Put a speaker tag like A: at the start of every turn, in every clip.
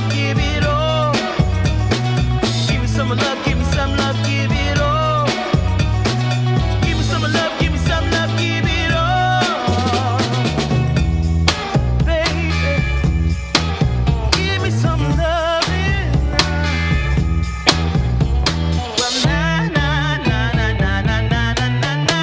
A: love, give it all. Give me some love, give me some love, give it all. Give me some love, give me some love, give it all. Baby, give me some love. Well, na na na na na na na na na.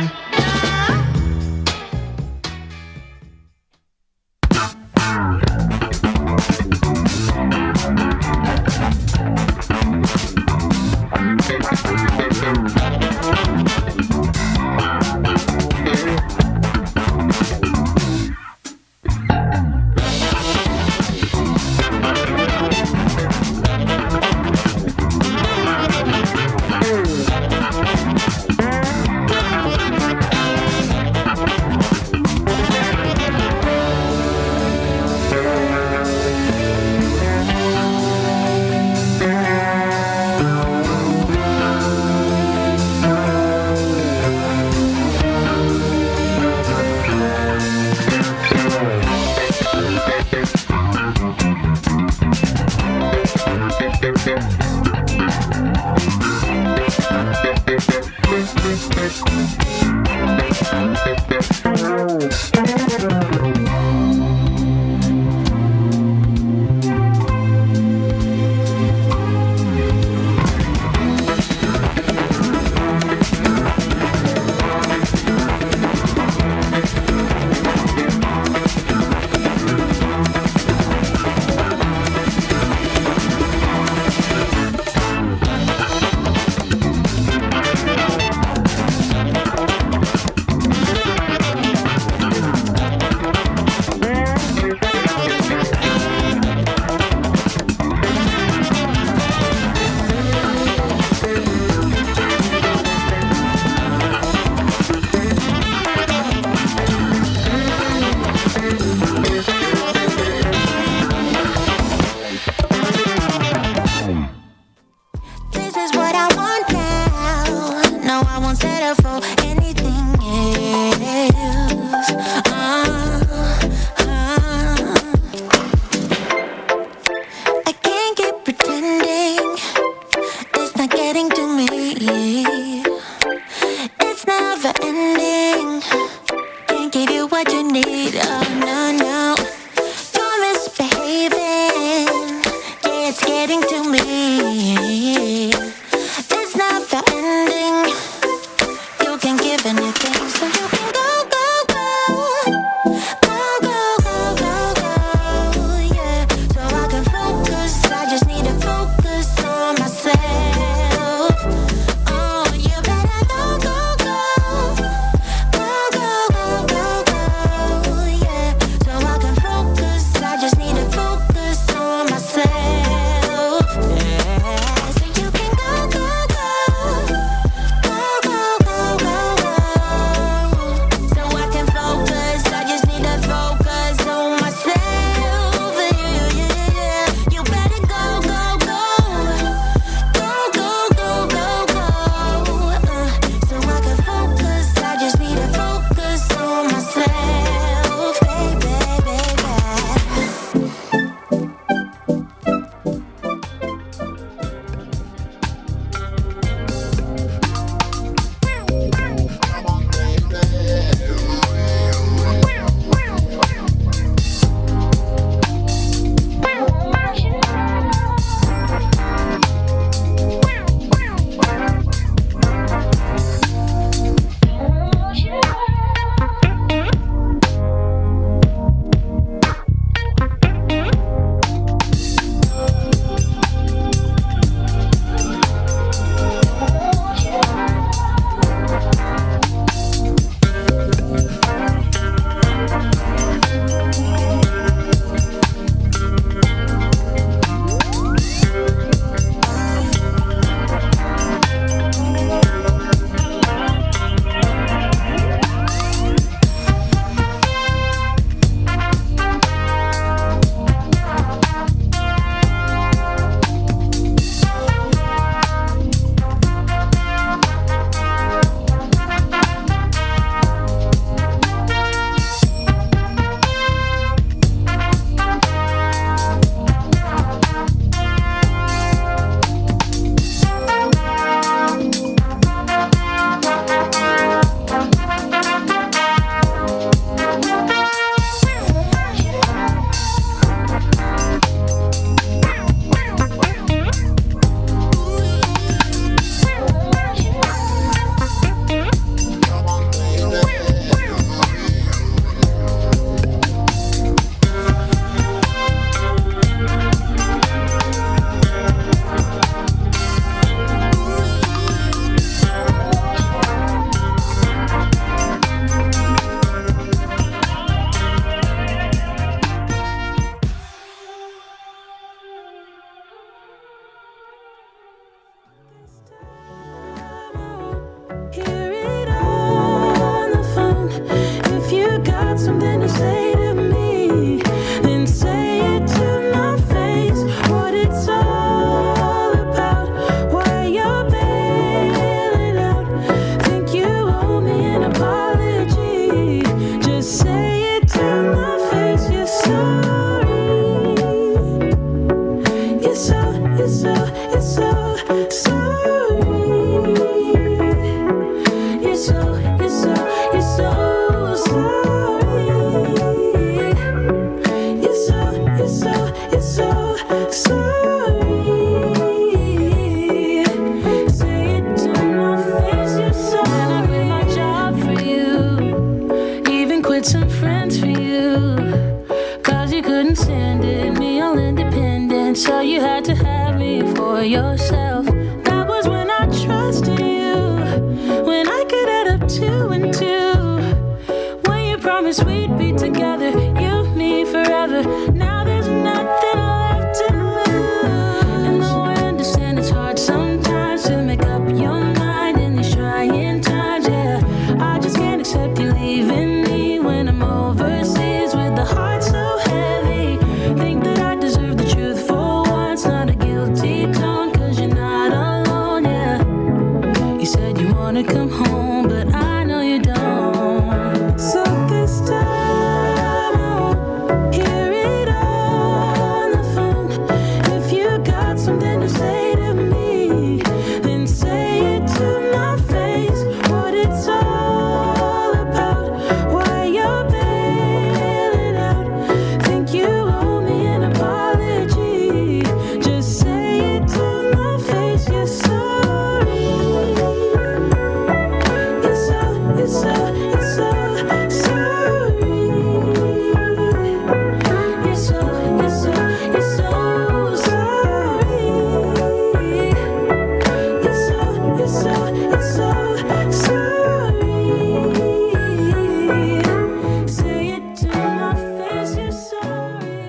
A: something to say to me, then say it to my face. What it's all about, why you're bailing out. Think you owe me an apology. Just say it to my face. You're sorry. You're so sorry. You're so sorry. You're so sorry. Say it to my face. You're so. And I quit my job for you, even quit some friends for you, 'cause you couldn't stand it, me all independent, so you had to have me for yourself. That was when I trusted you, when I could add up 2 and 2, when you promised we'd be together, you, me, forever. Now there's nothing left to lose. And though I understand it's hard sometimes to make up your mind in these trying times, yeah, I just can't accept you leaving me when I'm overseas with the heart so heavy. Think that I deserve the truth for once, not a guilty tone, 'cause you're not alone, yeah. You said you wanna come home, but I know you don't. So this time I won't hear it on the phone. If you got something to say to me, then say it to my face. What it's all about, why you're bailing out. Think you owe me an apology. Just say it to my face. You're sorry. You're so sorry. You're so sorry. You're so sorry. You're so sorry. Say it to my face. You're sorry.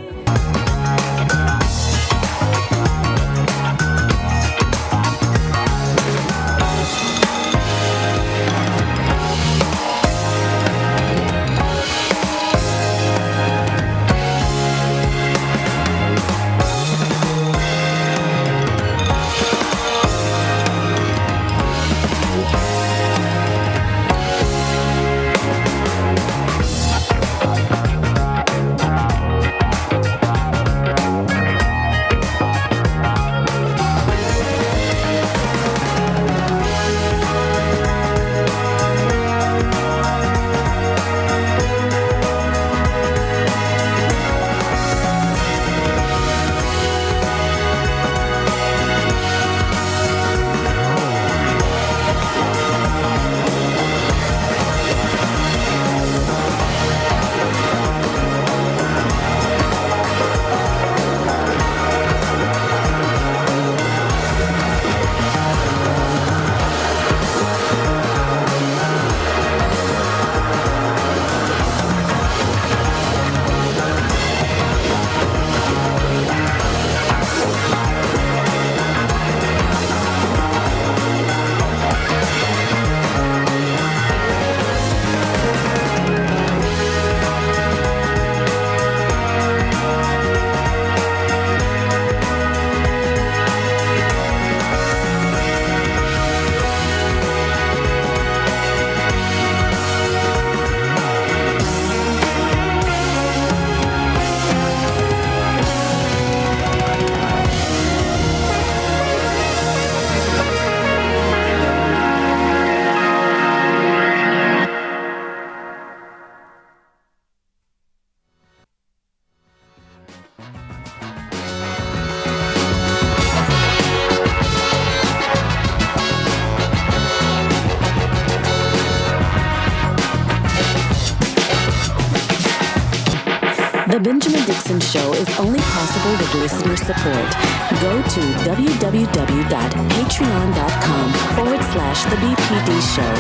B: The Benjamin Dixon Show is only possible with listener support. Go to www.patreon.com/The BPD Show.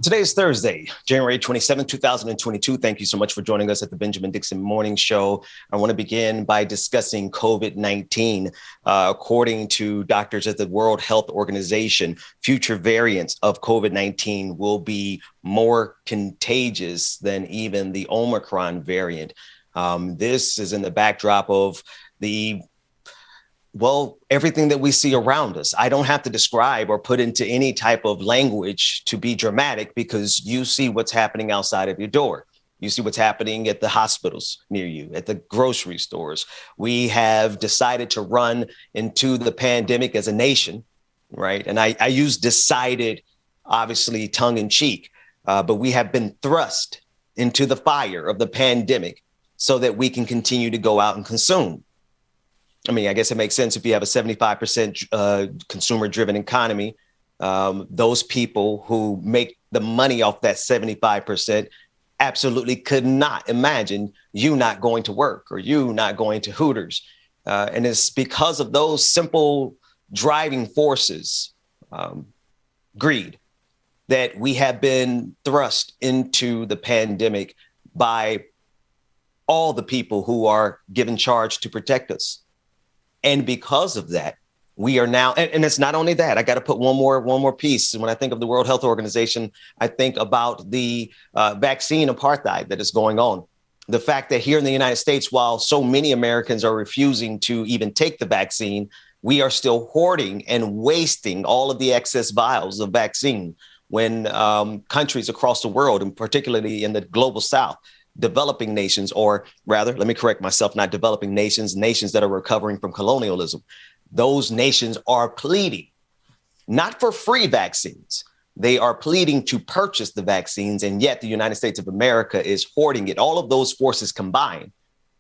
C: Today is Thursday, January 27, 2022. Thank you so much for joining us at the Benjamin Dixon Morning Show. I want to begin by discussing COVID-19. According to doctors at the World Health Organization, future variants of COVID-19 will be more contagious than even the Omicron variant. This is in the backdrop of everything that we see around us. I don't have to describe or put into any type of language to be dramatic because you see what's happening outside of your door. You see what's happening at the hospitals near you, at the grocery stores. We have decided to run into the pandemic as a nation, right? And I use decided, obviously, tongue in cheek, but we have been thrust into the fire of the pandemic so that we can continue to go out and consume. I mean, I guess it makes sense if you have a 75% consumer-driven economy. Those people who make the money off that 75% absolutely could not imagine you not going to work or you not going to Hooters. And it's because of those simple driving forces, greed, that we have been thrust into the pandemic by all the people who are given charge to protect us. And because of that, we are now, and it's not only that, I got to put one more piece. And when I think of the World Health Organization, I think about the vaccine apartheid that is going on. The fact that here in the United States, while so many Americans are refusing to even take the vaccine, we are still hoarding and wasting all of the excess vials of vaccine when countries across the world, and particularly in the global South, developing nations, or rather, let me correct myself, not developing nations, nations that are recovering from colonialism. Those nations are pleading, not for free vaccines. They are pleading to purchase the vaccines, and yet the United States of America is hoarding it. All of those forces combined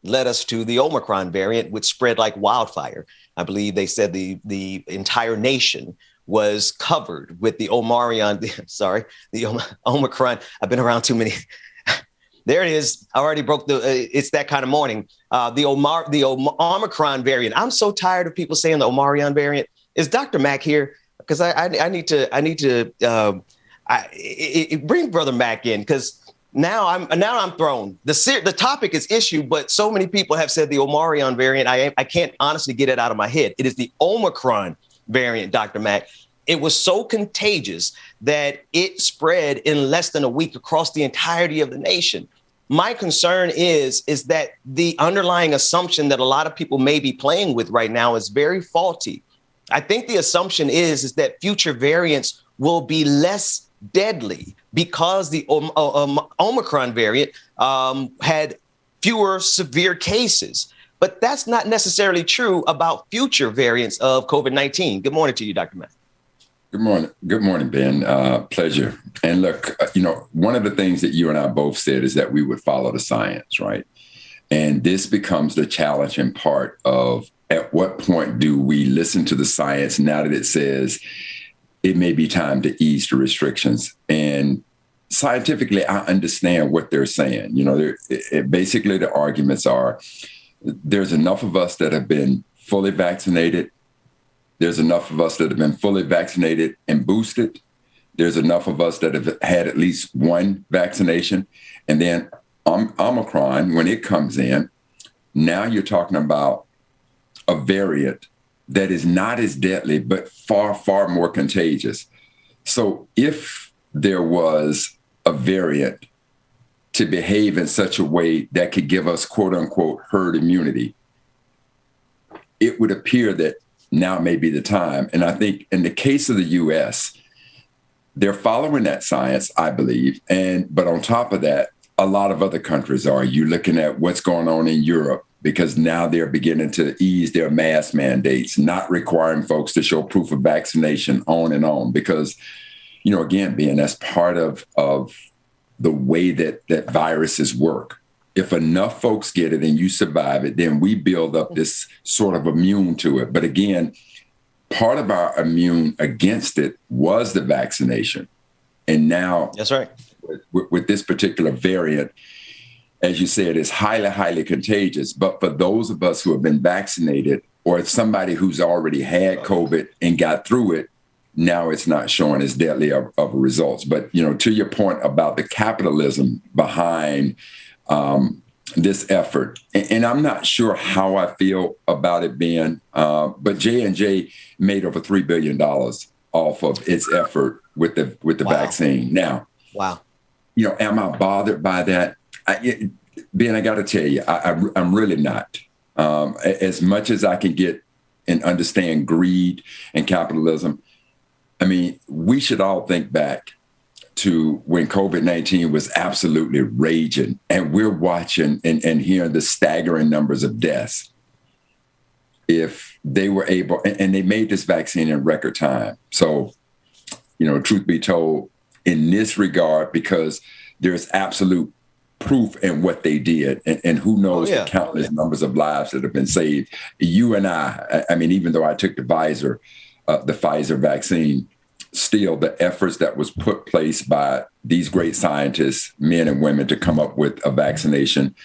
C: led us to the Omicron variant, which spread like wildfire. I believe they said the entire nation was covered with the Omicron. I've been around too many. There it is. I already broke it's that kind of morning. The Omicron variant. I'm so tired of people saying the Omicron variant. Is Dr. Mack here? Because I need to bring Brother Mack in, because now I'm thrown. The topic is issue, but so many people have said the Omicron variant. I can't honestly get it out of my head. It is the Omicron variant, Dr. Mack. It was so contagious that it spread in less than a week across the entirety of the nation. My concern is that the underlying assumption that a lot of people may be playing with right now is very faulty. I think the assumption is that future variants will be less deadly because the Omicron variant had fewer severe cases. But that's not necessarily true about future variants of COVID-19. Good morning to you, Dr. Mack.
D: Good morning, Ben. Pleasure. And look, one of the things that you and I both said is that we would follow the science, right? And this becomes the challenging part of at what point do we listen to the science now that it says it may be time to ease the restrictions. And scientifically, I understand what they're saying. Basically the arguments are there's enough of us that have been fully vaccinated. There's enough of us that have been fully vaccinated and boosted. There's enough of us that have had at least one vaccination. And then Omicron, when it comes in, now you're talking about a variant that is not as deadly, but far, far more contagious. So if there was a variant to behave in such a way that could give us, quote unquote, herd immunity, it would appear that now may be the time. And I think in the case of the U.S., they're following that science, I believe. But on top of that, a lot of other countries are. You're looking at what's going on in Europe, because now they're beginning to ease their mask mandates, not requiring folks to show proof of vaccination, on and on. Because, again, Ben, that's part of the way that viruses work. If enough folks get it and you survive it, then we build up this sort of immune to it. But again, part of our immune against it was the vaccination. And now, that's right, with this particular variant, as you said, it's highly, highly contagious. But for those of us who have been vaccinated, or somebody who's already had COVID and got through it, now it's not showing as deadly of results. But, to your point about the capitalism behind this effort, and I'm not sure how I feel about it being, but J&J made over $3 billion off of its effort with the
C: Wow.
D: vaccine. Now,
C: Wow.
D: Am I bothered by that? Ben, I got to tell you, I'm really not. As much as I can get and understand greed and capitalism, I mean, we should all think back to when COVID-19 was absolutely raging, and we're watching and hearing the staggering numbers of deaths. If they were able, and they made this vaccine in record time. So, truth be told, in this regard, because there's absolute proof in what they did, and who knows the countless numbers of lives that have been saved. You and I mean, even though I took the Pfizer vaccine, still the efforts that was put place by these great scientists, men and women, to come up with a vaccination,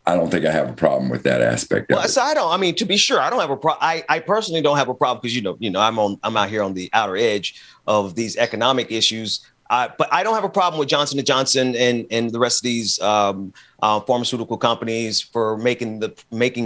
D: I don't think I have a problem with that aspect.
C: Well, so to be sure, I don't have a problem. I personally don't have a problem because, I'm out here on the outer edge of these economic issues. But I don't have a problem with Johnson & Johnson and the rest of these pharmaceutical companies for making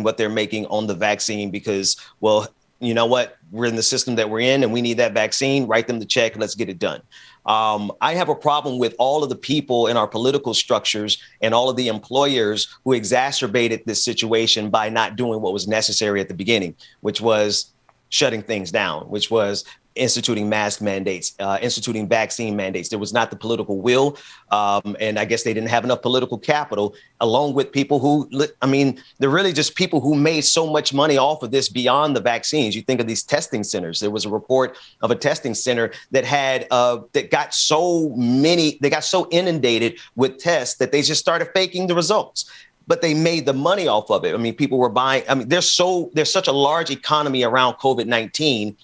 C: what they're making on the vaccine because, well, you know what? We're in the system that we're in and we need that vaccine. Write them the check. Let's get it done. I have a problem with all of the people in our political structures and all of the employers who exacerbated this situation by not doing what was necessary at the beginning, which was shutting things down, which was instituting mask mandates, instituting vaccine mandates. There was not the political will. And I guess they didn't have enough political capital, along with people who, they're really just people who made so much money off of this beyond the vaccines. You think of these testing centers. There was a report of a testing center that had, that got so inundated with tests that they just started faking the results. But they made the money off of it. I mean, people were buying. I mean, there's such a large economy around COVID-19.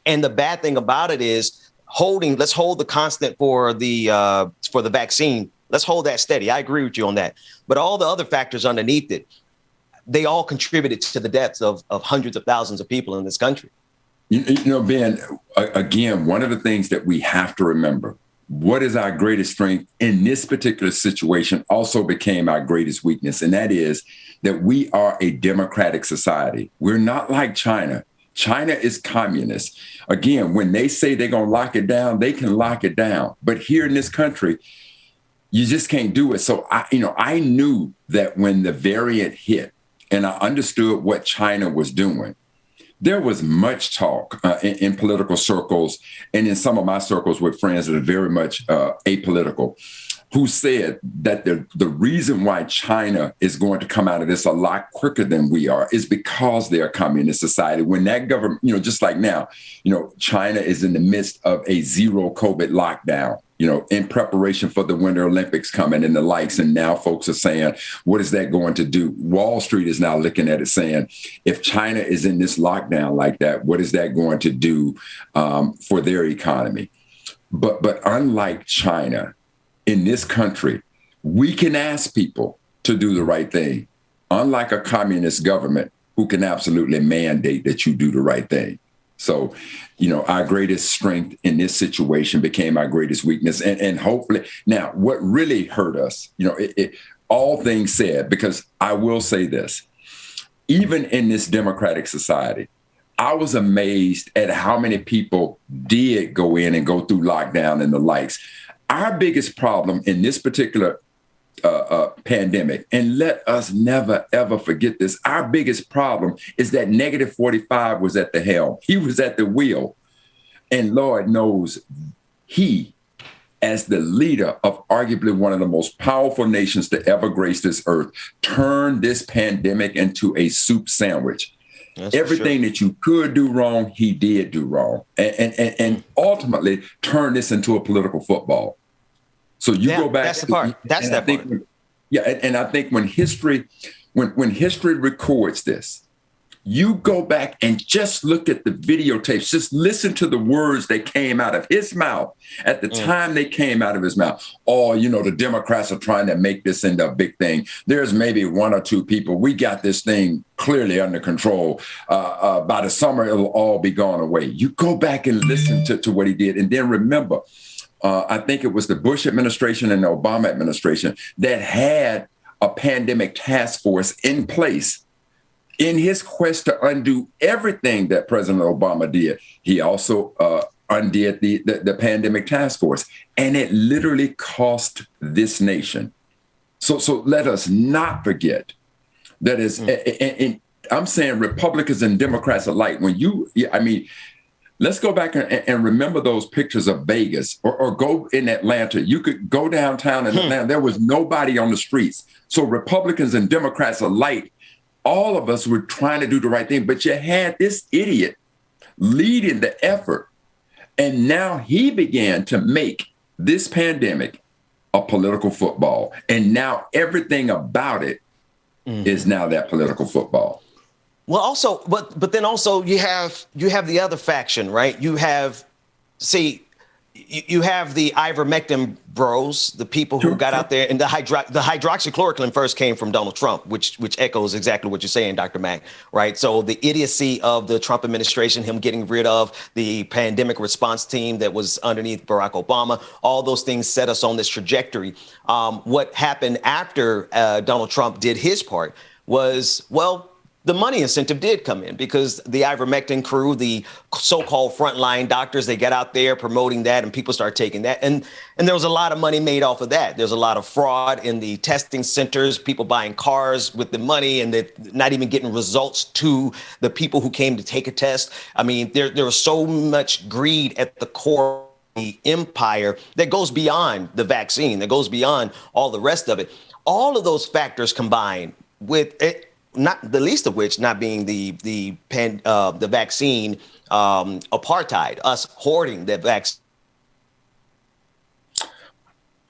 C: And the bad thing about it is let's hold the constant for the vaccine. Let's hold that steady. I agree with you on that. But all the other factors underneath it, they all contributed to the deaths of hundreds of thousands of people in this country.
D: Ben, again, one of the things that we have to remember, what is our greatest strength in this particular situation also became our greatest weakness. And that is that we are a democratic society. We're not like China. China is communist. Again, when they say they're going to lock it down, they can lock it down. But here in this country, you just can't do it. So I knew that when the variant hit and I understood what China was doing, there was much talk in political circles and in some of my circles with friends that are very much apolitical, who said that the reason why China is going to come out of this a lot quicker than we are is because they're a communist society. When that government, just like now, China is in the midst of a zero COVID lockdown, in preparation for the Winter Olympics coming and the likes. And now folks are saying, what is that going to do? Wall Street is now looking at it saying, if China is in this lockdown like that, what is that going to do for their economy? But unlike China, in this country, we can ask people to do the right thing, unlike a communist government who can absolutely mandate that you do the right thing. So, our greatest strength in this situation became our greatest weakness. And hopefully, now, what really hurt us, all things said, because I will say this, even in this democratic society, I was amazed at how many people did go in and go through lockdown and the likes. Our biggest problem in this particular pandemic, and let us never, ever forget this, our biggest problem is that negative 45 was at the helm. He was at the wheel. And Lord knows he, as the leader of arguably one of the most powerful nations to ever grace this earth, turned this pandemic into a soup sandwich. That's everything that you could do wrong, he did do wrong, and ultimately turned this into a political football. So you go back.
C: That's the part. That's that part.
D: And I think when history records this, You go back and just look at the videotapes. Just listen to the words that came out of his mouth at the time they came out of his mouth. Oh, the Democrats are trying to make this into a big thing. There's maybe one or two people. We got this thing clearly under control. By the summer, it'll all be gone away. You go back and listen to what he did. And then remember, I think it was the Bush administration and the Obama administration that had a pandemic task force in place. In his quest to undo everything that President Obama did, he also undid the pandemic task force, and it literally cost this nation. So let us not forget that is. And I'm saying Republicans and Democrats alike. Let's go back and remember those pictures of Vegas or go in Atlanta. You could go downtown in Atlanta. There was nobody on the streets. So Republicans and Democrats alike, all of us were trying to do the right thing, but you had this idiot leading the effort. And now he began to make this pandemic a political football. And now everything about it is now that political football.
C: Well, also, but then also you have the other faction, right? You have the ivermectin bros, the people who got out there, and the hydroxychloroquine first came from Donald Trump, which echoes exactly what you're saying, Dr. Mack, right? So the idiocy of the Trump administration, him getting rid of the pandemic response team that was underneath Barack Obama, all those things set us on this trajectory. What happened after Donald Trump did his part was, the money incentive did come in because the ivermectin crew, the so-called frontline doctors, they got out there promoting that and people start taking that. And there was a lot of money made off of that. There's a lot of fraud in the testing centers, people buying cars with the money and they're not even getting results to the people who came to take a test. I mean, there was so much greed at the core of the empire that goes beyond the vaccine, that goes beyond all the rest of it. All of those factors combined with it, not the least of which not being the vaccine apartheid, us hoarding the vaccine.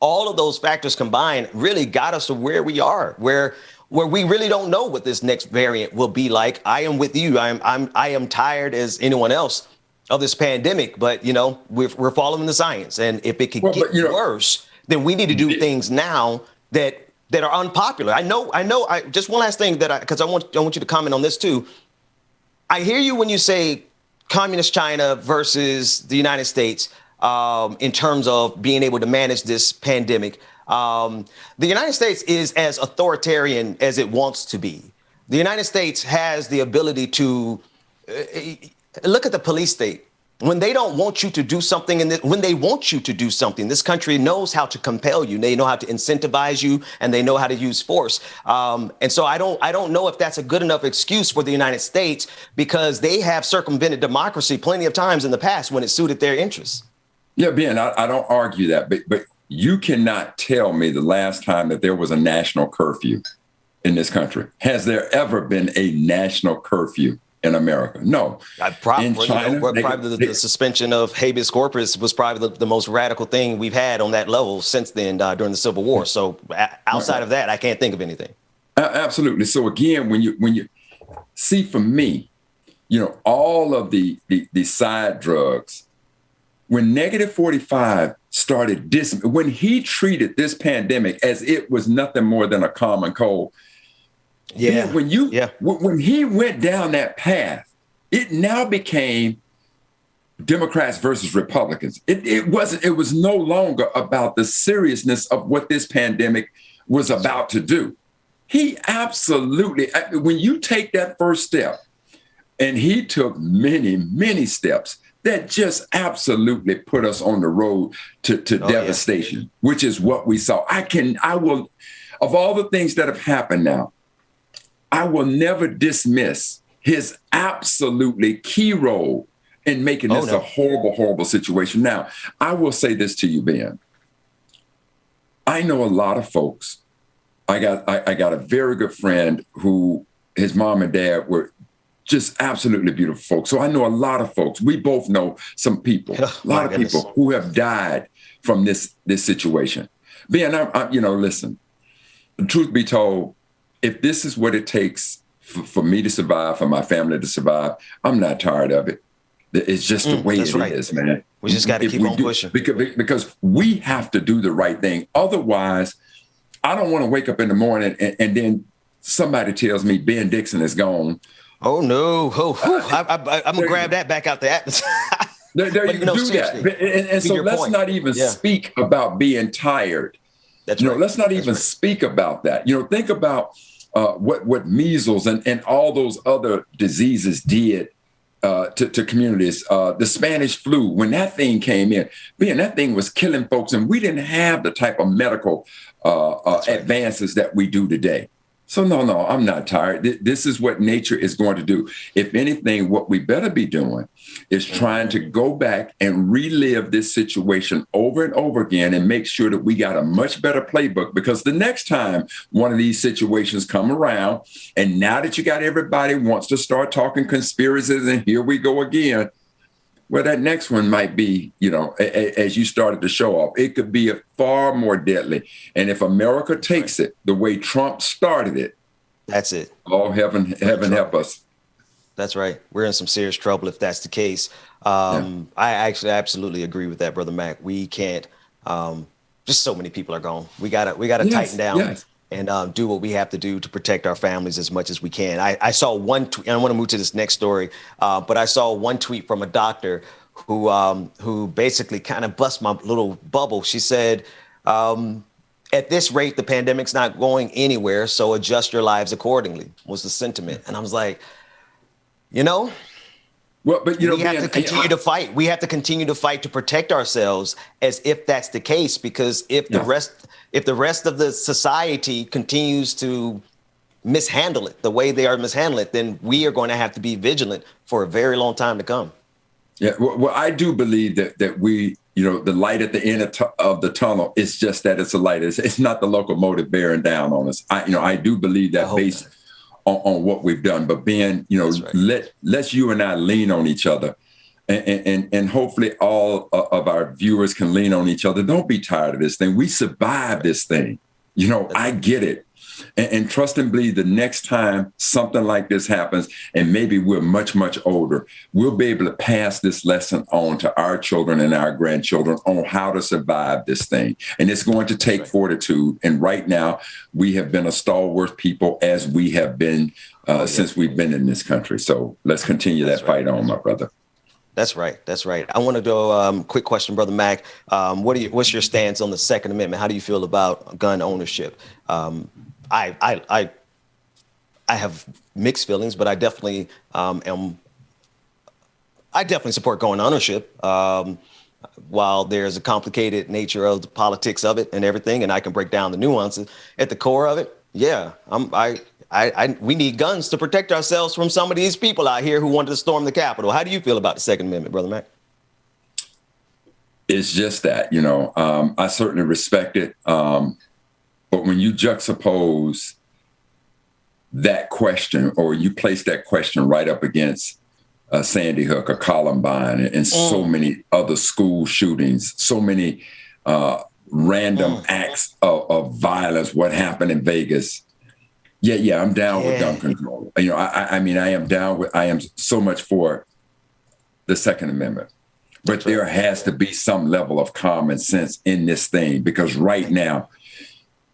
C: All of those factors combined really got us to where we are, where we really don't know what this next variant will be like. I am with you. I am tired as anyone else of this pandemic, but we're following the science, and if it could get worse, then we need to do things now that are unpopular. I know. Just one last thing because I want you to comment on this too. I hear you when you say communist China versus the United States in terms of being able to manage this pandemic. The United States is as authoritarian as it wants to be. The United States has the ability to look at the police state. When they don't want you to do something, when they want you to do something, this country knows how to compel you. They know how to incentivize you, and they know how to use force. And so I don't know if that's a good enough excuse for the United States, because they have circumvented democracy plenty of times in the past when it suited their interests.
D: Yeah, Ben, I don't argue that, but you cannot tell me the last time that there was a national curfew in this country. Has there ever been a national curfew in America? No. In China, the suspension of habeas corpus was probably the most radical thing we've had on that level since then during the Civil War. So outside of that, I can't think of anything. Absolutely. So again, when you see, for me, all of the side drugs, when Negative 45 started when he treated this pandemic as it was nothing more than a common cold. Yeah. When he went down that path, it now became Democrats versus Republicans. It was no longer about the seriousness of what this pandemic was about to do. He absolutely, when you take that first step, and he took many, many steps that just absolutely put us on the road to devastation, which is what we saw. I will, of all the things that have happened now, I will never dismiss his absolutely key role in making this a horrible, horrible situation. Now, I will say this to you, Ben. I know a lot of folks. I got a very good friend who his mom and dad were just absolutely beautiful folks. So I know a lot of folks. We both know some people, a lot of people who have died from this situation. Ben, listen, the truth be told, if this is what it takes for me to survive, for my family to survive. I'm not tired of it. It's just the way it is, man.
C: We just got to keep on pushing.
D: Because we have to do the right thing. Otherwise, I don't want to wake up in the morning and then somebody tells me Ben Dixon is gone.
C: Oh, no. I'm going to grab that back out the atmosphere.
D: There you do that. And so let's not even speak about being tired. That's right. Let's not even speak about that. Think about what measles and all those other diseases did to communities. The Spanish flu, when that thing came in, that thing was killing folks, and we didn't have the type of medical advances that we do today. So no, I'm not tired. This is what nature is going to do. If anything, what we better be doing is trying to go back and relive this situation over and over again and make sure that we got a much better playbook, because the next time one of these situations come around, and now that you got everybody wants to start talking conspiracies, and here we go again. Well, that next one might be, as you started to show off, it could be far more deadly. And if America takes it the way Trump started it,
C: that's it.
D: Oh, heaven help us.
C: That's right. We're in some serious trouble if that's the case. I actually absolutely agree with that, Brother Mac. We can't. Just so many people are gone. We gotta tighten down and do what we have to do to protect our families as much as we can. I saw one tweet, and I want to move to this next story, but I saw one tweet from a doctor who basically kind of bust my little bubble. She said, at this rate, the pandemic's not going anywhere, so adjust your lives accordingly, was the sentiment. And I was like, well, but we have to continue to fight. We have to continue to fight to protect ourselves, as if that's the case, because if the rest of the society continues to mishandle it the way they are mishandling it, then we are going to have to be vigilant for a very long time to come.
D: Yeah, well, I do believe that we, the light at the end of the tunnel is just that it's a light. It's not the locomotive bearing down on us. I do believe that based on what we've done. But Ben, let's you and I lean on each other. And hopefully all of our viewers can lean on each other. Don't be tired of this thing. We survived this thing. I get it. And trust and believe the next time something like this happens, and maybe we're much, much older, we'll be able to pass this lesson on to our children and our grandchildren on how to survive this thing. And it's going to take fortitude. And right now, we have been a stalwart people, as we have been since we've been in this country. So let's continue that fight on, my brother.
C: That's right. That's right. I want to go quick question, Brother Mac. What's your stance on the Second Amendment? How do you feel about gun ownership? I have mixed feelings, but I definitely support gun ownership. While there's a complicated nature of the politics of it and everything, and I can break down the nuances at the core of it. Yeah, we need guns to protect ourselves from some of these people out here who wanted to storm the Capitol. How do you feel about the Second Amendment, Brother Mac?
D: It's just that, I certainly respect it. But when you juxtapose that question, or you place that question right up against Sandy Hook or Columbine and so many other school shootings, so many random acts of violence, what happened in Vegas. Yeah, I'm down with gun control. I am so much for the Second Amendment. But there has to be some level of common sense in this thing, because right now,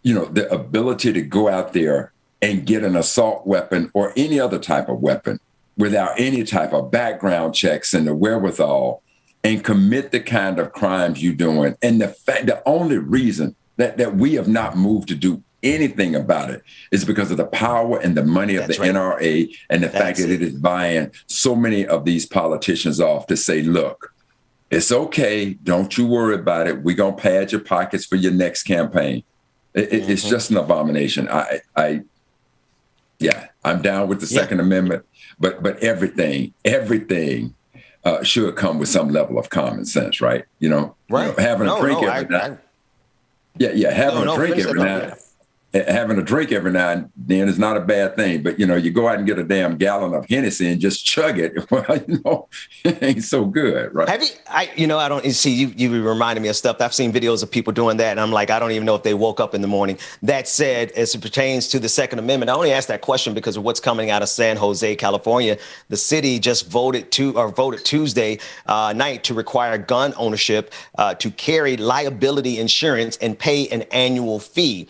D: the ability to go out there and get an assault weapon or any other type of weapon without any type of background checks and the wherewithal and commit the kind of crimes you're doing. And the only reason that we have not moved to do anything about it is because of the power and the money of the NRA and the fact that it is buying so many of these politicians off to say, look, it's okay. Don't you worry about it. We're going to pad your pockets for your next campaign. It's just an abomination. I'm down with the Second Amendment, but everything should come with some level of common sense, right? Having a drink every night. Having a drink every night. having a drink every now and then is not a bad thing. But, you go out and get a damn gallon of Hennessy and just chug it. Well, it ain't so good, right?
C: Have you, I don't see you reminded me of stuff. I've seen videos of people doing that. And I'm like, I don't even know if they woke up in the morning. That said, as it pertains to the Second Amendment, I only asked that question because of what's coming out of San Jose, California. The city just voted Tuesday night to require gun ownership to carry liability insurance and pay an annual fee.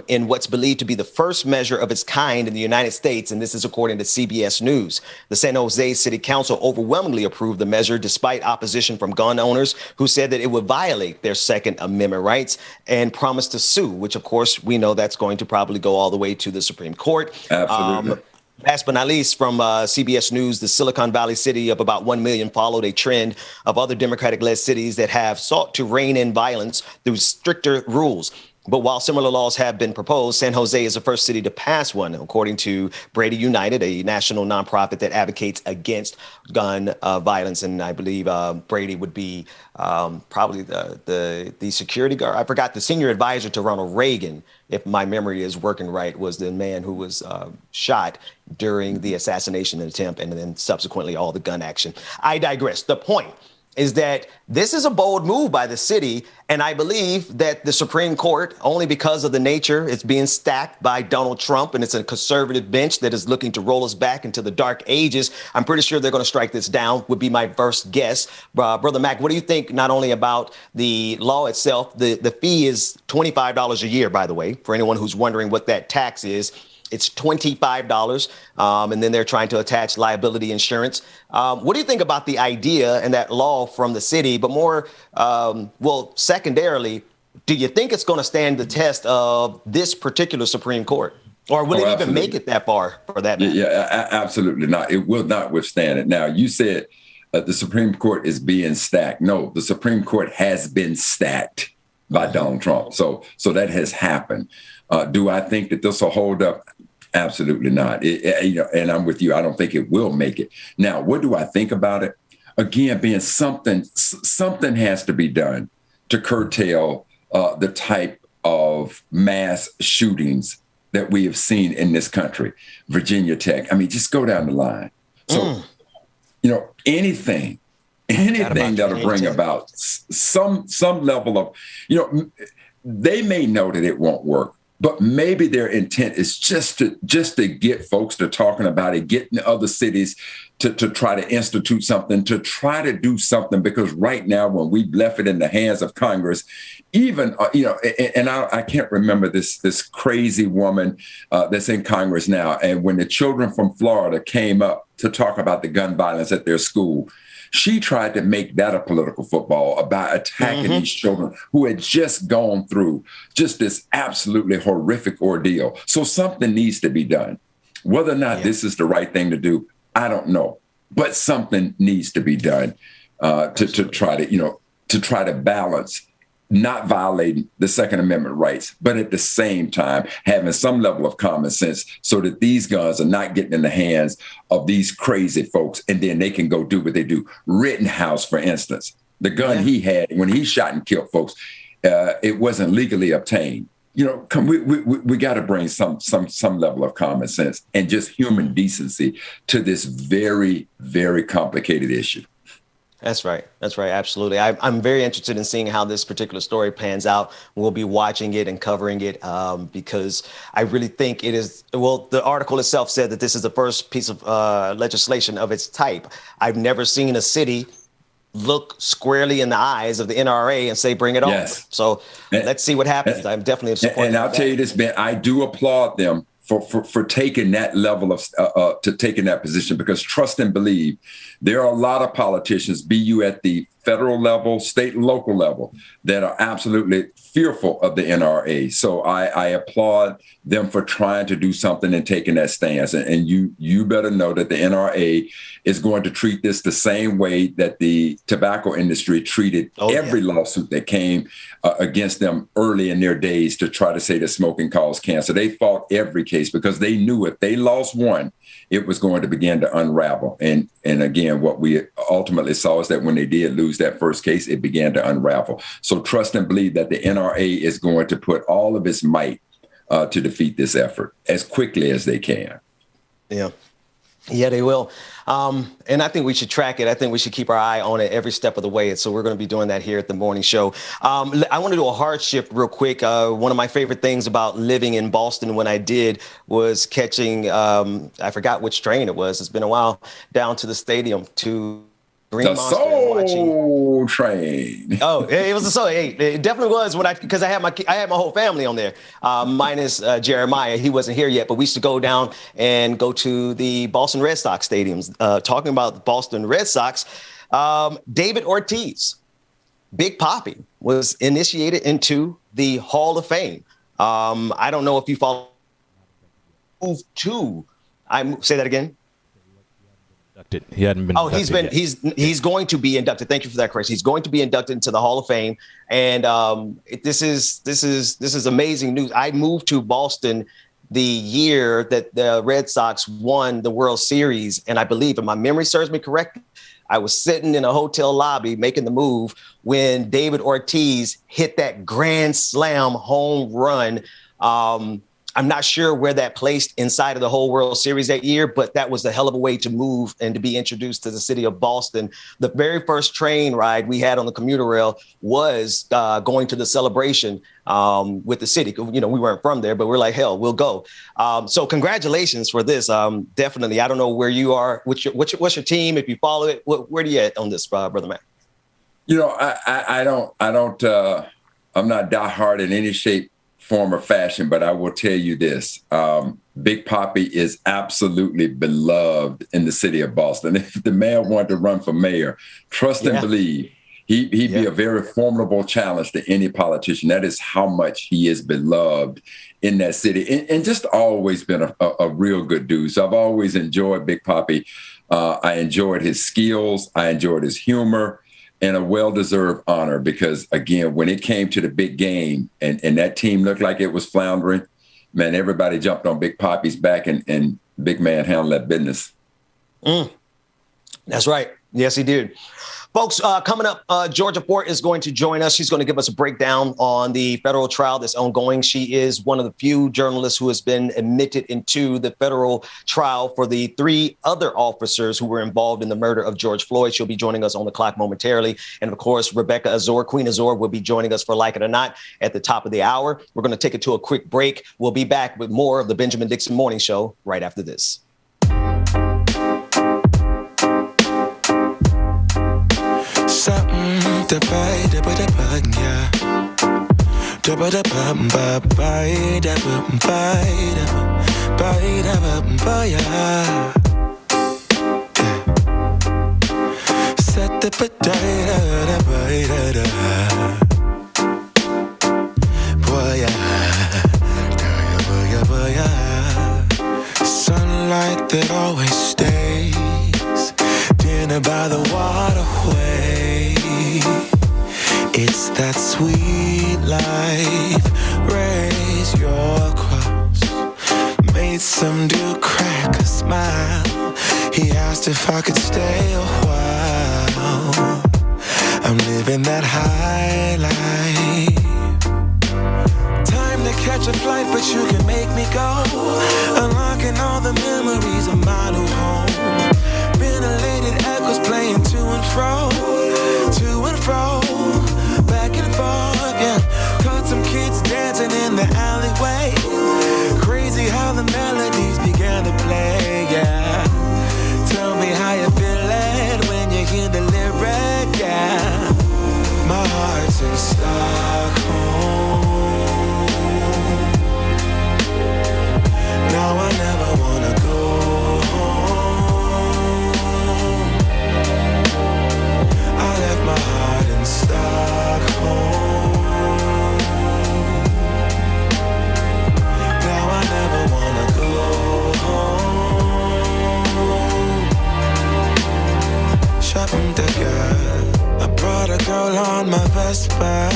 C: In what's believed to be the first measure of its kind in the United States. And this is according to CBS News. The San Jose City Council overwhelmingly approved the measure despite opposition from gun owners who said that it would violate their Second Amendment rights and promised to sue, which, of course, we know that's going to probably go all the way to the Supreme Court.
D: Absolutely.
C: Last but not least, from CBS News, the Silicon Valley city of about 1 million followed a trend of other Democratic-led cities that have sought to rein in violence through stricter rules. But while similar laws have been proposed, San Jose is the first city to pass one, according to Brady United, a national nonprofit that advocates against gun violence. And I believe Brady would be probably the security guard. I forgot the senior advisor to Ronald Reagan, if my memory is working right, was the man who was shot during the assassination attempt and then subsequently all the gun action. I digress. The point is that this is a bold move by the city. And I believe that the Supreme Court, only because of the nature, it's being stacked by Donald Trump, and it's a conservative bench that is looking to roll us back into the dark ages. I'm pretty sure they're going to strike this down, would be my first guess. Brother Mac, what do you think not only about the law itself? The fee is $25 a year, by the way, for anyone who's wondering what that tax is. It's $25, and then they're trying to attach liability insurance. What do you think about the idea and that law from the city? But more, secondarily, do you think it's going to stand the test of this particular Supreme Court? Or will it even make it that far for that matter?
D: Yeah, absolutely not. It will not withstand it. Now, you said the Supreme Court is being stacked. No, the Supreme Court has been stacked by Donald Trump. So that has happened. Do I think that this will hold up? Absolutely not. And I'm with you. I don't think it will make it. Now, what do I think about it? Again, being something has to be done to curtail the type of mass shootings that we have seen in this country. Virginia Tech. I mean, just go down the line. So, anything that'll bring about some level of, they may know that it won't work. But maybe their intent is just to get folks to talking about it, getting other cities to try to institute something, to try to do something. Because right now, when we've left it in the hands of Congress, even, and I can't remember this crazy woman that's in Congress now. And when the children from Florida came up to talk about the gun violence at their school, she tried to make that a political football about attacking these children who had just gone through just this absolutely horrific ordeal. So something needs to be done. Whether or not this is the right thing to do, I don't know. But something needs to be done to try to balance not violating the Second Amendment rights, but at the same time, having some level of common sense so that these guns are not getting in the hands of these crazy folks, and then they can go do what they do. Rittenhouse, for instance, the gun he had when he shot and killed folks, it wasn't legally obtained. We got to bring some level of common sense and just human decency to this very, very complicated issue.
C: That's right. Absolutely. I'm very interested in seeing how this particular story pans out. We'll be watching it and covering it because I really think it is. Well, the article itself said that this is the first piece of legislation of its type. I've never seen a city look squarely in the eyes of the NRA and say, bring it on. So let's see what happens. I'm definitely supporting.
D: And I'll tell you this, Ben, I do applaud them for taking that level of to taking that position, because trust and believe, there are a lot of politicians, be you at the federal level, state and local level, that are absolutely fearful of the NRA. So I applaud them for trying to do something and taking that stance. And you better know that the NRA is going to treat this the same way that the tobacco industry treated every lawsuit that came against them early in their days to try to say that smoking caused cancer. They fought every case because they knew if they lost one, it was going to begin to unravel. And again, what we ultimately saw is that when they did lose that first case, it began to unravel. So trust and believe that the NRA is going to put all of its might to defeat this effort as quickly as they can.
C: Yeah. Yeah, they will. And I think we should track it. I think we should keep our eye on it every step of the way. So we're going to be doing that here at the morning show. I want to do a hard shift real quick. One of my favorite things about living in Boston when I did was catching, I forgot which train it was. It's been a while, down to the stadium to Green
D: the
C: Monster
D: Soul Train.
C: Oh, it was the Soul. Hey, it definitely was because I had my whole family on there, minus Jeremiah. He wasn't here yet, but we used to go down and go to the Boston Red Sox stadiums. Talking about the Boston Red Sox, David Ortiz, Big Papi, was initiated into the Hall of Fame. I don't know if you follow. Move to. Say that again.
E: He hadn't been.
C: Oh, he's going to be inducted. Thank you for that, Chris. He's going to be inducted into the Hall of Fame, and this is amazing news. I moved to Boston the year that the Red Sox won the World Series, and I believe, if my memory serves me correctly, I was sitting in a hotel lobby making the move when David Ortiz hit that grand slam home run. I'm not sure where that placed inside of the whole World Series that year, but that was a hell of a way to move and to be introduced to the city of Boston. The very first train ride we had on the commuter rail was going to the celebration with the city. You know, we weren't from there, but we're like, hell, we'll go. So congratulations for this. Definitely. I don't know where you are. What's your team? If you follow it, where do you at on this, Brother Mac?
D: You know, I'm not diehard in any shape, form, or fashion, but I will tell you this. Big Papi is absolutely beloved in the city of Boston. If the man wanted to run for mayor, trust and believe, he'd be a very formidable challenge to any politician. That is how much he is beloved in that city, and just always been a real good dude. So I've always enjoyed Big Papi. I enjoyed his skills. I enjoyed his humor. And a well-deserved honor because, again, when it came to the big game and that team looked like it was floundering, man, everybody jumped on Big Papi's back and Big Man handled that business.
C: That's right. Yes, he did. Folks, coming up, Georgia Fort is going to join us. She's going to give us a breakdown on the federal trial that's ongoing. She is one of the few journalists who has been admitted into the federal trial for the 3 other officers who were involved in the murder of George Floyd. She'll be joining us on the clock momentarily. And of course, Rebecca Azor, Queen Azor, will be joining us for Like It or Not at the top of the hour. We're going to take it to a quick break. We'll be back with more of the Benjamin Dixon Morning Show right after this.
F: Something to buy, yeah. Set the potato, boy, sunlight that always stays, dinner by the waterway. It's that sweet life. Raise your cross. Made some dude crack a smile. He asked if I could stay a while. I'm living that high life. Time to catch a flight, but you can make me go. Unlocking all the memories of my new home. Ventilated echoes playing to and fro, back and forth, yeah. Caught some kids dancing in the alleyway. Crazy how the melodies began to play, yeah. Tell me how you feeling when you hear the lyric, yeah. My heart's in Stockholm. Now I never wanna go home. I left my heart in Stockholm. Now I never wanna go home. Shopping the girl, I brought a girl on my Vespa.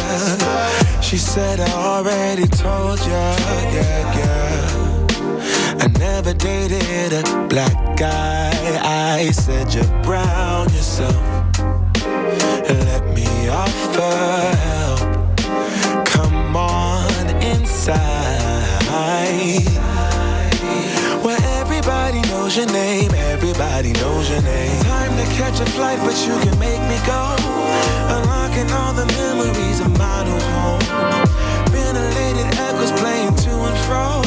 F: She said I already told ya, yeah. I never dated a black guy. I said you're brown yourself. Let me offer help. Come on inside. side, where everybody knows your name, everybody knows your name. Time to catch a flight, but you can make me go. Unlocking all the memories of my new home. Ventilated echoes playing to and fro,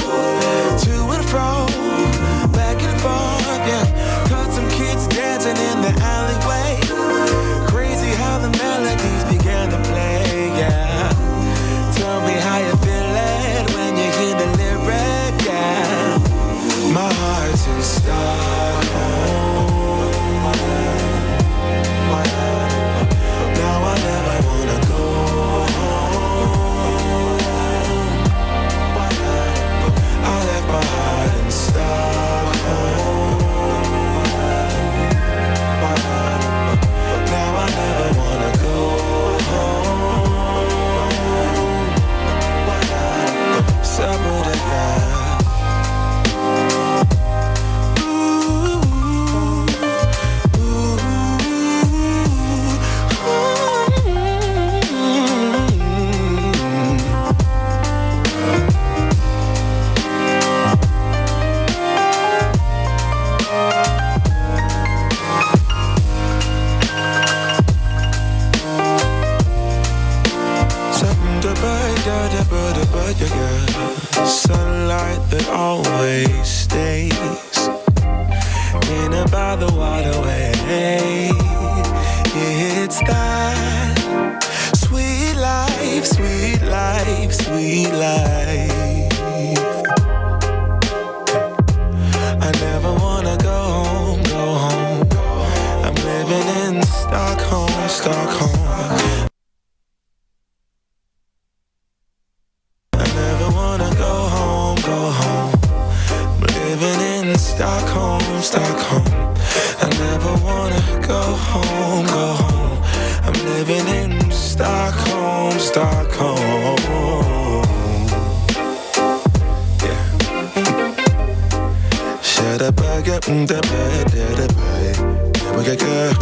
F: back and forth, yeah. Caught some kids dancing in the alleyway. Crazy how the melodies began to play, yeah. Tell me how you feel it when you hear the lyric, yeah. My heart's in Stockholm. Now I never wanna go home. I left my heart in Stockholm. Now I never wanna go home. Separate again. Sunlight that always stays in and by the waterway. It's that sweet life, sweet life, sweet life. I never wanna go home, go home. I'm living in Stockholm, Stockholm. Stockholm. I never wanna go home, go home. I'm living in Stockholm, Stockholm. Yeah. Shut up, I get the bed, the bed. We get good,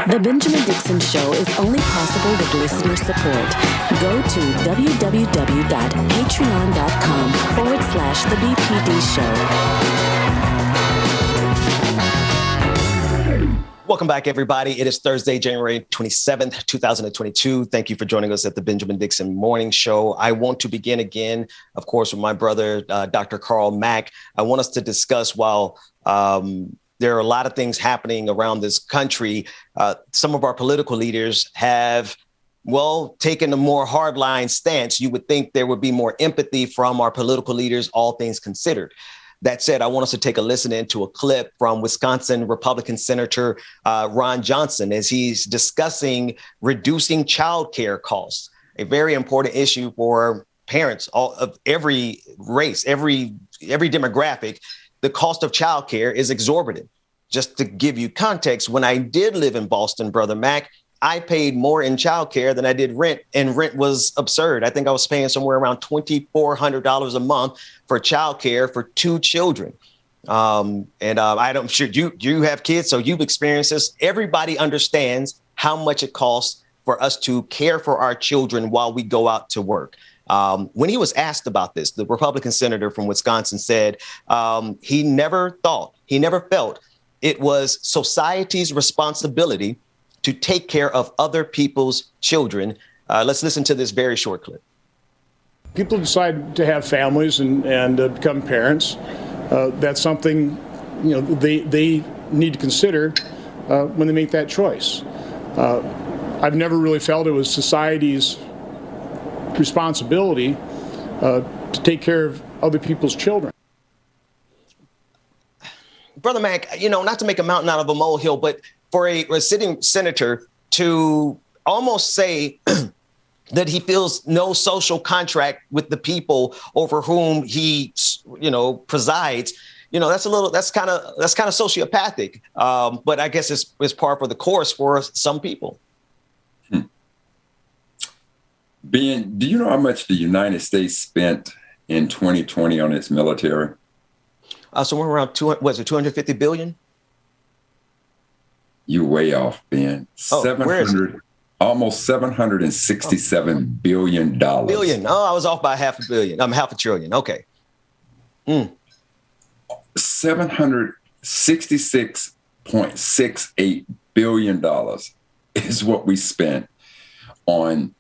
B: The Benjamin Dixon Show is only possible with listener support. Go to www.patreon.com/The BPD Show.
C: Welcome back, everybody. It is Thursday, January 27th, 2022. Thank you for joining us at the Benjamin Dixon Morning Show. I want to begin again, of course, with my brother, Dr. Carl Mack. I want us to discuss while there are a lot of things happening around this country. Some of our political leaders have, well, taken a more hardline stance. You would think there would be more empathy from our political leaders, all things considered. That said, I want us to take a listen into a clip from Wisconsin Republican Senator Ron Johnson as he's discussing reducing childcare costs, a very important issue for parents of every race, every demographic. The cost of childcare is exorbitant. Just to give you context, when I did live in Boston, Brother Mac, I paid more in childcare than I did rent, and rent was absurd. I think I was paying somewhere around $2,400 a month for childcare for 2 children. I'm sure you have kids, so you've experienced this. Everybody understands how much it costs for us to care for our children while we go out to work. When he was asked about this, the Republican senator from Wisconsin said he never felt it was society's responsibility to take care of other people's children. Let's listen to this very short clip.
G: People decide to have families and become parents. That's something they need to consider when they make that choice. I've never really felt it was society's responsibility to take care of other people's children.
C: Brother Mac, not to make a mountain out of a molehill, but for a sitting senator to almost say that he feels no social contract with the people over whom he, presides. That's kind of sociopathic. But I guess it's par for the course for some people.
D: Ben, do you know how much the United States spent in 2020 on its military?
C: Somewhere around 250 billion?
D: You're way off, Ben. Almost $767 billion.
C: Billion. Oh, I was off by half a trillion. Okay.
D: $766.68 billion is what we spent on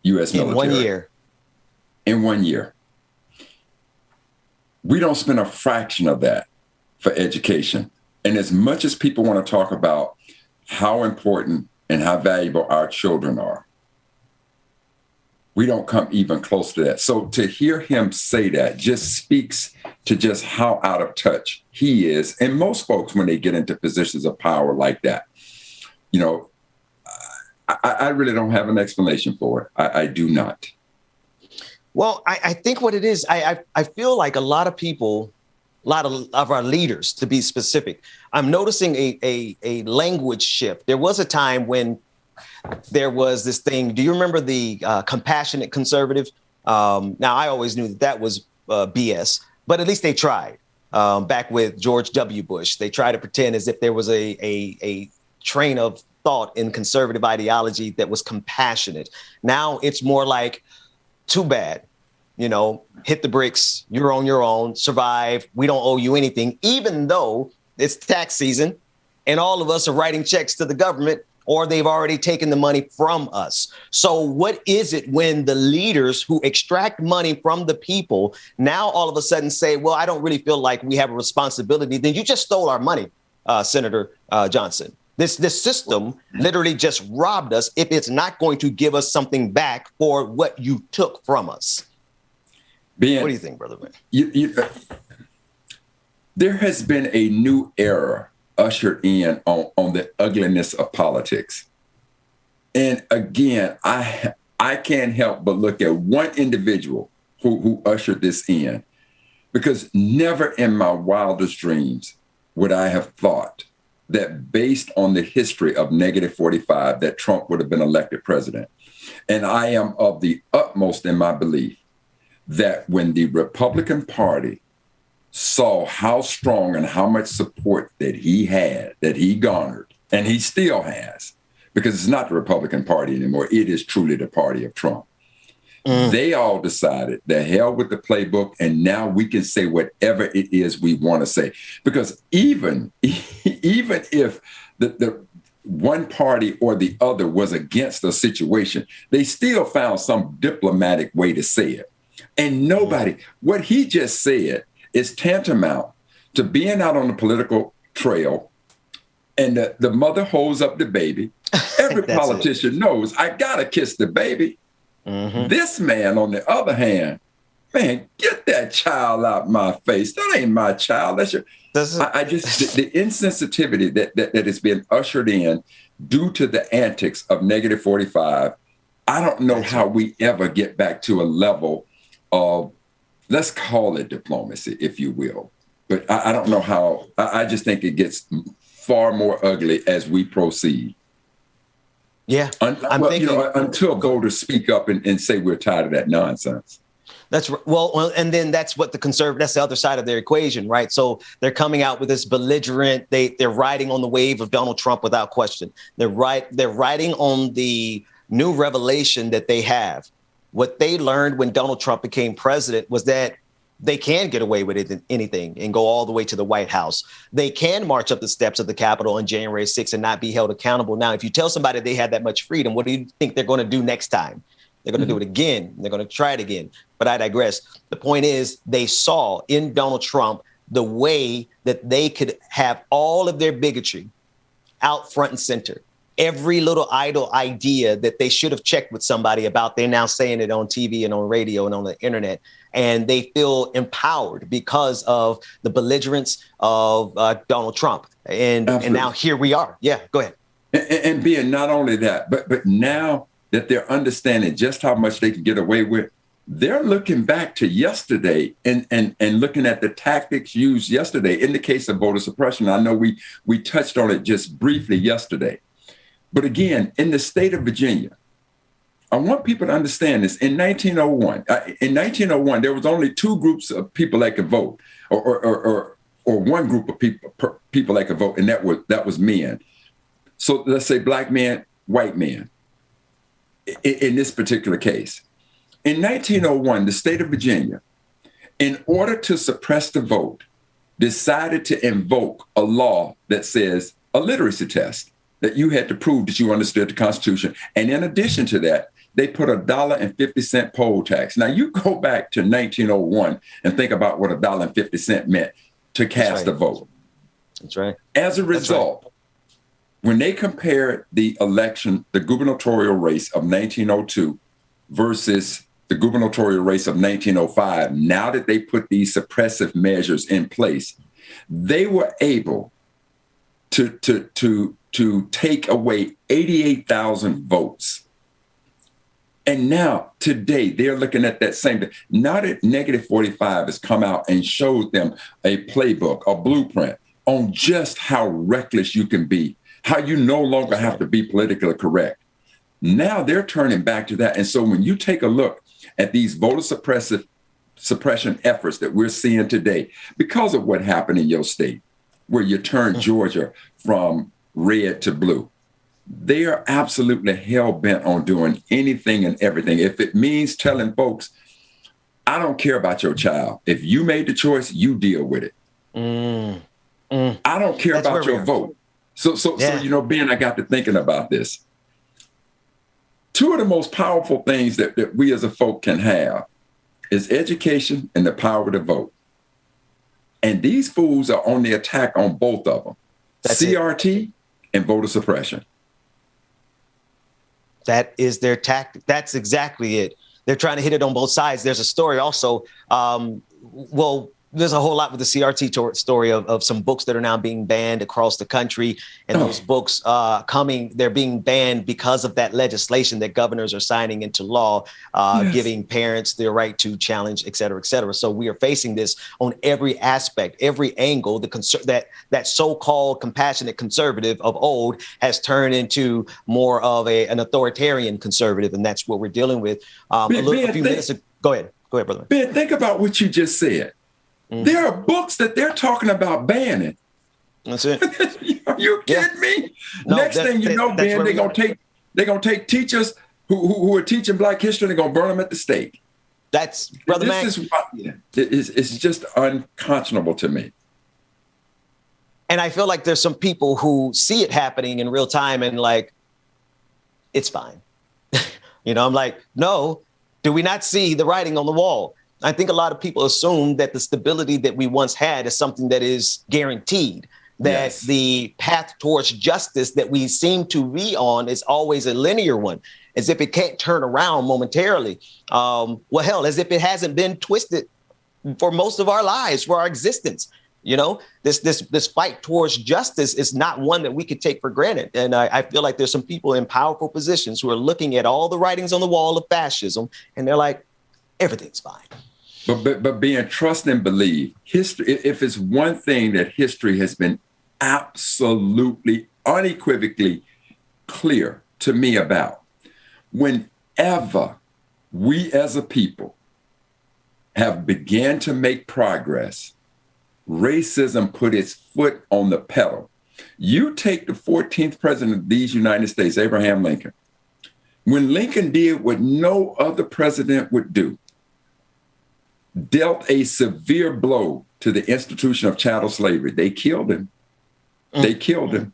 D: U.S. military. In 1 year. We don't spend a fraction of that for education. And as much as people want to talk about how important and how valuable our children are, we don't come even close to that. So to hear him say that just speaks to just how out of touch he is. And most folks, when they get into positions of power like that, I really don't have an explanation for it. I do not.
C: Well, I think what it is, I feel like a lot of people, a lot of our leaders, to be specific, I'm noticing a language shift. There was a time when there was this thing. Do you remember the compassionate conservative? Now, I always knew that was BS, but at least they tried. Back with George W. Bush, they tried to pretend as if there was a train of thought in conservative ideology that was compassionate. Now it's more like, too bad, hit the bricks, you're on your own, survive, we don't owe you anything, even though it's tax season and all of us are writing checks to the government, or they've already taken the money from us. So what is it when the leaders who extract money from the people now all of a sudden say, well, I don't really feel like we have a responsibility? Then you just stole our money, Senator Johnson. This system literally just robbed us if it's not going to give us something back for what you took from us. Ben, what do you think, Brother Wynn?
D: There has been a new era ushered in on the ugliness of politics. And again, I can't help but look at one individual who ushered this in, because never in my wildest dreams would I have thought that based on the history of -45, that Trump would have been elected president. And I am of the utmost in my belief that when the Republican Party saw how strong and how much support that he had, that he garnered, and he still has, because it's not the Republican Party anymore, it is truly the party of Trump. They all decided the hell with the playbook, and now we can say whatever it is we want to say. Because even if the one party or the other was against a situation, they still found some diplomatic way to say it. And what he just said is tantamount to being out on the political trail, and the mother holds up the baby. Every politician knows, I gotta kiss the baby. Mm-hmm. This man, on the other hand, man, get that child out my face. That ain't my child. That's your. The insensitivity that is being ushered in due to the antics of -45. I don't know how we ever get back to a level of, let's call it diplomacy, if you will. But I don't know how. I just think it gets far more ugly as we proceed.
C: Yeah,
D: until voters speak up and say we're tired of that nonsense.
C: That's well, and then that's what that's the other side of their equation, right? So they're coming out with this belligerent. They're riding on the wave of Donald Trump without question. They're riding on the new revelation that they have. What they learned when Donald Trump became president was that they can get away with anything and go all the way to the White House. They can march up the steps of the Capitol on January 6th and not be held accountable. Now, if you tell somebody they had that much freedom, what do you think they're going to do next time? They're going to do it again. They're going to try it again. But I digress. The point is, they saw in Donald Trump the way that they could have all of their bigotry out front and center. Every little idle idea that they should have checked with somebody about, they're now saying it on TV and on radio and on the internet. And they feel empowered because of the belligerence of Donald Trump. And now here we are. Yeah, go ahead.
D: And being not only that, but now that they're understanding just how much they can get away with, they're looking back to yesterday and looking at the tactics used yesterday in the case of voter suppression. I know we touched on it just briefly yesterday. But again, in the state of Virginia, I want people to understand this. In 1901, there was only two groups of people that could vote, or one group of people that could vote, and that was men. So let's say black men, white men, in this particular case. In 1901, the state of Virginia, in order to suppress the vote, decided to invoke a law that says a literacy test, that you had to prove that you understood the Constitution. And in addition to that, they put $1.50 poll tax. Now you go back to 1901 and think about what $1.50 meant to cast a vote.
C: That's right.
D: As a result, when they compared the election, the gubernatorial race of 1902 versus the gubernatorial race of 1905, now that they put these suppressive measures in place, they were able to take away 88,000 votes. And now, today, they're looking at that same thing. Now that Negative 45 has come out and showed them a playbook, a blueprint on just how reckless you can be, how you no longer have to be politically correct. Now they're turning back to that. And so when you take a look at these voter suppression efforts that we're seeing today, because of what happened in your state, where you turned Georgia from red to blue, they are absolutely hell-bent on doing anything and everything. If it means telling folks, I don't care about your child. If you made the choice, you deal with it. I don't care about your vote. So, Ben, I got to thinking about this. Two of the most powerful things that we as a folk can have is education and the power to vote. And these fools are on the attack on both of them. That's CRT and voter suppression.
C: That is their tactic. That's exactly it. They're trying to hit it on both sides. There's a story also. There's a whole lot with the CRT story of some books that are now being banned across the country. And those books they're being banned because of that legislation that governors are signing into law, giving parents their right to challenge, et cetera, et cetera. So we are facing this on every aspect, every angle. That so-called compassionate conservative of old has turned into more of an authoritarian conservative. And that's what we're dealing with. Go ahead, brother.
D: Ben, think about what you just said. There are books that they're talking about banning.
C: That's it.
D: Are you kidding me?
C: No,
D: Next thing you know, Ben, they're gonna take teachers who are teaching Black history. They're gonna burn them at the stake.
C: That's Brother Mac.
D: It's just unconscionable to me.
C: And I feel like there's some people who see it happening in real time and like, it's fine. I'm like, no, do we not see the writing on the wall? I think a lot of people assume that the stability that we once had is something that is guaranteed, that the path towards justice that we seem to be on is always a linear one, as if it can't turn around momentarily. As if it hasn't been twisted for most of our lives, for our existence. This fight towards justice is not one that we could take for granted. And I feel like there's some people in powerful positions who are looking at all the writings on the wall of fascism, and they're like, everything's fine.
D: But being trust and believe, history, if it's one thing that history has been absolutely, unequivocally clear to me about, whenever we as a people have began to make progress, racism put its foot on the pedal. You take the 14th president of these United States, Abraham Lincoln. When Lincoln did what no other president would do, dealt a severe blow to the institution of chattel slavery. They killed him. They killed him.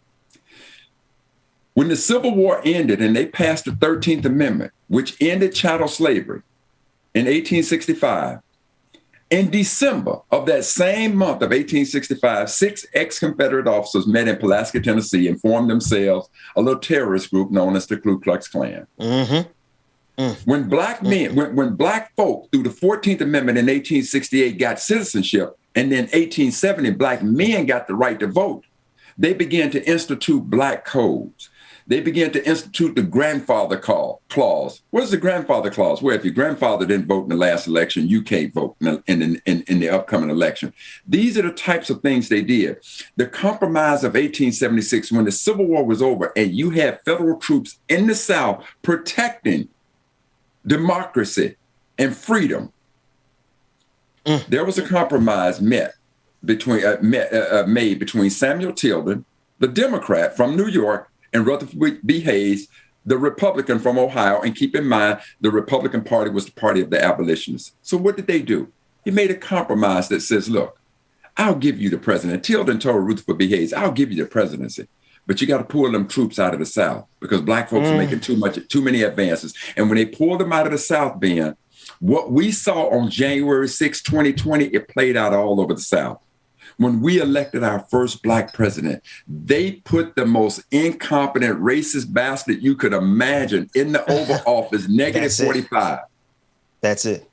D: When the Civil War ended and they passed the 13th Amendment, which ended chattel slavery in 1865, in December of that same month of 1865, 6 ex-Confederate officers met in Pulaski, Tennessee, and formed themselves a little terrorist group known as the Ku Klux Klan. When black men, when black folk through the 14th Amendment in 1868 got citizenship, and then 1870 black men got the right to vote, they began to institute black codes. they began to institute the grandfather clause. What is the grandfather clause? Where if your grandfather didn't vote in the last election, you can't vote in the upcoming election. These are the types of things they did. The Compromise of 1876, when the Civil War was over and you had federal troops in the South protecting democracy and freedom, there was a compromise made between Samuel Tilden, the Democrat from New York, and Rutherford B. Hayes, the Republican from Ohio. And keep in mind, the Republican Party was the party of the abolitionists. So what did they do? He made a compromise that says, look, I'll give you the president. Tilden told Rutherford B. Hayes, I'll give you the presidency, but you got to pull them troops out of the South because black folks are making too many advances. And when they pulled them out of the South, Ben, what we saw on January 6, 2020, it played out all over the South. When we elected our first black president, they put the most incompetent, racist bastard you could imagine in the Oval Office, negative 45.
C: That's it.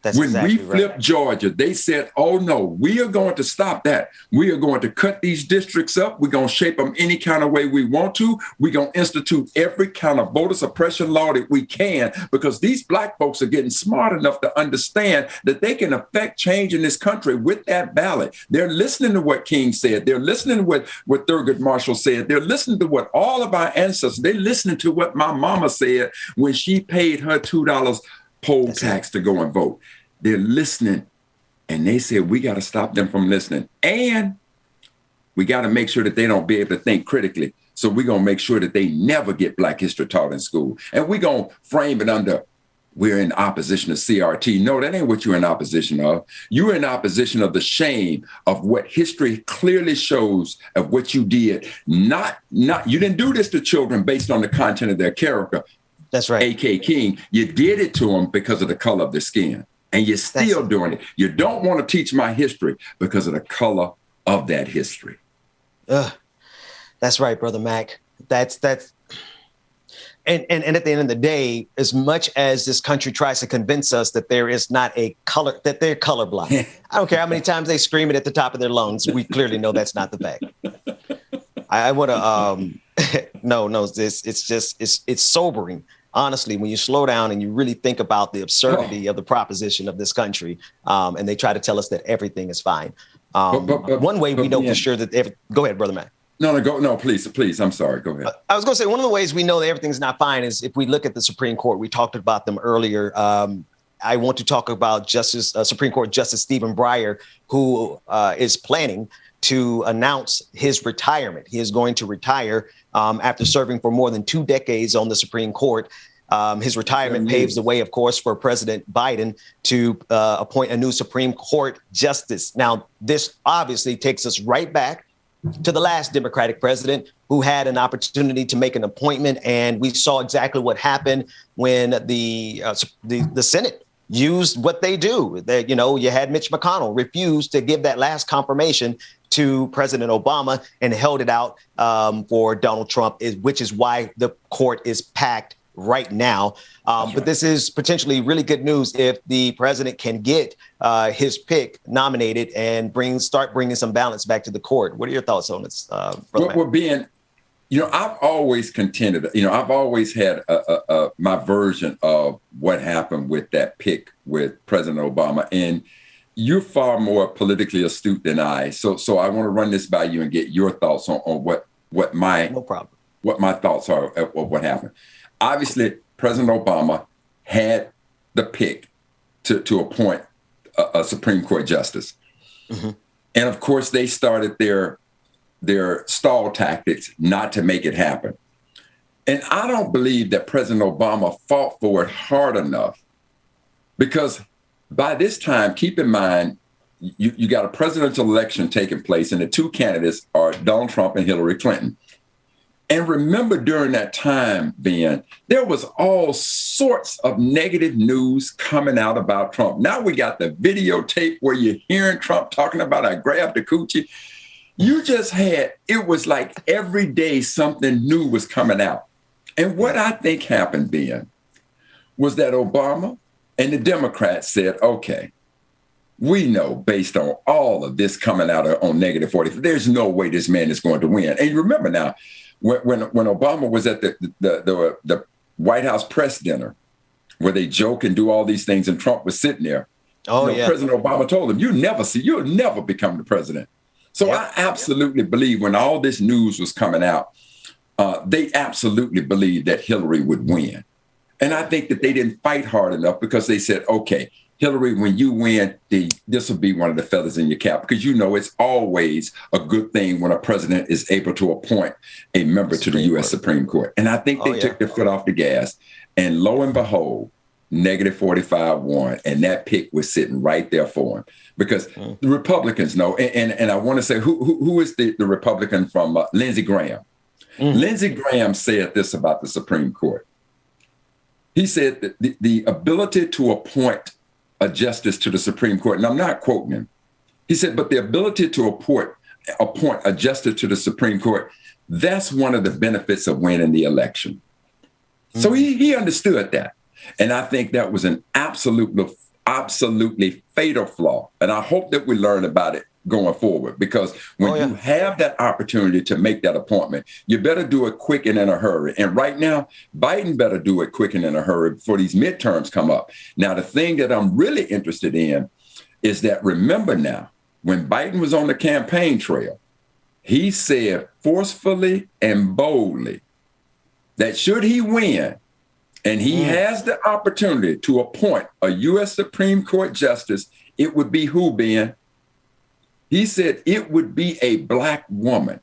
C: That's
D: when
C: exactly
D: we flipped Georgia, they said, oh, no, we are going to stop that. We are going to cut these districts up. We're going to shape them any kind of way we want to. We're going to institute every kind of voter suppression law that we can, because these black folks are getting smart enough to understand that they can affect change in this country with that ballot. They're listening to what King said. They're listening to what Thurgood Marshall said. They're listening to what all of our ancestors, they're listening to what my mama said when she paid her $2 poll tax to go and vote. They're listening, and they said, we got to stop them from listening. And we got to make sure that they don't be able to think critically. So we're going to make sure that they never get Black history taught in school. And we're going to frame it under, we're in opposition to CRT. No, that ain't what you're in opposition of. You're in opposition of the shame of what history clearly shows of what you did. Not you didn't do this to children based on the content of their character.
C: That's right.
D: A.K. King, you did it to them because of the color of their skin. And you're still doing it. You don't want to teach my history because of the color of that history.
C: That's right, Brother Mac. That's and at the end of the day, as much as this country tries to convince us that there is not a color, that they're colorblind. I don't care how many times they scream it at the top of their lungs. We clearly know that's not the fact. I want to it's sobering. Honestly, when you slow down and you really think about the absurdity of the proposition of this country, and they try to tell us that everything is fine. One way we know for sure that go ahead, Brother Mac.
D: No, please. I'm sorry. Go ahead.
C: I was going to say one of the ways we know that everything's not fine is if we look at the Supreme Court. We talked about them earlier. I want to talk about Supreme Court Justice Stephen Breyer, who is planning to announce his retirement. He is going to retire after serving for more than 2 decades on the Supreme Court. His retirement paves the way, of course, for President Biden to appoint a new Supreme Court justice. Now, this obviously takes us right back to the last Democratic president who had an opportunity to make an appointment. And we saw exactly what happened when the Senate used what they do. You had Mitch McConnell refuse to give that last confirmation to President Obama and held it out for Donald Trump, which is why the court is packed right now. But this is potentially really good news if the president can get his pick nominated and start bringing some balance back to the court. What are your thoughts on this?
D: Well, Ben, I've always contended, I've always had my version of what happened with that pick with President Obama. And you're far more politically astute than I. So I want to run this by you and get your thoughts on what my thoughts are of what happened. Obviously, President Obama had the pick to appoint a Supreme Court justice. Mm-hmm. And of course, they started their stall tactics not to make it happen. And I don't believe that President Obama fought for it hard enough, because by this time, keep in mind, you got a presidential election taking place, and the two candidates are Donald Trump and Hillary Clinton. And remember, during that time, Ben, there was all sorts of negative news coming out about Trump. Now we got the videotape where you're hearing Trump talking about, I grabbed the coochie. You just it was like every day something new was coming out. And what I think happened, Ben, was that Obama and the Democrats said, okay, we know based on all of this coming out on negative 40, there's no way this man is going to win. And you remember now, when Obama was at the White House press dinner, where they joke and do all these things, and Trump was sitting there. President Obama told him, you'll never become the president. So I absolutely believe when all this news was coming out, they absolutely believed that Hillary would win. And I think that they didn't fight hard enough, because they said, okay, Hillary, when you win, this will be one of the feathers in your cap, because it's always a good thing when a president is able to appoint a member to the U.S. Supreme Court. And I think they took their foot off the gas, and lo and behold, -45 won, and that pick was sitting right there for him, because the Republicans know. And I want to say, who is the Republican from Lindsey Graham? Lindsey Graham said this about the Supreme Court. He said that the ability to appoint a justice to the Supreme Court, and I'm not quoting him, he said, but the ability to appoint a justice to the Supreme Court, that's one of the benefits of winning the election. So he understood that. And I think that was an absolutely fatal flaw. And I hope that we learn about it going forward, because when you have that opportunity to make that appointment, you better do it quick and in a hurry. And right now, Biden better do it quick and in a hurry before these midterms come up. Now, the thing that I'm really interested in is that, remember now, when Biden was on the campaign trail, he said forcefully and boldly that should he win, and he has the opportunity to appoint a U.S. Supreme Court justice, it would be who, Ben? He said it would be a Black woman.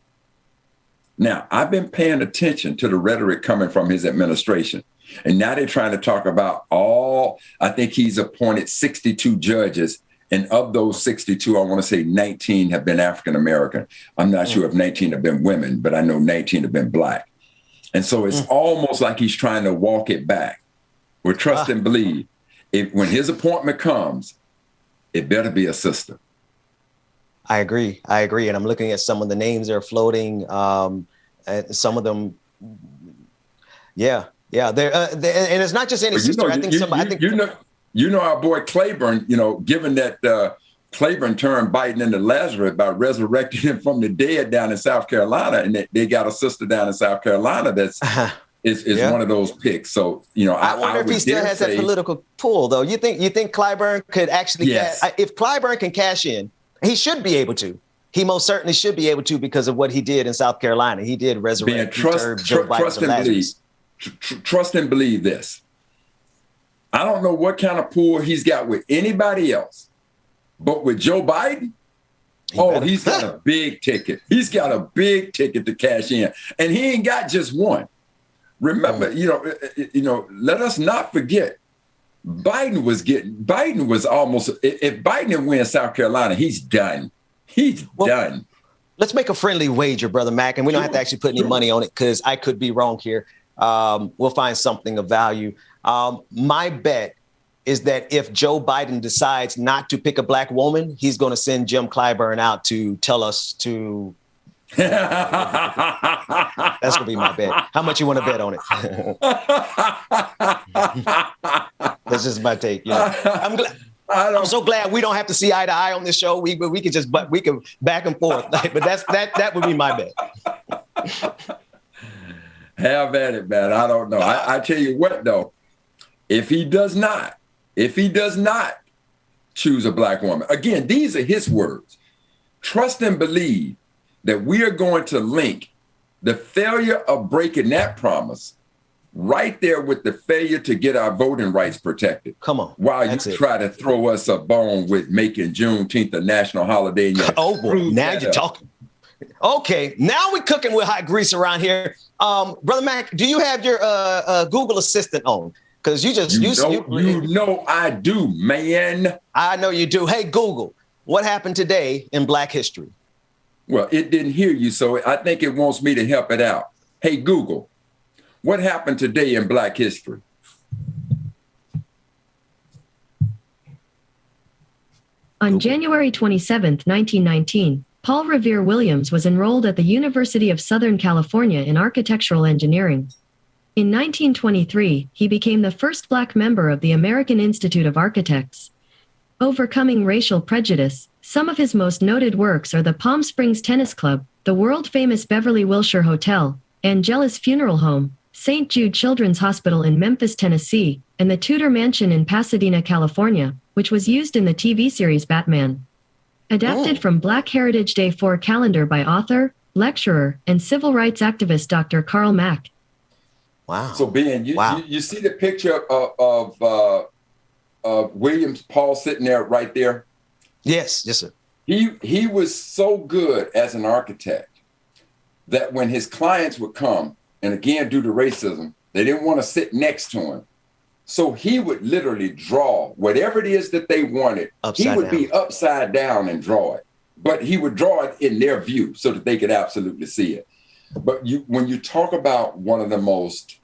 D: Now, I've been paying attention to the rhetoric coming from his administration. And now they're trying to talk about I think he's appointed 62 judges. And of those 62, I want to say 19 have been African-American. I'm not sure if 19 have been women, but I know 19 have been Black. And so it's almost like he's trying to walk it back. We're trust and believe. When his appointment comes, it better be a sister.
C: I agree. And I'm looking at some of the names that are floating. Some of them, they're and it's not just any sister. I think our boy Claiborne. Given that Claiborne turned Biden into Lazarus by resurrecting him from the dead down in South Carolina, and they got a sister down in South Carolina that's is one of those picks. So I wonder if he still has that political pull, though. You think Claiborne could actually? If Claiborne can cash in. He should be able to. He most certainly should be able to, because of what he did in South Carolina. He did resurrect Joe Biden.
D: Trust and believe this. I don't know what kind of pull he's got with anybody else, but with Joe Biden, he's got a big ticket. He's got a big ticket to cash in, and he ain't got just one. Remember, let us not forget. Biden was almost, if Biden wins South Carolina, he's done. Done. Let's
C: make a friendly wager, Brother Mac, and we don't have to actually put any money on it, because I could be wrong here. We'll find something of value. My bet is that if Joe Biden decides not to pick a Black woman, he's going to send Jim Clyburn out to tell us to. That's gonna be my bet. How much you want to bet on it? That's just my take. I'm so glad we don't have to see eye to eye on this show. We can just we can back and forth. But that would be my bet.
D: Have at it, man. I don't know. I tell you what, though, if he does not choose a Black woman, again, these are his words. Trust and believe that we are going to link the failure of breaking that promise right there with the failure to get our voting rights protected.
C: Come on.
D: While you try to throw us a bone with making Juneteenth a national holiday.
C: Oh, boy. Now you're talking. Okay. Now we're cooking with hot grease around here. Brother Mac, do you have your Google Assistant on? Because I do, man. I know you do. Hey, Google, what happened today in Black history?
D: Well, it didn't hear you, so I think it wants me to help it out. Hey, Google, what happened today in Black history?
H: On January 27, 1919, Paul Revere Williams was enrolled at the University of Southern California in architectural engineering. In 1923, he became the first Black member of the American Institute of Architects. Overcoming racial prejudice, some of his most noted works are the Palm Springs Tennis Club, the world-famous Beverly Wilshire Hotel, Angelus Funeral Home, St. Jude Children's Hospital in Memphis, Tennessee, and the Tudor Mansion in Pasadena, California, which was used in the TV series Batman. Adapted from Black Heritage Day 4 calendar by author, lecturer, and civil rights activist Dr. Carl Mack.
C: Wow.
D: So Ben, you see the picture of Williams Paul sitting there right there?
C: Yes, sir.
D: He was so good as an architect that when his clients would come, and again, due to racism, they didn't want to sit next to him. So he would literally draw whatever it is that they wanted. He would be upside down and draw it, but he would draw it in their view so that they could absolutely see it. But when you talk about one of the most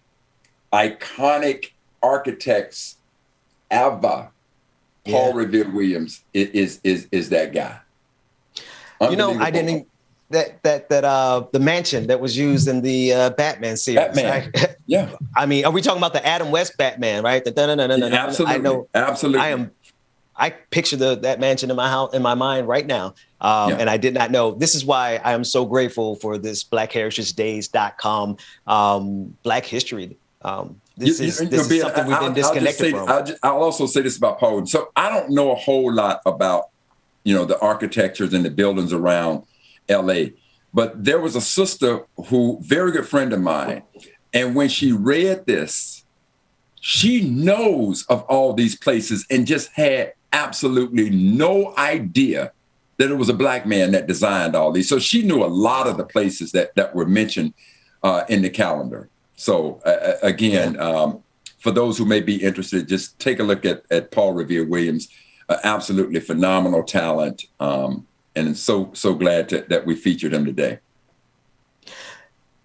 D: iconic architects ever, Paul Revere Williams is that guy.
C: You know, I didn't the mansion that was used in the Batman series.
D: Batman.
C: Right?
D: Yeah.
C: I mean, are we talking about the Adam West Batman, right?
D: Absolutely.
C: I know.
D: Absolutely.
C: I picture that mansion in my mind right now. And I did not know. This is why I am so grateful for this BlackHeritageDays.com Black History. This is something we've been disconnected from.
D: I'll also say this about Paul. So I don't know a whole lot about, the architectures and the buildings around LA, but there was a sister very good friend of mine. And when she read this, she knows of all these places and just had absolutely no idea that it was a Black man that designed all these. So she knew a lot of the places that were mentioned in the calendar. So again, for those who may be interested, just take a look at Paul Revere Williams, absolutely phenomenal talent. And so glad that we featured him today.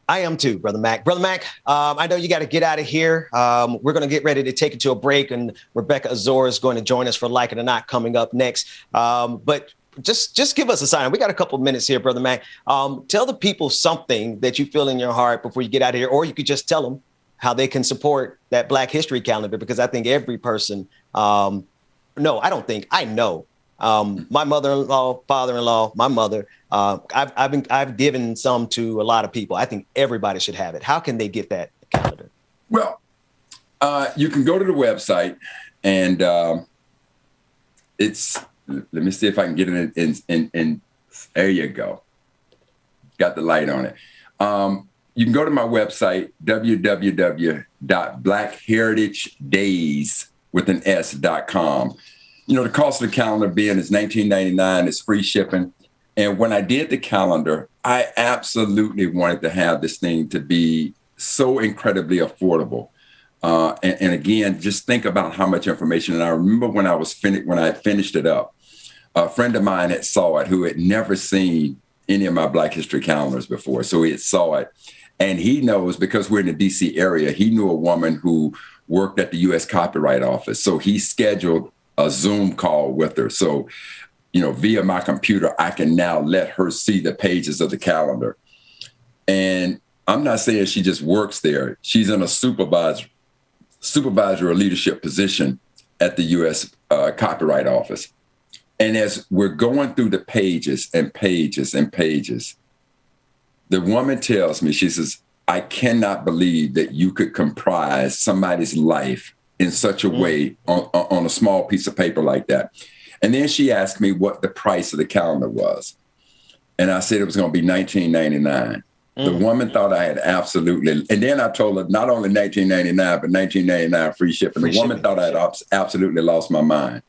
C: I am too, Brother Mac. Brother Mac, I know you got to get out of here. We're going to get ready to take it to a break, and Rebecca Azor is going to join us for Like It or Not coming up next. But just give us a sign. We got a couple of minutes here, Brother Mac. Tell the people something that you feel in your heart before you get out of here, or you could just tell them how they can support that Black History calendar, because I think every person, I know. My mother-in-law, father-in-law, my mother, I've given some to a lot of people. I think everybody should have it. How can they get that calendar?
D: Well, you can go to the website, and let me see if I can get it in there you go. Got the light on it. You can go to my website, www.blackheritagedays.com. The cost of the calendar being is $19.99. It's free shipping. And when I did the calendar, I absolutely wanted to have this thing to be so incredibly affordable. And again, just think about how much information. And I remember when I finished it up, a friend of mine had saw it who had never seen any of my Black History calendars before. So he had saw it. And he knows, because we're in the DC area, he knew a woman who worked at the U.S. Copyright Office. So he scheduled a Zoom call with her. So, via my computer, I can now let her see the pages of the calendar. And I'm not saying she just works there. She's in a supervisor or leadership position at the U.S. Copyright Office. And as we're going through the pages and pages and pages, the woman tells me, she says, I cannot believe that you could comprise somebody's life in such a way on a small piece of paper like that. And then she asked me what the price of the calendar was. And I said it was going to be $19.99. The woman thought I had absolutely, and then I told her not only $19.99, but $19.99 free shipping. The woman thought I had absolutely lost my mind.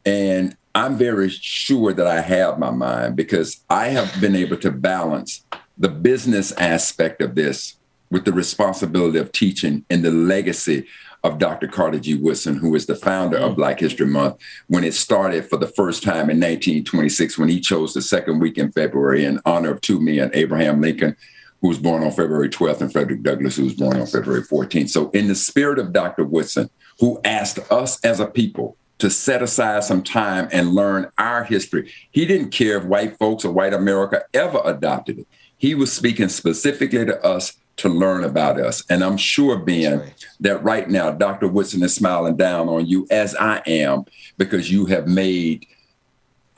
D: And I'm very sure that I have my mind, because I have been able to balance the business aspect of this with the responsibility of teaching and the legacy of Dr. Carter G. Woodson, who is the founder of Black History Month, when it started for the first time in 1926, when he chose the second week in February in honor of two men, Abraham Lincoln, who was born on February 12th, and Frederick Douglass, who was born on February 14th. So in the spirit of Dr. Woodson, who asked us as a people to set aside some time and learn our history, he didn't care if white folks or white America ever adopted it. He was speaking specifically to us to learn about us. And I'm sure, Ben, that right now, Dr. Woodson is smiling down on you, as I am, because you have made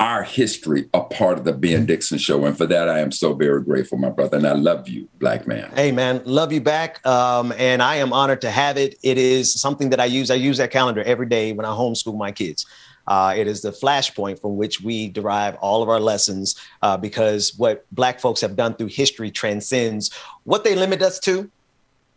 D: our history a part of the Ben Dixon Show. And for that, I am so very grateful, my brother. And I love you, Black man.
C: Hey, man, love you back. And I am honored to have it. It is something that I use. I use that calendar every day when I homeschool my kids. It is the flashpoint from which we derive all of our lessons, because what Black folks have done through history transcends what they limit us to.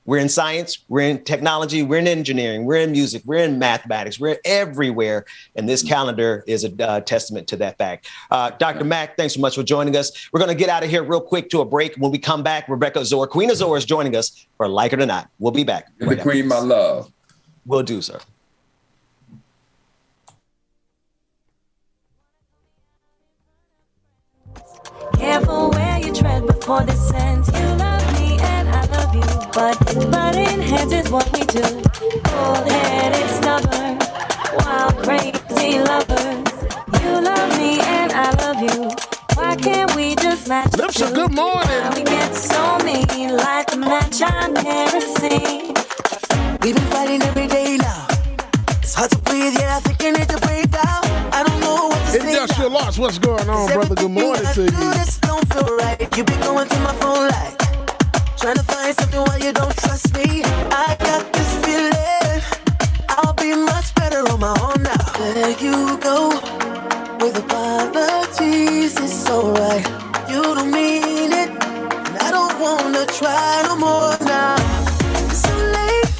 C: We're in science, we're in technology, we're in engineering, we're in music, we're in mathematics, we're everywhere. And this calendar is a testament to that fact. Dr. Mack, thanks so much for joining us. We're going to get out of here real quick to a break. When we come back, Rebecca Azor, Queen Azor, is joining us for Like It or Not. We'll be back.
D: Give the Queen my love.
C: Will do, sir.
A: Careful where you tread before this ends. You love me and I love you, but butting heads is what we do. Cold-headed, stubborn, wild, crazy lovers. You love me and I love you. Why can't we just match?
I: Lipsa, good morning.
A: Why we get so mean, like a match on kerosene.
J: We've been fighting every day now. It's hard to breathe, yeah, I think I need to break down. I don't know what to say.
I: Industrial Loss, what's going on, brother? Good morning to you.
J: This don't feel right. You've been going through my phone like trying to find something while you don't trust me. I got this feeling I'll be much better on my own now. There you go with apologies, it's alright. You don't mean it, and I don't wanna try no more now. It's too late.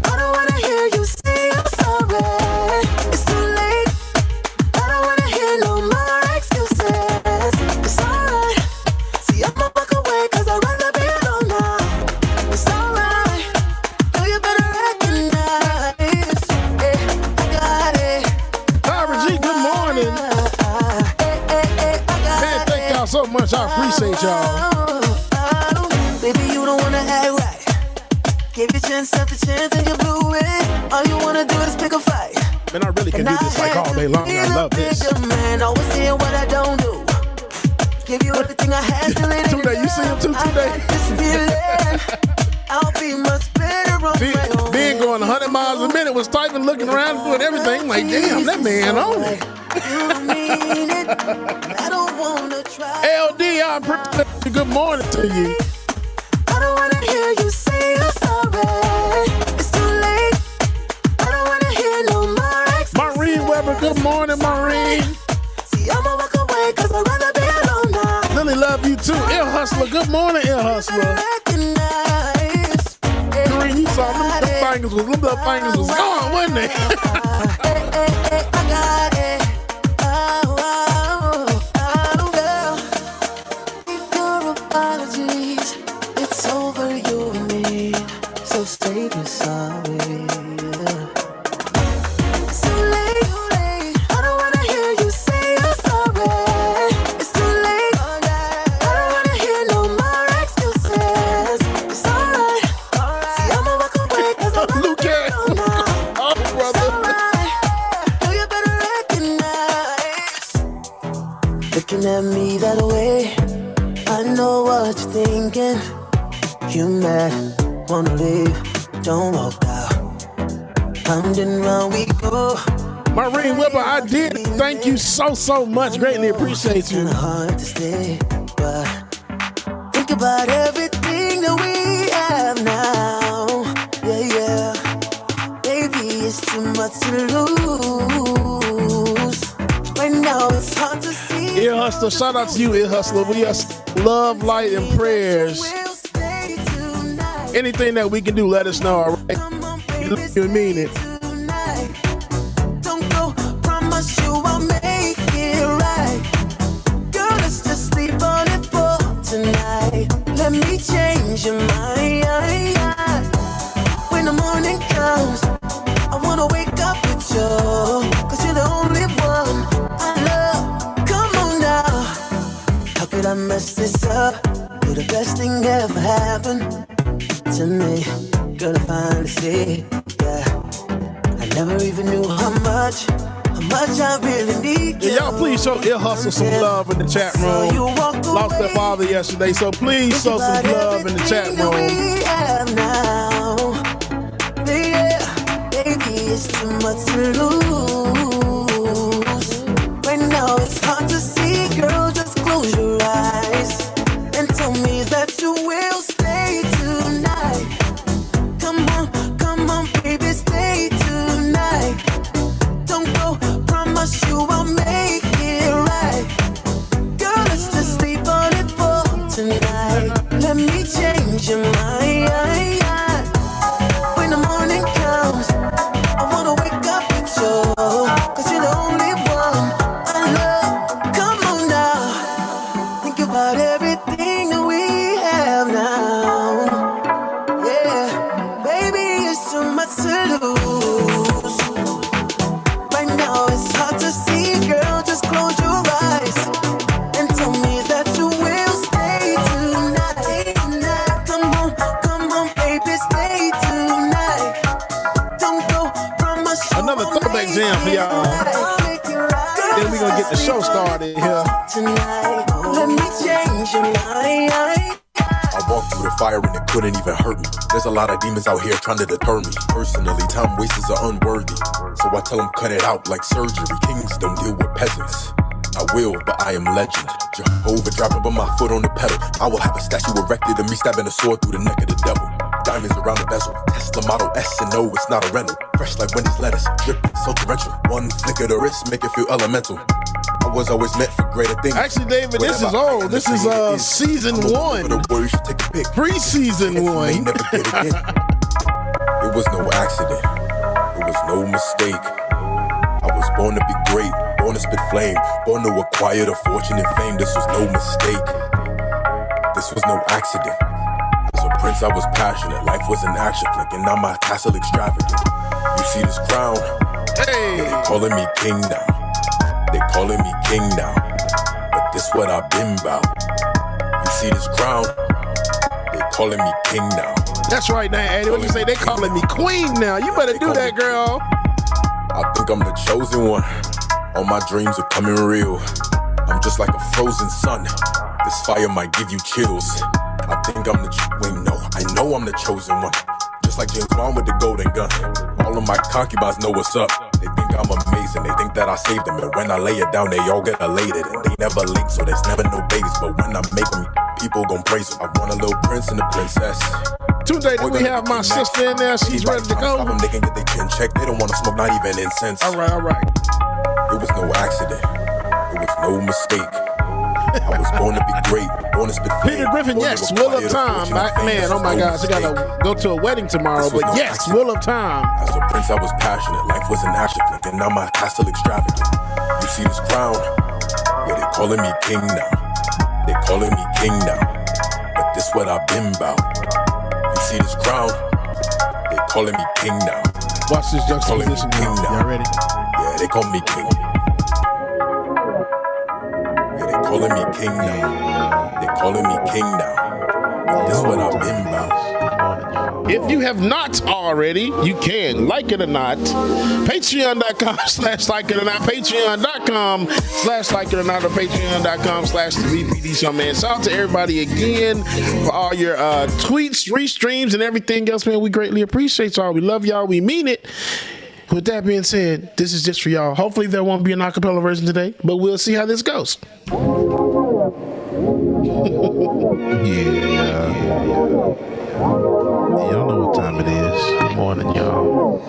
J: I don't wanna hear you say I'm sorry. It's too late. I don't wanna hear no more excuses. It's alright. See, I'ma walk away 'cause I'd rather be alone now. It's alright. No, you better recognize. I got it.
I: Tyra G, good morning. Man, thank y'all so much. I appreciate y'all.
J: Baby, you don't wanna act right. Gave you chance after chance and you blew it. All you wanna do is pick a fight.
I: Man, I really can do this like all day long. I love this.
J: Man, always saying what I don't do. Give you everything I had to let it
I: Today, you see him too today?
J: I'll be much better on my own.
I: Ben going 100 miles a minute, was typing, looking around, doing everything. Like, damn, that man on it.
J: You mean it, I don't wanna try.
I: LD, I appreciate you. Good morning to you.
J: I don't wanna hear you say you're sorry. It's too late. I don't wanna hear no more excuses.
I: Maureen Weber, good morning, Maureen.
J: See, I'ma walk away 'cause I'd rather be alone now.
I: Lily, love you too. Ill Hustler, good morning, Ill Hustler. Kareem, you saw them fingers was gone, wasn't they?
J: I got it. Your apologies. It's over, you and me. So say you're sorry. It's too late. I don't wanna hear you say you're sorry. It's too late. I don't wanna hear no more excuses. It's alright. See, I'ma walk away 'cause I'm
I: Luke, oh, brother.
J: no, you better recognize. Looking at me that way, I know what you're thinking. You mad, wanna leave, don't walk out. Round and round we go.
I: Maureen Weber, I did. Thank you so much. Greatly appreciate you.
J: Kinda hard to stay, but think about everything that we have now. Yeah. Baby, it's too much to lose. Right now, it's hard to see.
I: Ear Hustler, shout out to you, Ear Hustler. We are love, light, and prayers.
J: We'll stay tonight.
I: Anything that we can do, let us know, all right? You mean it.
J: Tonight. Don't go, promise you I'll make it right. Girl, let's just sleep on it for tonight. Let me change your mind. When the morning comes, I wanna wake up with you, 'cause you're the only one I love. Come on now. How could I mess this up? You're the best thing ever happened to me. Girl, I finally see, yeah. I never even knew how much I really need you.
I: Yeah, y'all please show Ear Hustle some love in the chat room. Lost their father yesterday, so please show some love in the chat room.
J: We have now. Yeah, baby, it's too much to lose. Right now it's hard. tonight. Let me change your mind.
K: I walked through the fire and it couldn't even hurt me. There's a lot of demons out here trying to deter me. Personally, time wasters are unworthy. So I tell them cut it out like surgery. Kings don't deal with peasants. I will, but I am legend. Jehovah dropping but my foot on the pedal. I will have a statue erected of me stabbing a sword through the neck of the devil. Diamonds around the bezel. Tesla Model S and no, it's not a rental. Fresh like Wendy's lettuce, dripping, so torrential. One flick of the wrist, make it feel elemental. I was always meant for greater things.
I: Actually, David, this is old. This is season 1. Pre-season 1.
K: It was no accident. It was no mistake. I was born to be great, born to spit flame, born to acquire the fortune and fame. This was no mistake. This was no accident. As a prince, I was passionate. Life was an action flick, and now my tassel extravagant. You see this crown?
I: Hey,
K: they calling me king now. They calling me king now, but this what I've been about. You see this crown? They calling me king now.
I: That's right now, Eddie. What you say? They calling me queen now. You better do that, girl.
K: I think I'm the chosen one. All my dreams are coming real. I'm just like a frozen sun. This fire might give you chills. I think I'm the I know I'm the chosen one. Just like James Bond with the golden gun. All of my concubines know what's up. They think I'm amazing. They think that I saved them. And when I lay it down, they all get elated. And they never late, so there's never no babies. But when I make them, people gon' praise them. I want a little prince and a princess.
I: Today, do we have my sister in there? She's ready to go.
K: Stop them, they can get their chin checked. They don't want to smoke, not even incense.
I: All right.
K: It was no accident. It was no mistake. I was born to be great, born to spit flame.
I: Peter Griffin, yes, Wheel of Time. Man, oh my gosh, I gotta go to a wedding tomorrow, but yes, Wheel of Time.
K: As a prince, I was passionate. Life was an action flick, and now my castle extravagant. You see this crown? Yeah, they calling me king now. They calling me king now, but this what I've been about. You see this crown? They calling me king now.
I: Watch this juxtaposition
K: king now.
I: Y'all ready?
K: Yeah, they call me king. Calling me king now. They calling me king now. This is what I've been about.
I: If you have not already, you can, like it or not, patreon.com/like it or not, patreon.com/like it or not, or patreon.com/VPD Show, man. Shout out to everybody again for all your tweets, restreams, and everything else, man. We greatly appreciate y'all. We love y'all. We mean it. With that being said, this is just for y'all. Hopefully there won't be an acapella version today, but we'll see how this goes. Y'all know what time it is. Good morning, y'all.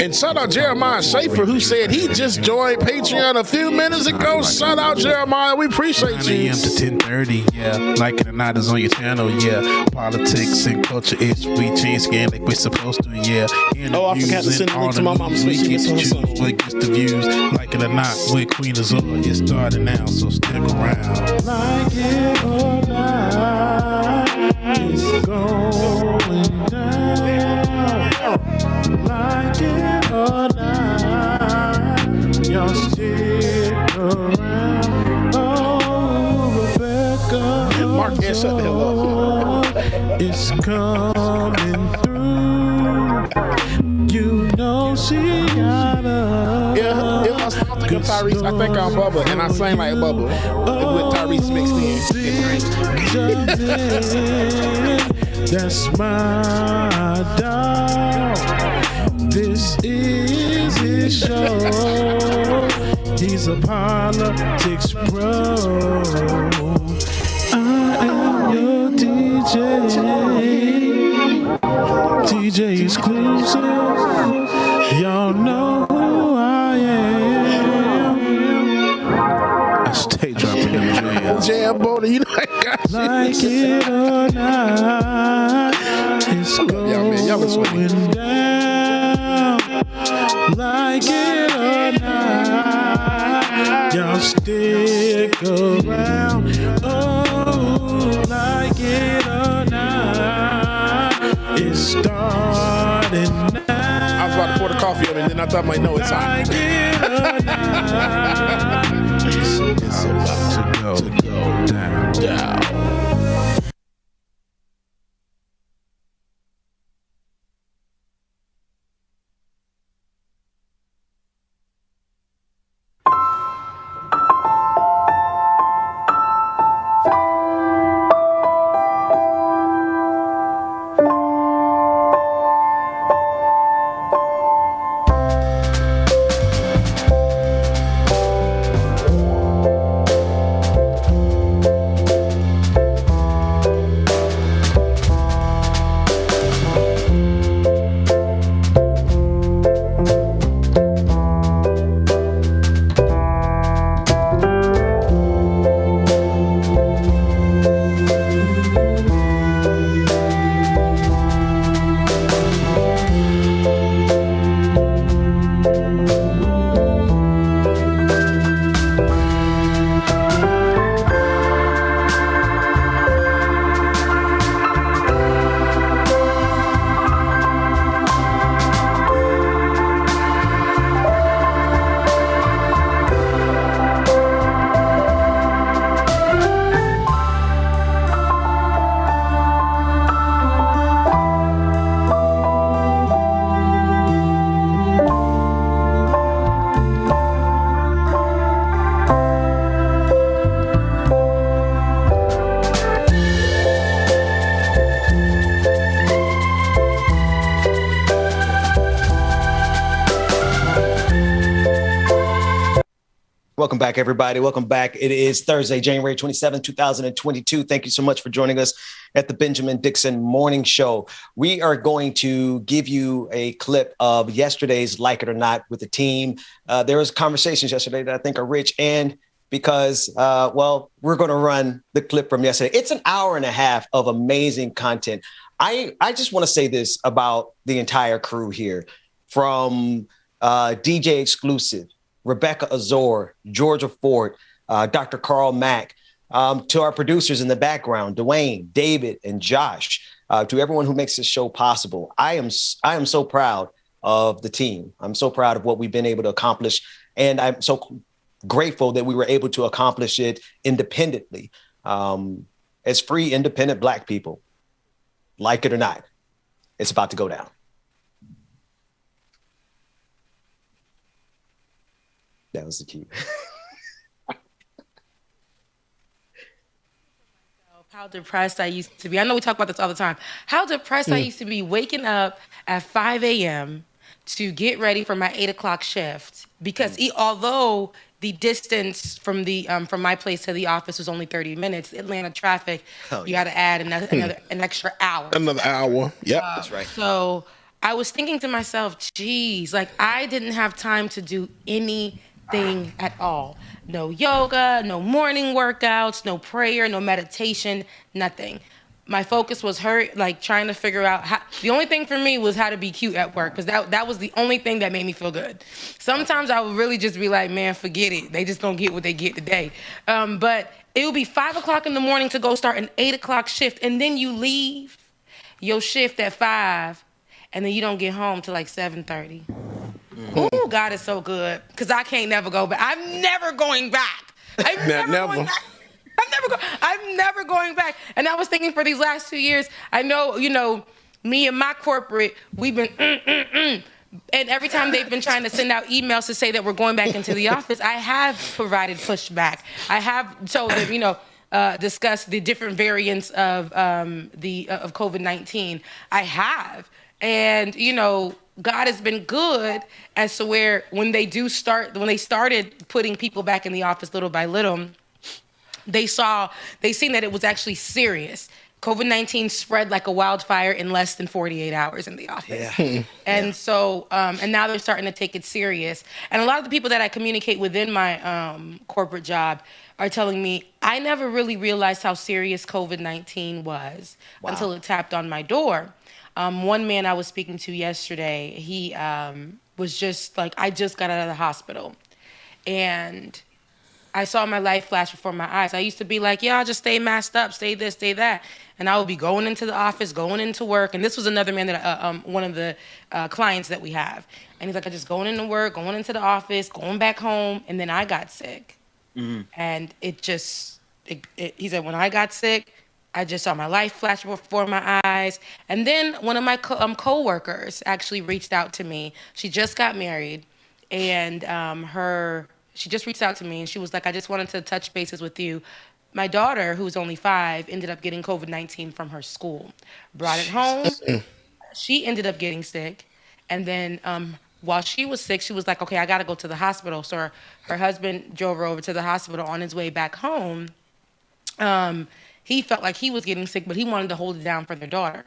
I: And shout out Jeremiah Schaefer, who said he just joined Patreon a few minutes ago. Shout out Jeremiah, we appreciate you. 9 a.m. to 10:30, yeah. Like it or not, is on your channel, yeah. Politics and culture is we change skin like we're supposed to, yeah.
L: Oh, I forgot to send the link to my mom.
I: We get to choose what gets the views. Like it or not, with Queen Azora, it's starting now, so stick around. Like it or not, it's going down. Like it or not, y'all stick around. Oh, Rebecca, Mark, shut the hell up. It's coming through. You know she got us. Yeah, it was Tyrese. I think I'm Bubba, and I sang like Bubba with Tyrese mixed in. That's my dog. This is his show. He's a politics pro. I am your DJ exclusive. Y'all know who I am. I stay dropping them jam boulder, you know I got like it or not, it's going down. Like it or not, y'all stick around. Oh, like it or not, it's starting now. I was about to pour the coffee on it, and then I thought I might know it's hot. Like it or not, it's about to go down.
C: Welcome back, everybody. Welcome back. It is Thursday, January 27, 2022. Thank you so much for joining us at the Benjamin Dixon Morning Show. We are going to give you a clip of yesterday's Like It or Not with the team. There was conversations yesterday that I think are rich, and because, we're going to run the clip from yesterday. It's an hour and a half of amazing content. I just want to say this about the entire crew here, from DJ Exclusive, Rebecca Azor, Georgia Ford, Dr. Carl Mack, to our producers in the background, Dwayne, David, and Josh, to everyone who makes this show possible. I am so proud of the team. I'm so proud of what we've been able to accomplish, and I'm so grateful that we were able to accomplish it independently, as free, independent Black people. Like it or not, it's about to go down. That was the key.
M: How depressed I used to be. I know we talk about this all the time. How depressed I used to be, waking up at 5 a.m. to get ready for my 8 o'clock shift, because although the distance from my place to the office was only 30 minutes, Atlanta traffic, you got to add an extra hour.
L: Another hour. Yep.
C: That's right.
M: So I was thinking to myself, geez, like I didn't have time to do anything at all. No yoga, no morning workouts, no prayer, no meditation, nothing. My focus was trying to figure out how. The only thing for me was how to be cute at work, because that was the only thing that made me feel good. Sometimes I would really just be like, man, forget it. They just don't get what they get today. But it would be 5 o'clock in the morning to go start an 8 o'clock shift, and then you leave your shift at 5, and then you don't get home till like 7:30. Oh, God is so good, because I can't never go back. I'm never going back. I'm never going back. And I was thinking, for these last 2 years, I know, me and my corporate, we've been, and every time they've been trying to send out emails to say that we're going back into the office, I have provided pushback. I have told them, discuss the different variants of of COVID-19. I have. And, God has been good as to where when they started putting people back in the office little by little, they seen that it was actually serious. COVID-19 spread like a wildfire in less than 48 hours in the office. Yeah. And so, and now they're starting to take it serious. And a lot of the people that I communicate within my corporate job are telling me, I never really realized how serious COVID-19 was until it tapped on my door. One man I was speaking to yesterday, he was just like, I just got out of the hospital. And I saw my life flash before my eyes. I used to be like, yeah, I'll just stay masked up, stay this, stay that. And I would be going into the office, going into work. And this was another man that one of the clients that we have. And he's like, I'm just going into work, going into the office, going back home. And then I got sick. Mm-hmm. And he said, when I got sick, I just saw my life flash before my eyes. And then one of my co-workers actually reached out to me. She just got married, and she just reached out to me, and she was like, I just wanted to touch bases with you. My daughter, who's only 5, ended up getting COVID-19 from her school. Brought it home. She ended up getting sick. And then while she was sick, she was like, okay, I got to go to the hospital. So her husband drove her over to the hospital. On his way back home, he felt like he was getting sick, but he wanted to hold it down for their daughter.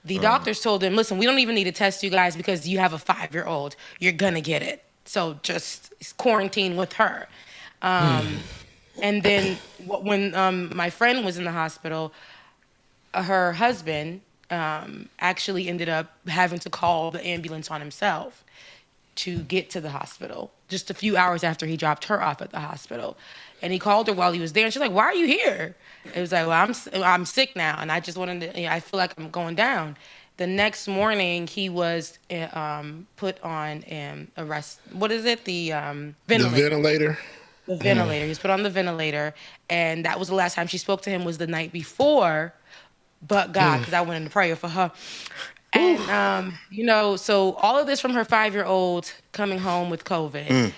M: The doctors told him, listen, we don't even need to test you guys because you have a 5-year-old. You're going to get it. So just quarantine with her. And then when my friend was in the hospital, her husband actually ended up having to call the ambulance on himself to get to the hospital just a few hours after he dropped her off at the hospital. And he called her while he was there, and she's like, why are you here? It was like, well, I'm sick now, and I just wanted to, I feel like I'm going down. The next morning, he was put on arrest. What is it? The ventilator.
L: The ventilator.
M: The ventilator. He was put on the ventilator, and that was the last time she spoke to him, was the night before, but God, because I went into prayer for her. And, so all of this from her 5-year-old coming home with COVID.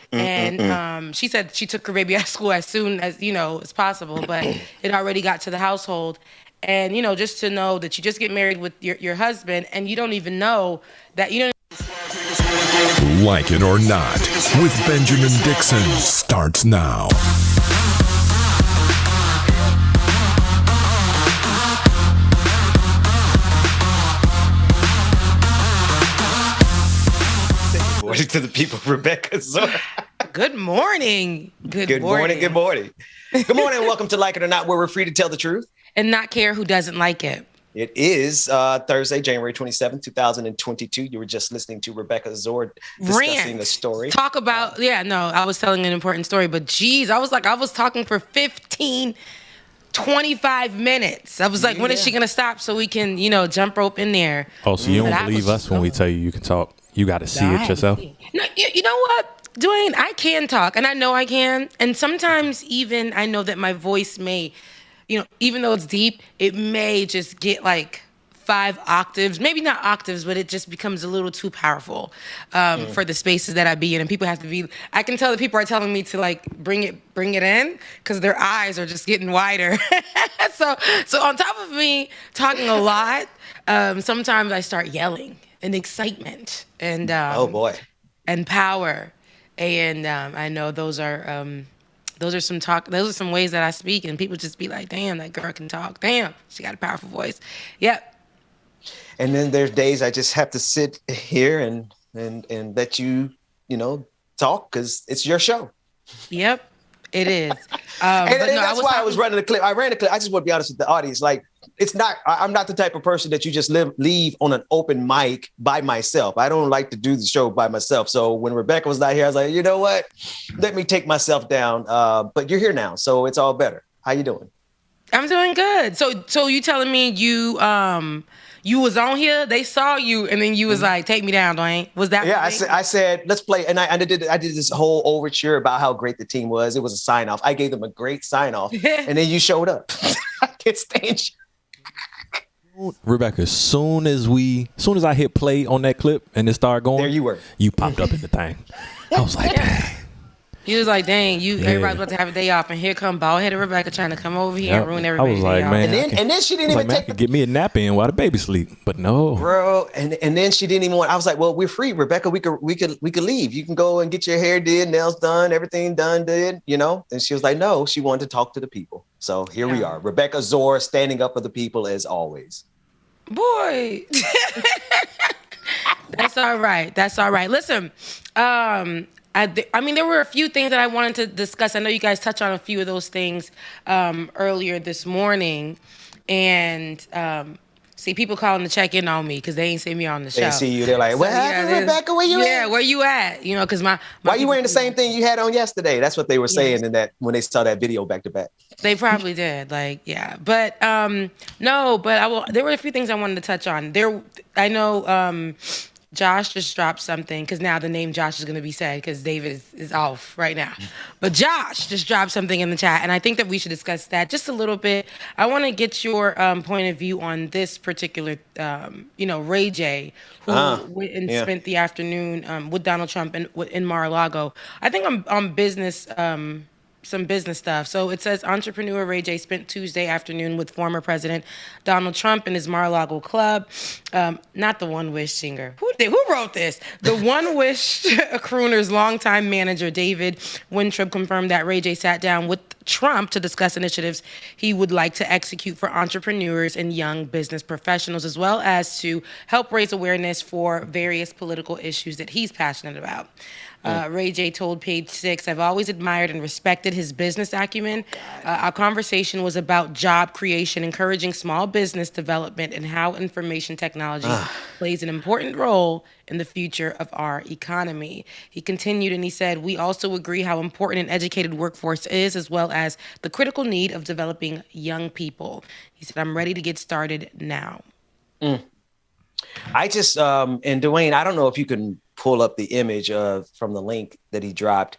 M: She said she took her baby out of school as soon as, as possible, but it already got to the household. And, just to know that you just get married with your husband and you don't even know that you don't.
N: Like It or Not with Benjamin Dixon starts now.
C: Morning to the people, Rebecca.
M: Good morning.
C: Good morning. Good morning. Good morning and welcome to Like It or Not, where we're free to tell the truth
M: and not care who doesn't like it.
C: It is Thursday, January 27th, 2022. You were just listening to Rebecca Zord discussing a story.
M: Talk about, I was telling an important story, but geez, I was talking for 25 minutes. I was like, when is she going to stop so we can, jump rope in there?
E: Oh, so you don't believe us when we tell you can talk? You got to see it yourself?
M: No, you know what, Dwayne? I can talk, and I know I can. And sometimes even I know that my voice may, even though it's deep, it may just get like 5 octaves, maybe not octaves, but it just becomes a little too powerful for the spaces that I be in. And people have to be, I can tell that people are telling me to like bring it in because their eyes are just getting wider. So on top of me talking a lot, sometimes I start yelling in excitement and
C: oh boy,
M: and power. And I know those are some ways that I speak, and people just be like, damn, that girl can talk. Damn, she got a powerful voice. Yep.
C: And then there's days I just have to sit here and let you, talk because it's your show.
M: Yep, it is.
C: That's why I was running the clip. I ran the clip. I just want to be honest with the audience. Like, I'm not the type of person that you just leave on an open mic by myself. I don't like to do the show by myself. So when Rebecca was not here, I was like, you know what? Let me take myself down. But you're here now, so it's all better. How you doing?
M: I'm doing good. So you telling me you was on here, they saw you, and then you was like, take me down, Dwayne. Was that?
C: Yeah, I said, let's play. And I did this whole overture about how great the team was. It was a sign off. I gave them a great sign off. And then you showed up. I can't stand you.
E: Rebecca, as soon as I hit play on that clip and it started going,
C: there you were.
E: You popped up in the thing. I was like, dang.
M: You was like, dang, everybody's about to have a day off, and here come bald-headed Rebecca trying to come over here and ruin everybody's day off.
E: Man,
C: and then she didn't even take
E: get me a nap in while the baby sleep, but no,
C: bro. And then she didn't even want. I was like, well, we're free, Rebecca. We could leave. You can go and get your hair did, nails done, everything done, did. And she was like, no, she wanted to talk to the people. So here we are, Rebecca Zor, standing up for the people as always.
M: Boy, that's all right. That's all right. Listen, I mean, there were a few things that I wanted to discuss. I know you guys touched on a few of those things earlier this morning. And see, people calling to check in on me because they ain't see me on the show.
C: They see you. They're like, what happened, Rebecca? Where you at?
M: Yeah, where you at? Because my
C: why you wearing the same thing you had on yesterday? That's what they were saying in that when they saw that video back to back.
M: They probably did. Like, yeah. But no, but there were a few things I wanted to touch on. I know Josh just dropped something because now the name Josh is going to be said because David is off right now. But Josh just dropped something in the chat, and I think that we should discuss that just a little bit. I want to get your point of view on this particular, Ray J, who went and spent the afternoon with Donald Trump in Mar-a-Lago. I think on business. Some business stuff. So it says entrepreneur Ray J spent Tuesday afternoon with former President Donald Trump in his Mar-a-Lago club. Not the One Wish singer. Who wrote this? The One Wish crooner's longtime manager, David Wintrip, confirmed that Ray J sat down with Trump to discuss initiatives he would like to execute for entrepreneurs and young business professionals, as well as to help raise awareness for various political issues that he's passionate about. Ray J told Page 6, I've always admired and respected his business acumen. Our conversation was about job creation, encouraging small business development, and how information technology plays an important role in the future of our economy. He continued and he said, we also agree how important an educated workforce is, as well as the critical need of developing young people. He said, I'm ready to get started now.
C: I just, and Dwayne, I don't know if you can pull up the image from the link that he dropped.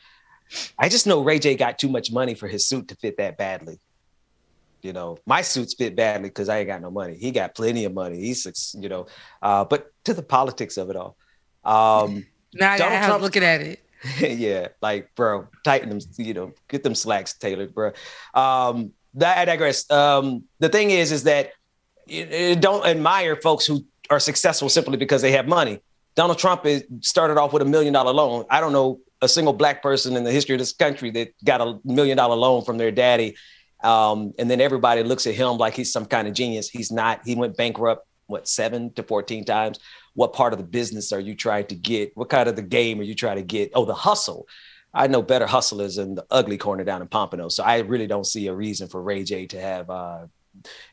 C: I just know Ray J got too much money for his suit to fit that badly. My suits fit badly because I ain't got no money. He got plenty of money. He's, but to the politics of it all.
M: Now I was looking at it.
C: Yeah, like, bro, tighten them, get them slacks tailored, bro. I digress. The thing is that you don't admire folks who are successful simply because they have money. Donald Trump started off with $1 million loan. I don't know a single black person in the history of this country that got $1 million loan from their daddy. And then everybody looks at him like he's some kind of genius. He's not. He went bankrupt, 7 to 14 times. What part of the business are you trying to get? What kind of the game are you trying to get? Oh, the hustle. I know better hustlers in the ugly corner down in Pompano. So I really don't see a reason for Ray J to have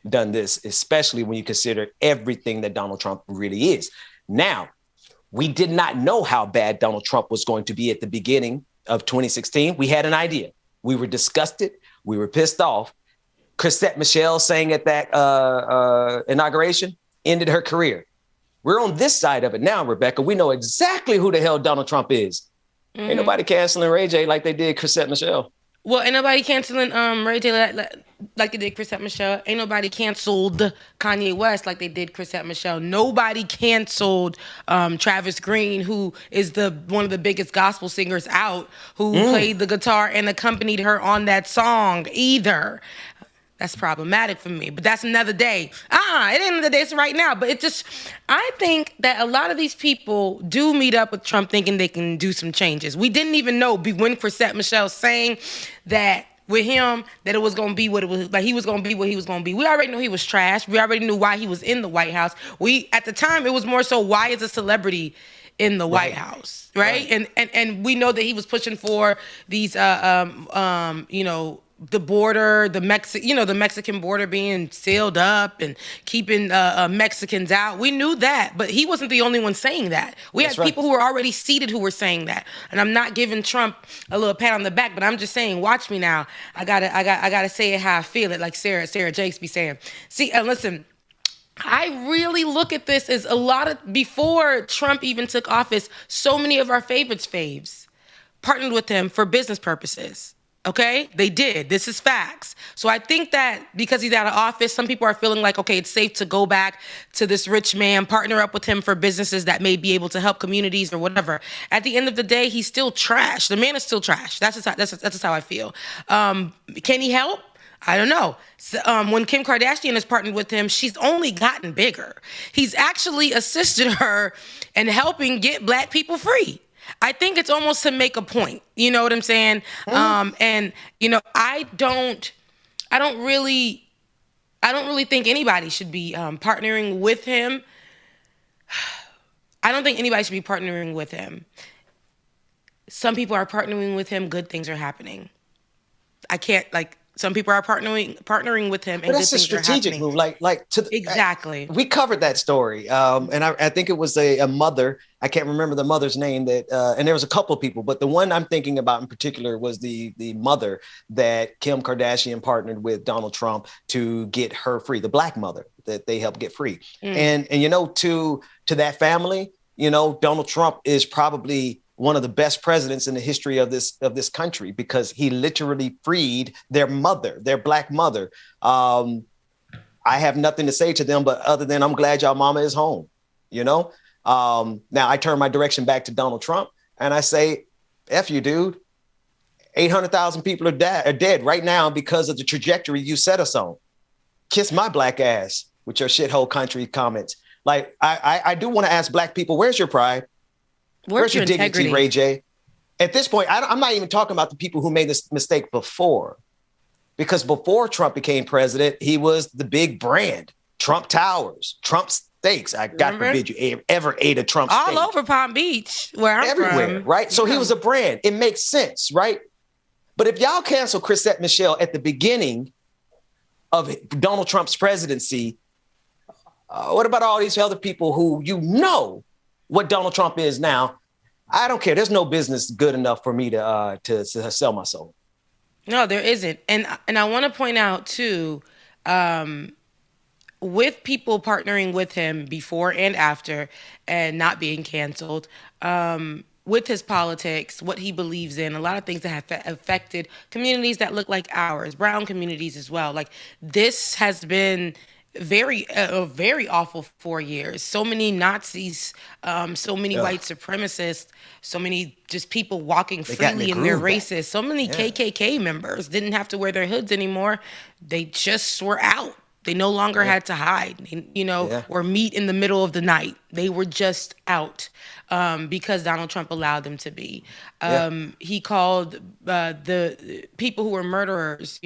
C: done this, especially when you consider everything that Donald Trump really is. Now, we did not know how bad Donald Trump was going to be at the beginning of 2016. We had an idea. We were disgusted. We were pissed off. Chrisette Michele sang at that inauguration, ended her career. We're on this side of it now, Rebecca. We know exactly who the hell Donald Trump is. Mm-hmm. Ain't nobody canceling Ray J like they did Chrisette Michele.
M: Well, ain't nobody canceling Ray J like they did Chrisette Michele. Ain't nobody canceled Kanye West like they did Chrisette Michele. Nobody canceled Travis Green, who is one of the biggest gospel singers out, who played the guitar and accompanied her on that song either. That's problematic for me, but that's another day. It ain't another day, it's right now. But I think that a lot of these people do meet up with Trump thinking they can do some changes. We didn't even know when Chrisette Michele saying that with him, that it was going to be what it was, like he was going to be what he was going to be. We already knew he was trash. We already knew why he was in the White House. At the time, it was more so, why is a celebrity in the White House, right? And we know that he was pushing for these, the border, the Mexican border being sealed up and keeping Mexicans out. We knew that, but he wasn't the only one saying that. We had people who were already seated who were saying that. And I'm not giving Trump a little pat on the back, but I'm just saying, watch me now. I gotta say it how I feel it, like Sarah Jakes be saying. See, listen. I really look at this as before Trump even took office, so many of our faves partnered with him for business purposes. Okay? They did. This is facts. So I think that because he's out of office, some people are feeling like, okay, it's safe to go back to this rich man, partner up with him for businesses that may be able to help communities or whatever. At the end of the day, he's still trash. The man is still trash. That's just how I feel. Can he help? I don't know. So, when Kim Kardashian has partnered with him, she's only gotten bigger. He's actually assisted her in helping get black people free. I think it's almost to make a point. You know what I'm saying? And I don't really think anybody should be partnering with him. I don't think anybody should be partnering with him. Some people are partnering with him. Good things are happening. Some people are partnering with him, and
C: but that's a strategic move.
M: Exactly.
C: We covered that story, and I think it was a mother. I can't remember the mother's name and there was a couple of people, but the one I'm thinking about in particular was the mother that Kim Kardashian partnered with Donald Trump to get her free, the black mother that they helped get free. And to that family, Donald Trump is probably one of the best presidents in the history of this country, because he literally freed their mother, their black mother. I have nothing to say to them, but other than I'm glad y'all mama is home, Now I turn my direction back to Donald Trump and I say, F you, dude. 800,000 people are dead right now because of the trajectory you set us on. Kiss my black ass with your shithole country comments. Like, I do want to ask black people, where's your pride? Where's your dignity, Ray J? At this point, I'm not even talking about the people who made this mistake before. Because before Trump became president, he was the big brand. Trump Towers, Trump Steaks. God forbid you ever ate a Trump steak.
M: All over Palm Beach, where I'm
C: everywhere,
M: from.
C: Right? So he was a brand. It makes sense, right? But if y'all cancel Chrisette Michele at the beginning of Donald Trump's presidency, what about all these other people who what Donald Trump is now? I don't care. There's no business good enough for me to sell my soul.
M: No, there isn't. And I want to point out too, with people partnering with him before and after and not being canceled, with his politics, what he believes in, a lot of things that have affected communities that look like ours, brown communities as well. Like, this has been a very awful 4 years. So many Nazis, so many white supremacists, so many just people walking freely in their races. So many KKK members didn't have to wear their hoods anymore. They just were out. They no longer had to hide, or meet in the middle of the night. They were just out because Donald Trump allowed them to be. He called the people who were murderers,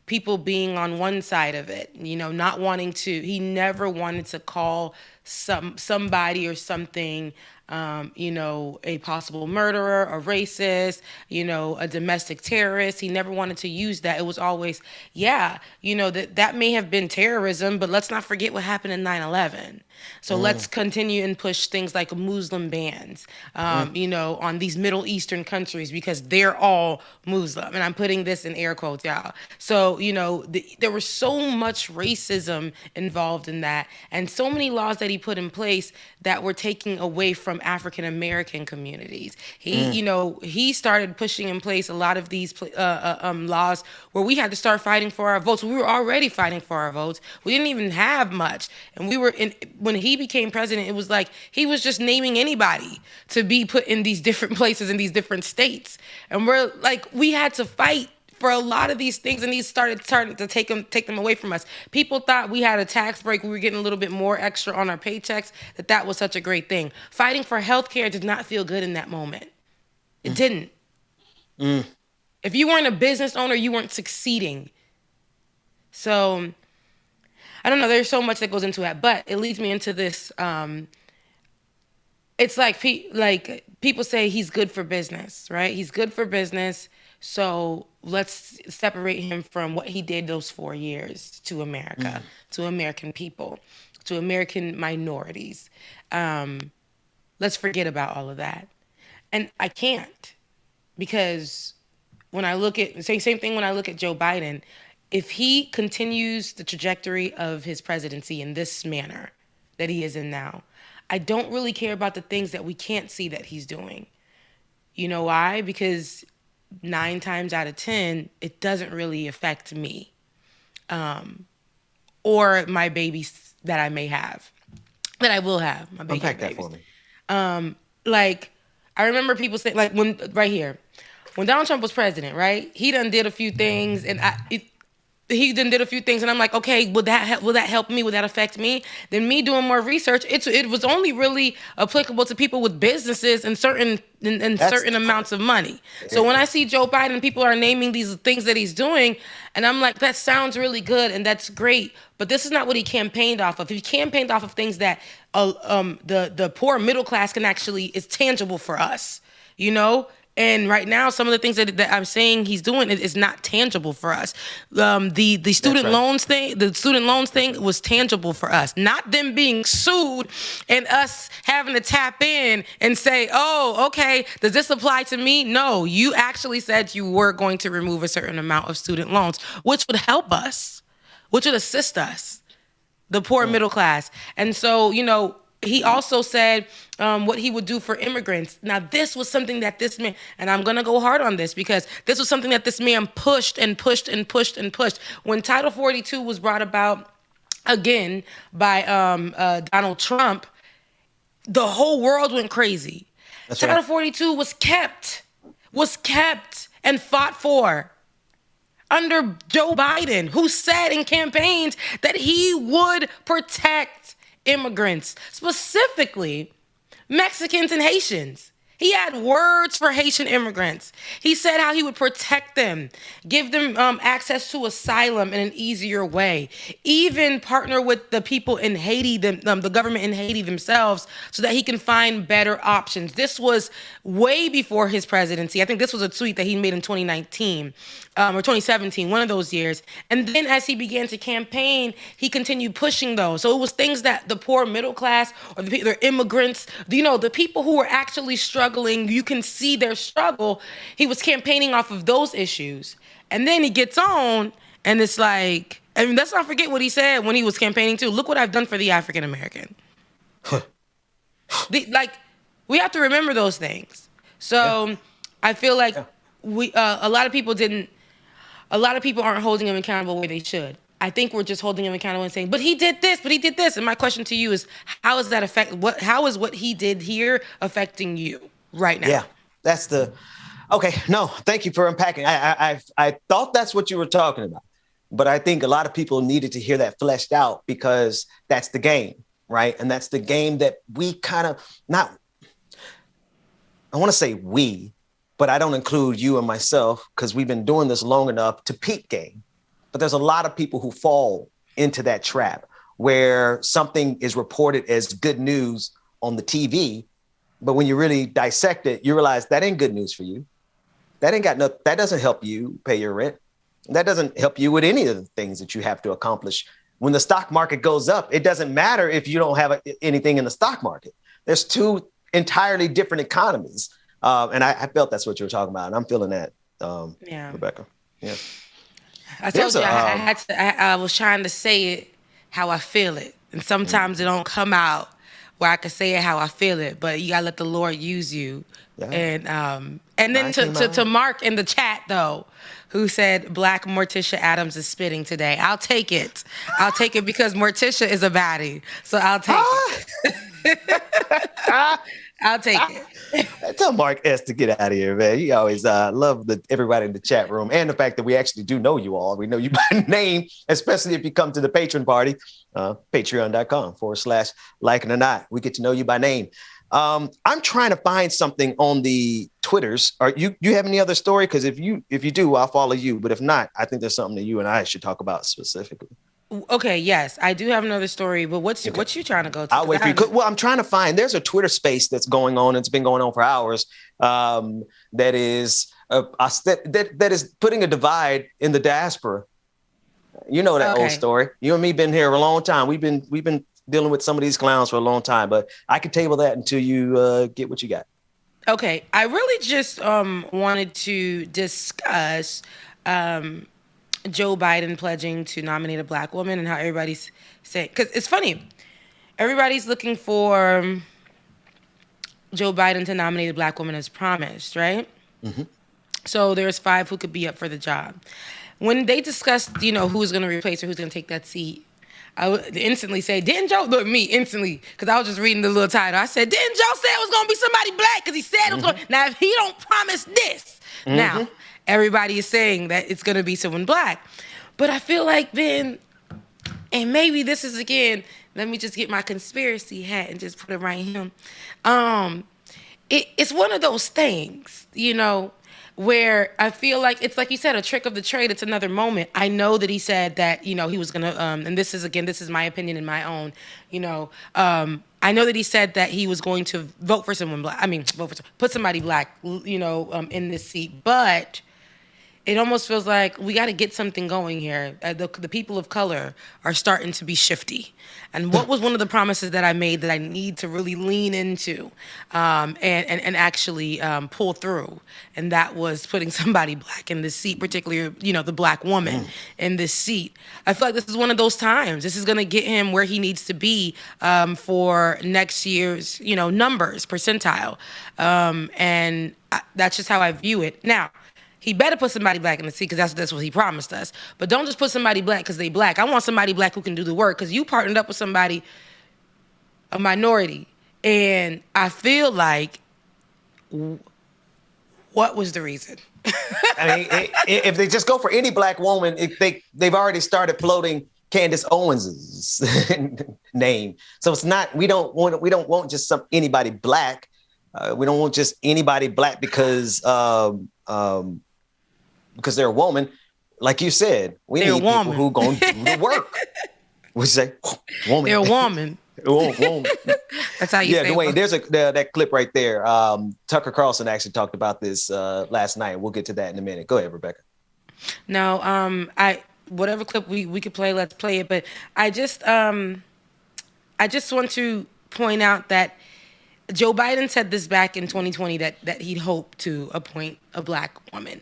M: people being on one side of it, not wanting to. He never wanted to call somebody or something, a possible murderer, a racist, a domestic terrorist. He never wanted to use that. It was always, that may have been terrorism, but let's not forget what happened in 9/11. So let's continue and push things like Muslim bans, on these Middle Eastern countries, because they're all Muslim. And I'm putting this in air quotes, y'all. So, there was so much racism involved in that, and so many laws that he put in place that were taking away from African American communities. He started pushing in place a lot of these laws where we had to start fighting for our votes. We were already fighting for our votes. We didn't even have much. And when he became president, it was like he was just naming anybody to be put in these different places in these different states. And we're like, we had to fight for a lot of these things, and these started to take them away from us. People thought we had a tax break, we were getting a little bit more extra on our paychecks, that was such a great thing. Fighting for healthcare did not feel good in that moment. It didn't. If you weren't a business owner, you weren't succeeding. So, I don't know, there's so much that goes into that, but it leads me into this. It's like people say he's good for business, right? He's good for business. So let's separate him from what he did those 4 years to America, to American people, to American minorities. Let's forget about all of that. And I can't, because when I look at, same thing when I look at Joe Biden, if he continues the trajectory of his presidency in this manner that he is in now, I don't really care about the things that we can't see that he's doing. You know why? Because 9 times out of 10, it doesn't really affect me or my babies that I may have, that I will have. My baby
C: Unpack that
M: babies.
C: for me.
M: I remember people say, when Donald Trump was president, right? He done did a few things, and I'm like, okay, will that help me? Will that affect me? Then me doing more research, it was only really applicable to people with businesses and certain amounts of money. So when I see Joe Biden, people are naming these things that he's doing, and I'm like, that sounds really good and that's great, but this is not what he campaigned off of. He campaigned off of things that the poor middle class is tangible for us, And right now, some of the things that I'm saying he's doing is not tangible for us. The student loans thing was tangible for us. Not them being sued and us having to tap in and say, oh, okay, does this apply to me? No, you actually said you were going to remove a certain amount of student loans, which would help us, which would assist us, the poor middle class. And so, he also said what he would do for immigrants. Now, this was something that this man, and I'm going to go hard on this because this was something that this man pushed and pushed and pushed and pushed. When Title 42 was brought about again by Donald Trump, the whole world went crazy. That's Title 42 was kept and fought for under Joe Biden, who said in campaigns that he would protect immigrants, specifically Mexicans and Haitians. He had words for Haitian immigrants. He said how he would protect them, give them access to asylum in an easier way, even partner with the people in Haiti, the government in Haiti themselves, so that he can find better options. This was way before his presidency. I think this was a tweet that he made in 2019 or 2017, one of those years. And then as he began to campaign, he continued pushing those. So it was things that the poor middle class or the immigrants, the people who were actually struggling, you can see their struggle. He was campaigning off of those issues. And then he gets on and it's like, let's not forget what he said when he was campaigning too. Look what I've done for the African American. We have to remember those things. So I feel like a lot of people aren't holding him accountable where they should. I think we're just holding him accountable and saying, but he did this. And my question to you is, how is what he did here affecting you right now?
C: Yeah, okay. No, thank you for unpacking. I thought that's what you were talking about. But I think a lot of people needed to hear that fleshed out because that's the game, right? And that's the game that we kind of I want to say we, but I don't include you and myself because we've been doing this long enough to peep game. But there's a lot of people who fall into that trap where something is reported as good news on the TV, but when you really dissect it, you realize that ain't good news for you. That ain't got nothing. That doesn't help you pay your rent. That doesn't help you with any of the things that you have to accomplish. When the stock market goes up, it doesn't matter if you don't have anything in the stock market. There's two entirely different economies. And I felt that's what you were talking about. And I'm feeling that, Rebecca. Yeah.
M: I told you I was trying to say it how I feel it. And sometimes it don't come out where I can say it how I feel it, but you gotta let the Lord use you. Yeah. And then to Mark in the chat though, who said Black Morticia Adams is spitting today. I'll take it. I'll take it because Morticia is a baddie. So I'll take it. I'll take it.
C: Tell Mark S to get out of here, man. You always love everybody in the chat room and the fact that we actually do know you all. We know you by name, especially if you come to the patron party, patreon.com/like it or not. We get to know you by name. I'm trying to find something on the Twitters. Are you have any other story? Because if you do, I'll follow you. But if not, I think there's something that you and I should talk about specifically.
M: Okay, yes, I do have another story, but what you trying to go to?
C: I'll wait for you. Well, I'm trying to find. There's a Twitter space that's going on. It's been going on for hours. That is putting a divide in the diaspora. You know that old story. You and me been here a long time. We've been dealing with some of these clowns for a long time, but I could table that until you get what you got.
M: Okay, I really just wanted to discuss Joe Biden pledging to nominate a Black woman and how everybody's saying, because it's funny, everybody's looking for Joe Biden to nominate a Black woman as promised, right? Mm-hmm. So there's 5 who could be up for the job. When they discussed, who's going to replace her, who's going to take that seat, I would instantly say, didn't Joe, look, me instantly, because I was just reading the little title. I said, didn't Joe say it was going to be somebody Black? Because he said it was going to, now if he don't promise this, now, everybody is saying that it's going to be someone Black. But I feel like then, and maybe this is, again, let me just get my conspiracy hat and just put it right here. It's one of those things, where I feel like it's like you said, a trick of the trade. It's another moment. I know that he said that, he was going to, and this is my opinion and my own, I know that he said that he was going to vote for someone Black. Put somebody Black, in this seat. But it almost feels like we got to get something going here. The people of color are starting to be shifty. And what was one of the promises that I made that I need to really lean into and actually pull through? And that was putting somebody Black in this seat, particularly, the Black woman in this seat. I feel like this is one of those times. This is going to get him where he needs to be for next year's, numbers, percentile. And that's just how I view it. Now, he better put somebody Black in the seat because that's what he promised us. But don't just put somebody Black because they Black. I want somebody Black who can do the work because you partnered up with somebody, a minority. And I feel like, what was the reason?
C: I mean, if they just go for any Black woman, they've already started floating Candace Owens's name. So it's not, we don't want just anybody Black. We don't want just anybody Black because they're a woman. Like you said, we need people who going to do the work. We say, woman.
M: They're a woman.
C: Woman.
M: That's how you say it.
C: Dwayne, there's that clip right there. Tucker Carlson actually talked about this last night. We'll get to that in a minute. Go ahead, Rebecca.
M: No, whatever clip we could play, let's play it. But I just want to point out that Joe Biden said this back in 2020 that he'd hope to appoint a Black woman.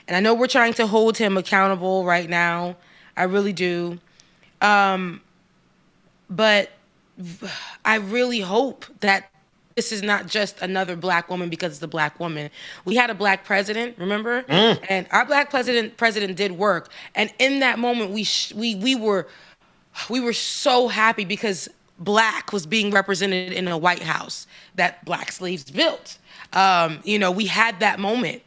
M: And I know we're trying to hold him accountable right now. I really do. But I really hope that this is not just another Black woman because it's a Black woman. We had a Black president, remember? And our Black president did work. And in that moment, we were so happy because Black was being represented in a White House that Black slaves built. We had that moment.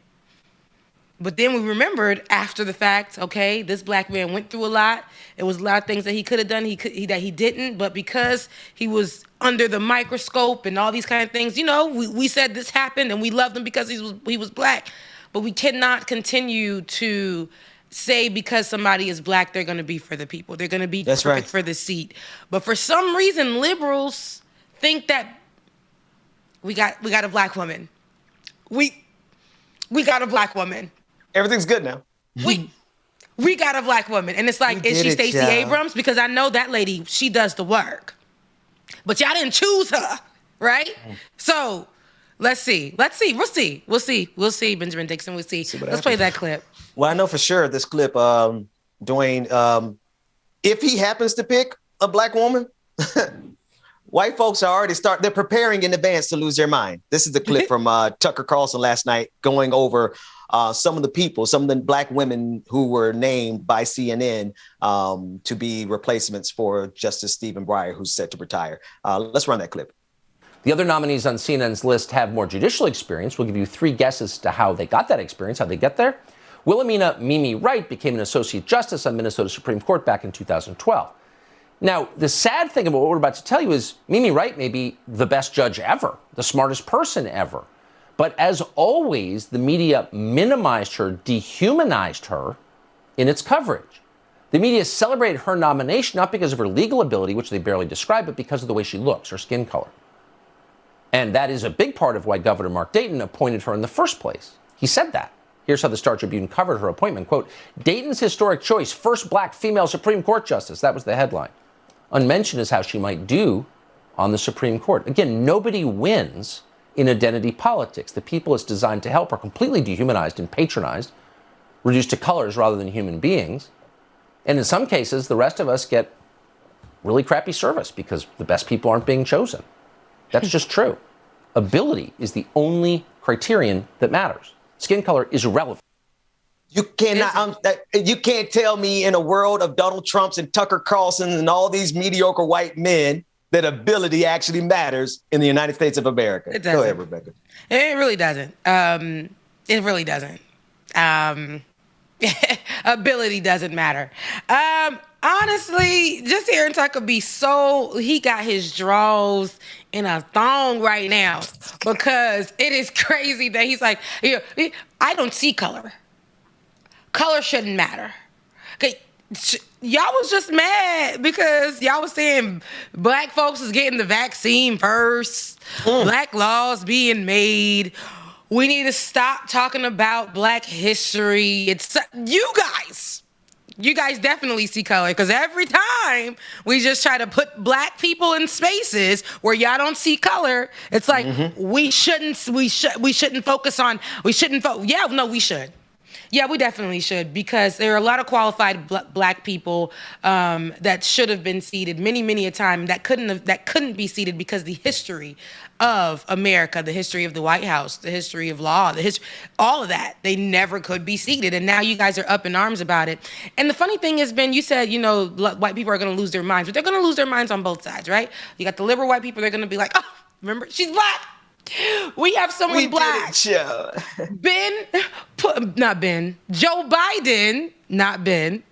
M: But then we remembered after the fact, okay, this black man went through a lot. It was a lot of things that he could have done that he didn't. But because he was under the microscope and all these kind of things, you know, we said this happened and we loved him because he was black. But we cannot continue to say because somebody is black, they're going to be for the people. They're going to be perfect for the seat. But for some reason, liberals think that we got a black woman. We got a black woman.
C: Everything's good now.
M: We got a black woman. And it's like, is she Stacey Abrams? Because I know that lady, she does the work. But y'all didn't choose her, right? So let's see. We'll see, Benjamin Dixon. We'll see. Let's play that clip.
C: Well, I know for sure this clip, Dwayne, if he happens to pick a black woman, white folks are already they're preparing in advance to lose their mind. This is the clip from Tucker Carlson last night going over some of the black women who were named by CNN to be replacements for Justice Stephen Breyer, who's set to retire. Let's run that clip.
O: The other nominees on CNN's list have more judicial experience. We'll give you 3 guesses to how they got that experience, how they get there. Wilhelmina Mimi Wright became an associate justice on Minnesota Supreme Court back in 2012. Now, the sad thing about what we're about to tell you is Mimi Wright may be the best judge ever, the smartest person ever. But as always, the media minimized her, dehumanized her in its coverage. The media celebrated her nomination not because of her legal ability, which they barely describe, but because of the way she looks, her skin color. And that is a big part of why Governor Mark Dayton appointed her in the first place. He said that. Here's how the Star Tribune covered her appointment. Quote, Dayton's historic choice, first black female Supreme Court justice. That was the headline. Unmentioned is how she might do on the Supreme Court. Again, nobody wins in identity politics. The people it's designed to help are completely dehumanized and patronized, reduced to colors rather than human beings. And in some cases, the rest of us get really crappy service because the best people aren't being chosen. That's just true. Ability is the only criterion that matters. Skin color is irrelevant.
C: You cannot. You can't tell me in a world of Donald Trumps and Tucker Carlson and all these mediocre white men that ability actually matters in the United States of America.
M: It doesn't.
C: Go ahead, Rebecca.
M: It really doesn't. It really doesn't. Ability doesn't matter. Honestly, just hearing Tucker be he got his draws in a thong right now because it is crazy that he's like, I don't see color. Color shouldn't matter. Okay, y'all was just mad because y'all was saying black folks is getting the vaccine first, black laws being made. We need to stop talking about black history. It's you guys definitely see color because every time we just try to put black people in spaces where y'all don't see color, it's like we shouldn't focus on. We should. Yeah, we definitely should because there are a lot of qualified black people that should have been seated many a time that couldn't be seated because the history of America, the history of the White House, the history of law, all of that, they never could be seated. And now you guys are up in arms about it. And the funny thing is, Ben, you said, white people are going to lose their minds, but they're going to lose their minds on both sides, right? You got the liberal white people, they're going to be like, oh, remember, she's black. We have someone black. Joe Biden, not Ben.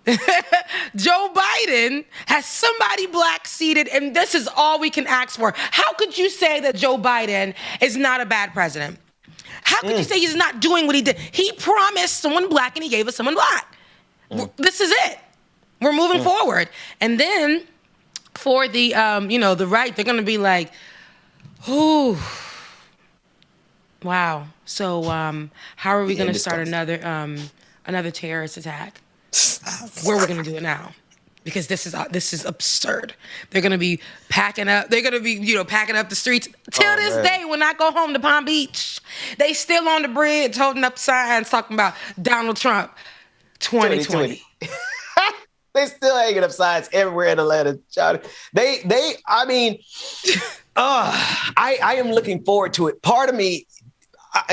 M: Joe Biden has somebody black seated, and this is all we can ask for. How could you say that Joe Biden is not a bad president? How could you say he's not doing what he did? He promised someone black, and he gave us someone black. This is it. We're moving forward. And then for the, the right, they're going to be like, ooh. Wow. So how are we going to start another terrorist attack? Where are we going to do it now? Because this is absurd. They're going to be packing up. They're going to be, packing up the streets. Till this day, when I go home to Palm Beach, they still on the bridge holding up signs talking about Donald Trump 2020.
C: They still hanging up signs everywhere in Atlanta, Johnny. I am looking forward to it. Part of me,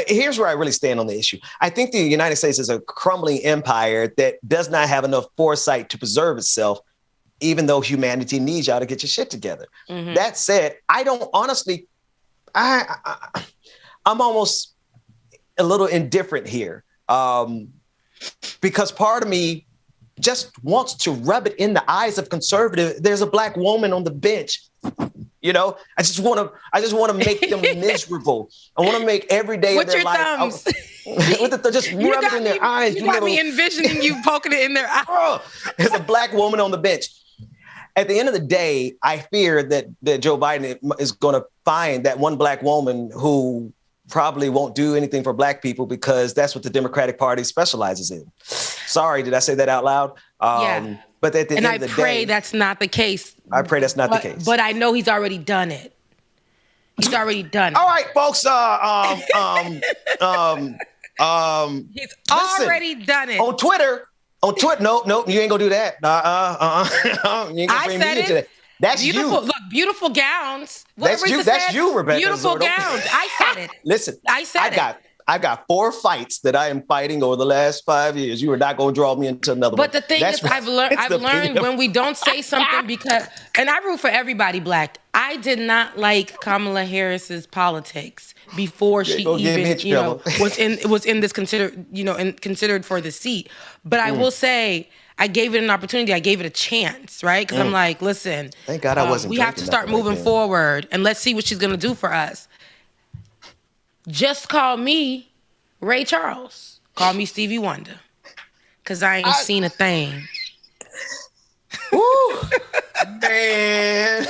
C: here's where I really stand on the issue. I think the United States is a crumbling empire that does not have enough foresight to preserve itself, even though humanity needs y'all to get your shit together. Mm-hmm. That said, I don't honestly, I'm almost a little indifferent here. because part of me just wants to rub it in the eyes of conservative. There's a Black woman on the bench. You know, I just want to make them miserable. I want to make every day of their life. Just rub it in their eyes.
M: You got me envisioning you poking it in their eye.
C: There's a Black woman on the bench. At the end of the day, I fear that Joe Biden is going to find that one Black woman who probably won't do anything for Black people because that's what the Democratic Party specializes in. Sorry, did I say that out loud?
M: Yeah.
C: But at the end of the day,
M: I pray that's not the case.
C: I pray that's not the case.
M: But I know he's already done it. He's already done it.
C: All right, folks.
M: He's already done it.
C: On Twitter. Nope, you ain't gonna do that. You ain't gonna bring me into that. That's
M: beautiful,
C: you.
M: Look, beautiful gowns.
C: That's you, Rebecca.
M: Beautiful gowns. I said it.
C: Listen,
M: I said
C: I got 4 fights that I am fighting over the last 5 years. You are not going to draw me into another one.
M: But the thing is, I've learned when we don't say something because, and I root for everybody Black. I did not like Kamala Harris's politics before she even, was in this considered for the seat. But I will say, I gave it an opportunity. I gave it a chance, right? Because I'm like, listen,
C: thank God I wasn't.
M: We have to start moving forward, and let's see what she's going to do for us. Just call me Ray Charles. Call me Stevie Wonder. Because I ain't seen a thing.
C: Woo! Man.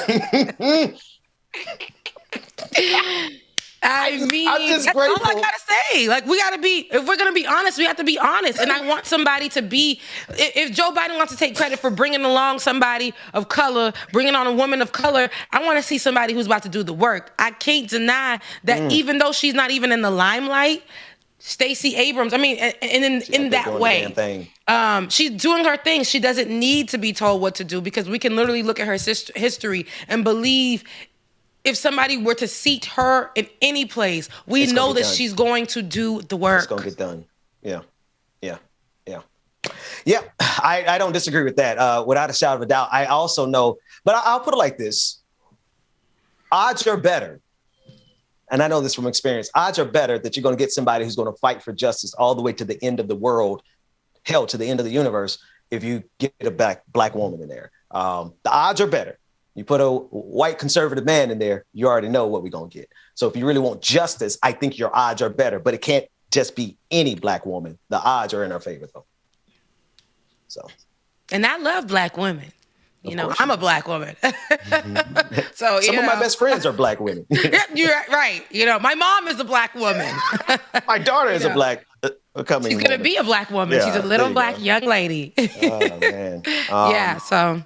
M: I mean,
C: I'm just
M: that's
C: grateful.
M: all I gotta say. Like, we gotta be, if we're gonna be honest, we have to be honest. And I want somebody to be, if Joe Biden wants to take credit for bringing along somebody of color, bringing on a woman of color, I want to see somebody who's about to do the work. I can't deny that even though she's not even in the limelight, Stacey Abrams, I mean, in that way, she's doing her thing. She doesn't need to be told what to do because we can literally look at her history and believe if somebody were to seat her in any place, we know that she's going to do the work.
C: It's going to get done. Yeah. I don't disagree with that. Without a shadow of a doubt. I also know, but I'll put it like this. Odds are better. And I know this from experience. Odds are better that you're going to get somebody who's going to fight for justice all the way to the end of the world, hell, to the end of the universe, if you get a black woman in there. The odds are better. You put a white conservative man in there, you already know what we're going to get. So if you really want justice, I think your odds are better. But it can't just be any Black woman. The odds are in our favor, though. So.
M: And I love Black women. You know, I'm a Black woman. So
C: some of my best friends are Black women.
M: You're right. You know, my mom is a Black woman.
C: My daughter is a Black coming.
M: She's going to be a Black woman. Yeah, she's a little Black young lady.
C: Oh, man.
M: Yeah, so.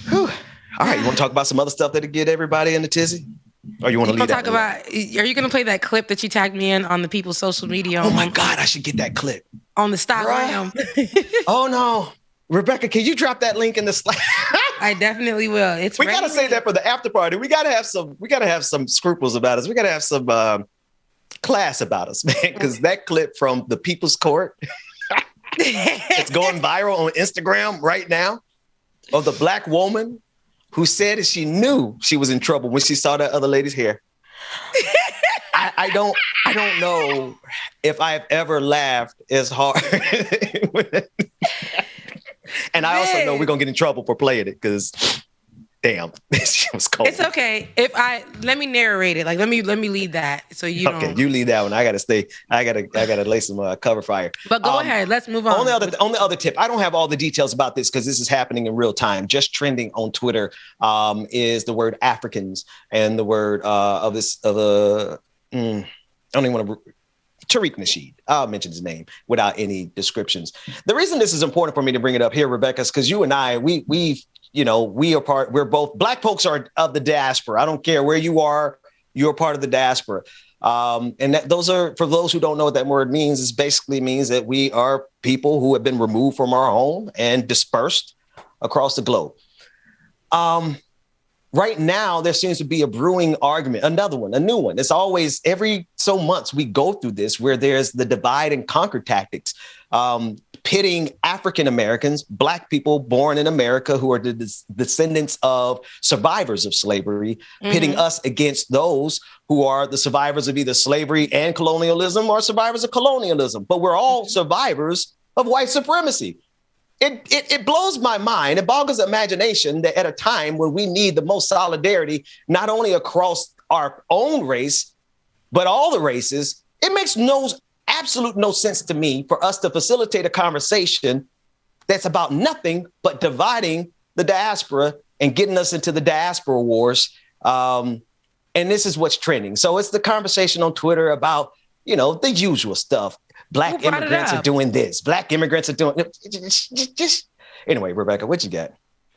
C: Whew. All right, you want to talk about some other stuff that'll get everybody in the tizzy? Or you want to leave that?
M: Are you going to play that clip that you tagged me in on the people's social media?
C: Oh, my God, I should get that clip.
M: On the Stockgram.
C: Oh, no. Rebecca, can you drop that link in the Slack?
M: I definitely will. We
C: got to say that for the after party. We got to have some scruples about us. We got to have some class about us, man, because that clip from the People's Court, it's going viral on Instagram right now, of the Black woman who said that she knew she was in trouble when she saw that other lady's hair. I don't know if I've ever laughed as hard. And I also know we're gonna get in trouble for playing it because, damn, this shit was cold.
M: It's okay. Let me narrate it. Like let me lead that so you don't.
C: Okay, you lead that one. I gotta lay some cover fire.
M: But go ahead. Let's move on.
C: On the other tip, I don't have all the details about this because this is happening in real time. Just trending on Twitter is the word Africans and the word I don't even want to. Tariq Nasheed. I'll mention his name without any descriptions. The reason this is important for me to bring it up here, Rebecca, is because you and I, we're both Black folks are of the diaspora. I don't care where you are, you're part of the diaspora. And those are, for those who don't know what that word means, it basically means that we are people who have been removed from our home and dispersed across the globe. Right now, there seems to be a brewing argument, a new one. It's always every so months we go through this where there's the divide and conquer tactics, pitting African Americans, Black people born in America who are the descendants of survivors of slavery, pitting us against those who are the survivors of either slavery and colonialism or survivors of colonialism. But we're all survivors of white supremacy. It blows my mind. It boggles imagination that at a time when we need the most solidarity, not only across our own race, but all the races, it makes absolute no sense to me for us to facilitate a conversation that's about nothing but dividing the diaspora and getting us into the diaspora wars. And this is what's trending. So it's the conversation on Twitter about, the usual stuff. Black immigrants are doing this. Black immigrants are doing just anyway, Rebecca, what you got?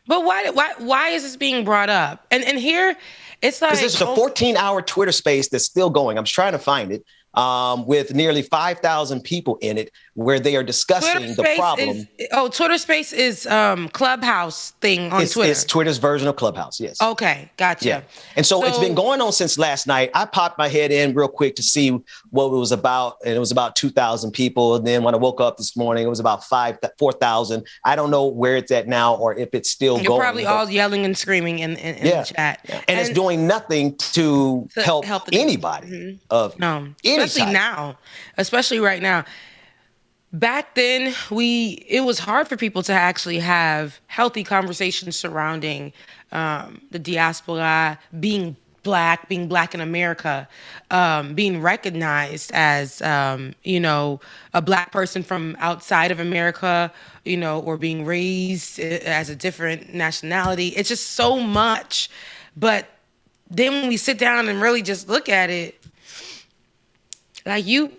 M: But why is this being brought up? And here it's like,
C: because there's a 14-hour Twitter space that's still going. I'm trying to find it. With nearly 5,000 people in it, where they are discussing the problem.
M: Twitter Space is Clubhouse thing on Twitter.
C: It's Twitter's version of Clubhouse, yes.
M: Okay, gotcha.
C: Yeah. And so it's been going on since last night. I popped my head in real quick to see what it was about, and it was about 2,000 people. And then when I woke up this morning, it was about 4,000. I don't know where it's at now or if it's still going.
M: You're probably all yelling and screaming in the chat.
C: Yeah. And it's doing nothing to help anybody of any
M: especially right now. Back then, it was hard for people to actually have healthy conversations surrounding the diaspora, being black in America, being recognized as, a black person from outside of America, or being raised as a different nationality. It's just so much. But then when we sit down and really just look at it, like you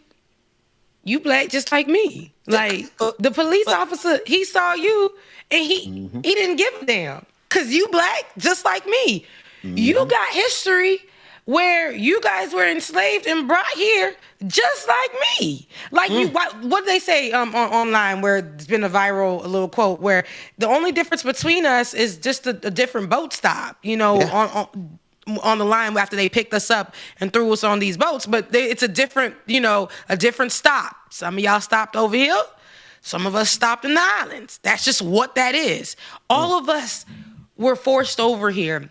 M: black just like me. Like the police officer, he saw you and he didn't give a damn because you black just like me. You got history where you guys were enslaved and brought here just like me. Like what they say online where it's been a little quote where the only difference between us is just a different boat stop, on the line after they picked us up and threw us on these boats, but it's a different stop. Some of y'all stopped over here. Some of us stopped in the islands. That's just what that is. All of us were forced over here,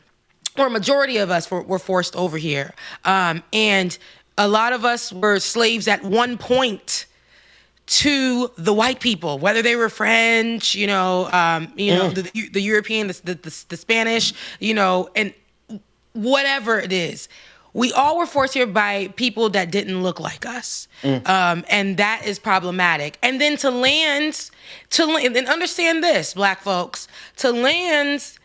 M: or a majority of us were forced over here. And a lot of us were slaves at one point to the white people, whether they were French, the European, the Spanish, and whatever it is, we all were forced here by people that didn't look like us. And that is problematic. And then to land, and understand this, black folks, to lands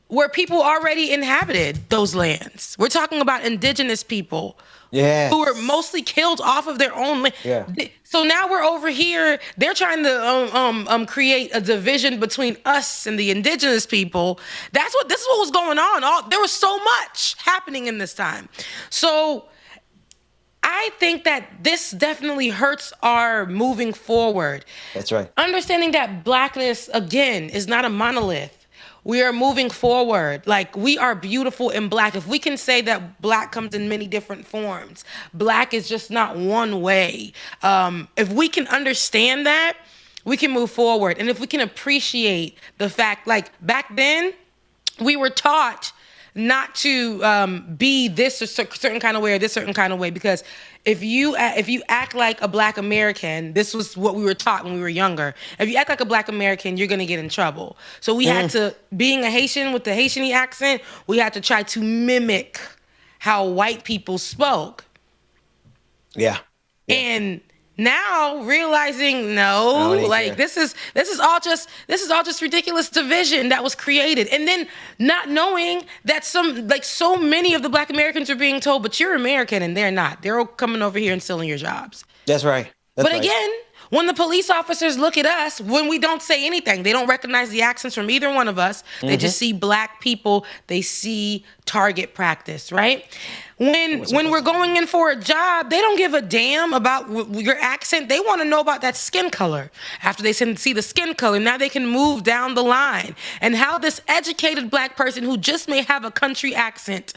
M: where people already inhabited those lands. We're talking about indigenous people who were mostly killed off of their own land. Yeah. So now we're over here. They're trying to create a division between us and the indigenous people. This is what was going on. There was so much happening in this time. So I think that this definitely hurts our moving forward.
C: That's right.
M: Understanding that blackness, again, is not a monolith. We are moving forward. Like, we are beautiful in black. If we can say that black comes in many different forms, black is just not one way. If we can understand that, we can move forward. And if we can appreciate the fact, like back then, we were taught not to be this a certain kind of way or this certain kind of way, because if you act like a black American, this was what we were taught when we were younger. If you act like a black American, you're gonna get in trouble. So we had to, being a Haitian with the Haitian accent, we had to try to mimic how white people spoke.
C: Yeah.
M: And now realizing this is all just ridiculous division that was created, and then not knowing that so many of the black Americans are being told, but you're American and they're not. They're all coming over here and stealing your jobs.
C: That's right.
M: But again, when the police officers look at us, when we don't say anything, they don't recognize the accents from either one of us. They just see black people. They see target practice, right? When we're going in for a job, they don't give a damn about your accent. They want to know about that skin color. After they see the skin color, now they can move down the line. And how this educated black person who just may have a country accent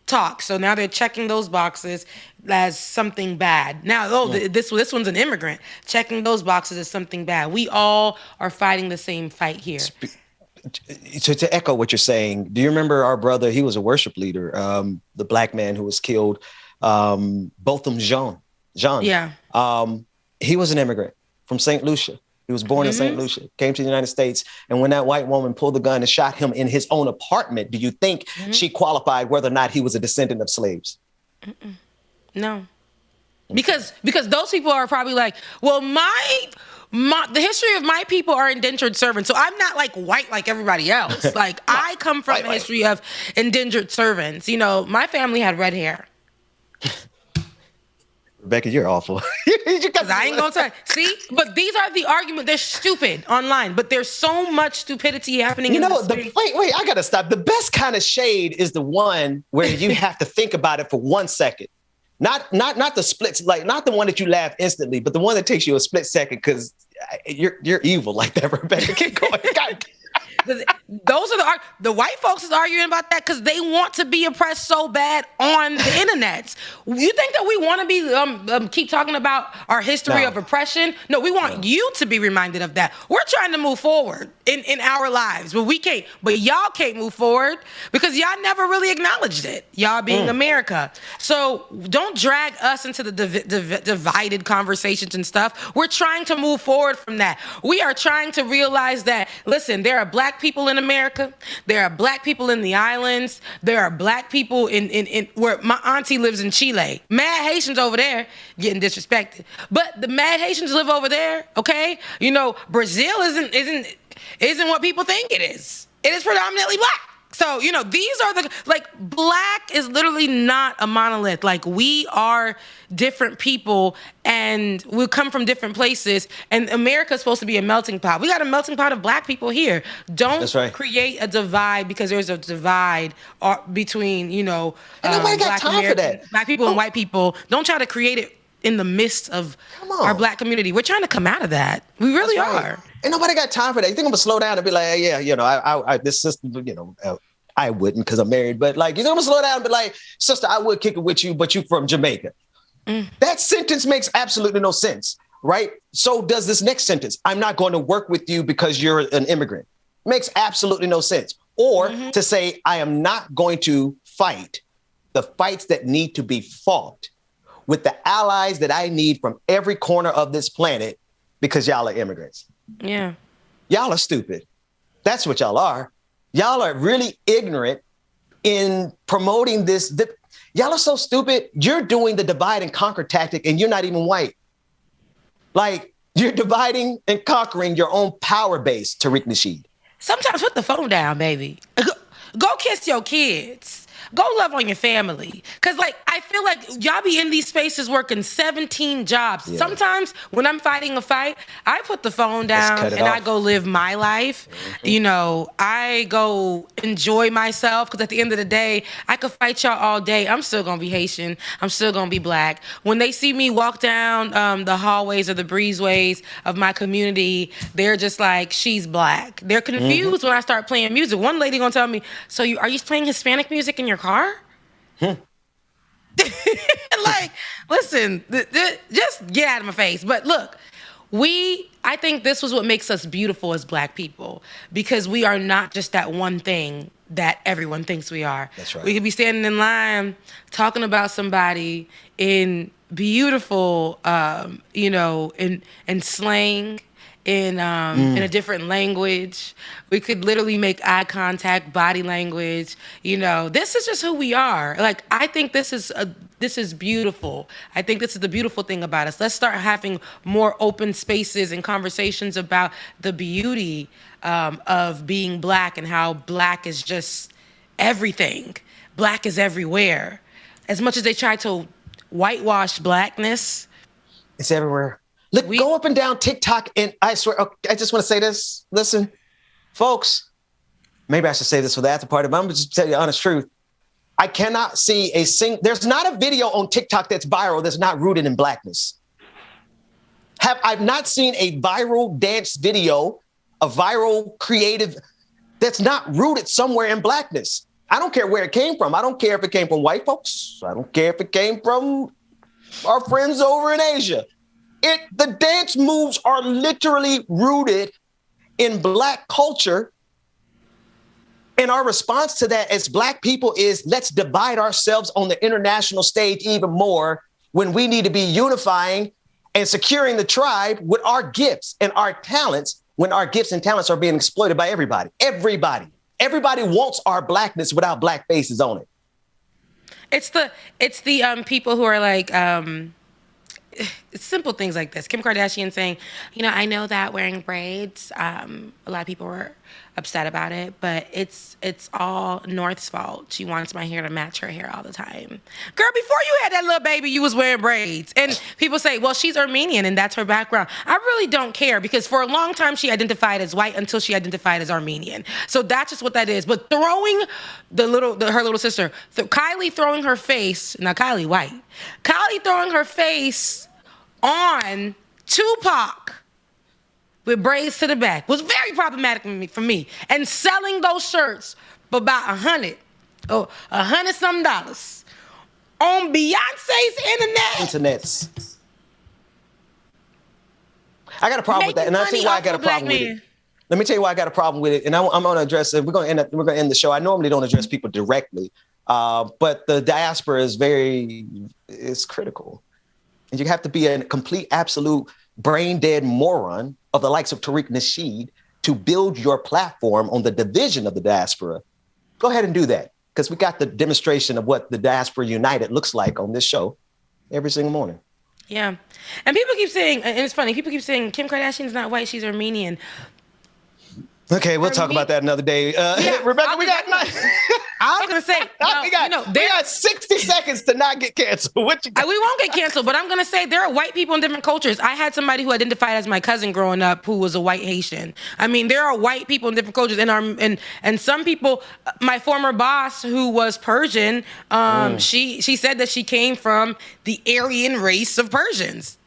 M: talk. So now they're checking those boxes as something bad. Now, this one's an immigrant. Checking those boxes as something bad. We all are fighting the same fight here.
C: So to echo what you're saying, do you remember our brother? He was a worship leader, the black man who was killed, Botham Jean.
M: Yeah.
C: He was an immigrant from St. Lucia. He was born in St. Lucia, came to the United States. And when that white woman pulled the gun and shot him in his own apartment, do you think she qualified whether or not he was a descendant of slaves?
M: No. Because those people are probably like, well, the history of my people are indentured servants. So I'm not like white like everybody else. Like I come from a history of indentured servants. You know, my family had red hair.
C: Rebecca, you're awful.
M: Because I ain't gonna tell you. See, but these are the arguments. They're stupid online, but there's so much stupidity happening.
C: Wait, I gotta stop. The best kind of shade is the one where you have to think about it for 1 second. Not the splits, like not the one that you laugh instantly, but the one that takes you a split second because you're evil like that, Rebecca. Keep going.
M: Those are the white folks is arguing about that because they want to be oppressed so bad on the internet. You think that we want to be keep talking about our history of oppression? No, we want you to be reminded of that. We're trying to move forward in our lives, but we can't. But y'all can't move forward because y'all never really acknowledged it. Y'all being America. So don't drag us into the divided conversations and stuff. We're trying to move forward from that. We are trying to realize that, listen, there are black people in America. There are black people in the islands. There are black people in where my auntie lives in Chile. Mad Haitians over there getting disrespected. But the mad Haitians live over there, okay? You know, Brazil isn't what people think it is. It is predominantly black. So, you know, these are black is literally not a monolith. Like, we are different people and we come from different places. And America's supposed to be a melting pot. We got a melting pot of black people here. Don't create a divide because there's a divide between, you know, black people and white people. Don't try to create it in the midst of our black community. We're trying to come out of that. We really are.
C: Ain't nobody got time for that. You think I'm gonna slow down and be like, yeah, you know, I this sister, you know, I wouldn't because I'm married, but like, you know, I'm gonna slow down and be like, sister, I would kick it with you, but you from Jamaica. That sentence makes absolutely no sense, right? So does this next sentence. I'm not going to work with you because you're an immigrant. Makes absolutely no sense. Or to say, I am not going to fight the fights that need to be fought with the allies that I need from every corner of this planet because y'all are immigrants.
M: Yeah.
C: Y'all are stupid. That's what y'all are. Y'all are really ignorant in promoting this. Y'all are so stupid. You're doing the divide and conquer tactic and you're not even white. Like, you're dividing and conquering your own power base, Tariq Nasheed.
M: Sometimes put the phone down, baby. Go kiss your kids. Go love on your family. Because, like, I feel like y'all be in these spaces working 17 jobs. Yeah. Sometimes when I'm fighting a fight, I put the phone down and I go live my life. You know, I go enjoy myself because at the end of the day, I could fight y'all all day. I'm still going to be Haitian. I'm still going to be black. When they see me walk down the hallways or the breezeways of my community, they're just like, she's black. They're confused when I start playing music. One lady going to tell me, so are you playing Hispanic music in your car? Like, listen, just get out of my face. But look, I think this was what makes us beautiful as black people, because we are not just that one thing that everyone thinks we are.
C: That's right.
M: We could be standing in line talking about somebody in beautiful, you know, in slang, in a different language. We could literally make eye contact, body language. You know, this is just who we are. Like, I think this is beautiful. I think this is the beautiful thing about us. Let's start having more open spaces and conversations about the beauty of being black and how black is just everything. Black is everywhere. As much as they try to whitewash blackness,
C: it's everywhere. Look, go up and down TikTok, and I swear, I just want to say this. Listen, folks, maybe I should say this for the after party, but I'm going to just tell you the honest truth. I cannot see there's not a video on TikTok that's viral that's not rooted in blackness. I've not seen a viral dance video, a viral creative that's not rooted somewhere in blackness. I don't care where it came from. I don't care if it came from white folks. I don't care if it came from our friends over in Asia. The dance moves are literally rooted in black culture. And our response to that as black people is, let's divide ourselves on the international stage even more when we need to be unifying and securing the tribe with our gifts and our talents when our gifts and talents are being exploited by everybody. Everybody wants our blackness without black faces on it.
M: It's the people who are like, it's simple things like this. Kim Kardashian saying, I know that wearing braids, a lot of people were upset about it, but it's all North's fault. She wants my hair to match her hair all the time. Girl, before you had that little baby, you was wearing braids. And people say, well, she's Armenian and that's her background. I really don't care because for a long time she identified as white until she identified as Armenian. So that's just what that is. But throwing her little sister, Kylie throwing her face, now Kylie white, Kylie throwing her face on Tupac with braids to the back was very problematic for me. And selling those shirts for about $100 some dollars on Beyonce's internets.
C: I got a problem with that, and I'll tell you why I got a problem with it. Let me tell you why I got a problem with it, and I'm going to address it. We're going to end the show. I normally don't address people directly, but the diaspora is critical. And you have to be a complete, absolute, brain-dead moron of the likes of Tariq Nasheed to build your platform on the division of the diaspora. Go ahead and do that, because we got the demonstration of what the Diaspora United looks like on this show every single morning.
M: Yeah. And people keep saying, and it's funny, people keep saying Kim Kardashian's not white, she's Armenian.
C: Okay, we'll talk about that another day. Rebecca, we got
M: I was gonna say,
C: we got 60 seconds to not get canceled. What you got?
M: We won't get canceled, but I'm gonna say there are white people in different cultures. I had somebody who identified as my cousin growing up who was a white Haitian. I mean, there are white people in different cultures, and some people. My former boss, who was Persian, she said that she came from the Aryan race of Persians.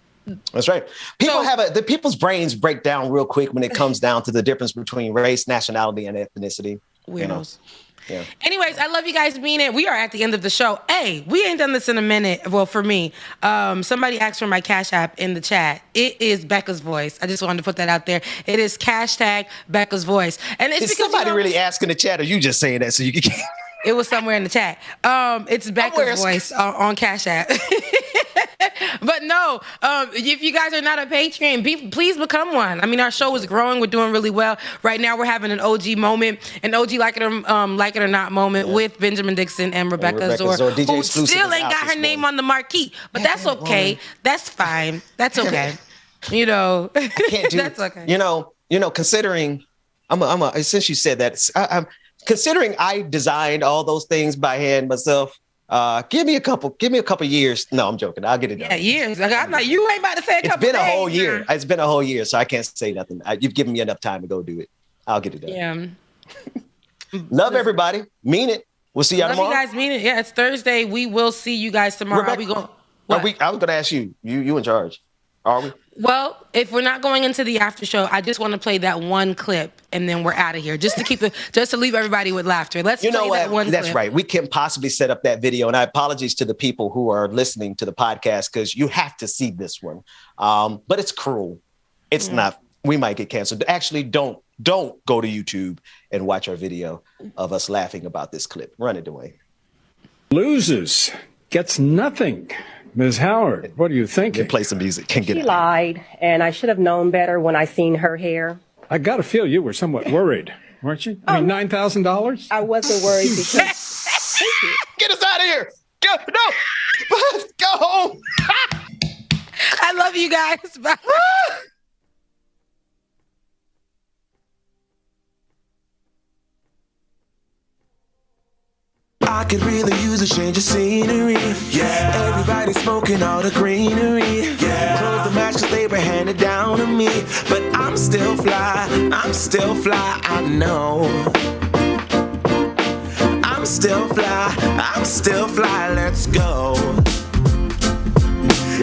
C: That's right. People's brains break down real quick when it comes down to the difference between race, nationality, and ethnicity.
M: Weirdos.
C: Yeah.
M: Anyways, I love you guys being it. We are at the end of the show. Hey, we ain't done this in a minute. Well, for me, somebody asked for my Cash App in the chat. It is Becca's Voice. I just wanted to put that out there. It is # Becca's Voice. And it's because
C: somebody really asking the chat, or you just saying that so you can?
M: It was somewhere in the chat. It's Becca's Voice on Cash App. But no, if you guys are not a Patreon, please become one. I mean, our show is growing. We're doing really well. Right now, we're having an OG moment, an OG like it or not moment with Benjamin Dixon and Rebecca Zor, who still ain't got her name on the marquee. But that's okay. That's fine. That's okay.
C: I can't do
M: that's okay.
C: Considering since you said that, considering I designed all those things by hand myself. Give me a couple years. No, I'm joking. I'll get it done.
M: Yeah, years. I'm like, you ain't about to say a couple days.
C: It's been a whole year. It's been a whole year, so I can't say nothing. You've given me enough time to go do it. I'll get it done.
M: Yeah.
C: Love everybody. Mean it. We'll see y'all tomorrow.
M: Love you guys. Mean it. Yeah, it's Thursday. We will see you guys tomorrow.
C: Rebecca, I was going to ask you. You in charge. Are we?
M: Well, if we're not going into the after show, I just want to play that one clip and then we're out of here. Just to leave everybody with laughter. Let's play that one clip.
C: That's right. We can't possibly set up that video. And I apologize to the people who are listening to the podcast because you have to see this one. But it's cruel. It's not. We might get canceled. Actually, don't go to YouTube and watch our video of us laughing about this clip. Run it away.
P: Loses, gets nothing. Ms. Howard, what are you thinking?
C: Play some music.
Q: She lied, and I should have known better when I seen her hair.
P: I got to feel you were somewhat worried, weren't you? I mean, $9,000?
Q: I wasn't worried because...
C: Get us out of here! Go home!
M: I love you guys. Bye.
F: I could really use a change of scenery. Yeah. Everybody smoking all the greenery. Yeah. Close the match cause they were handed down to me. But I'm still fly, I know. I'm still fly, let's go.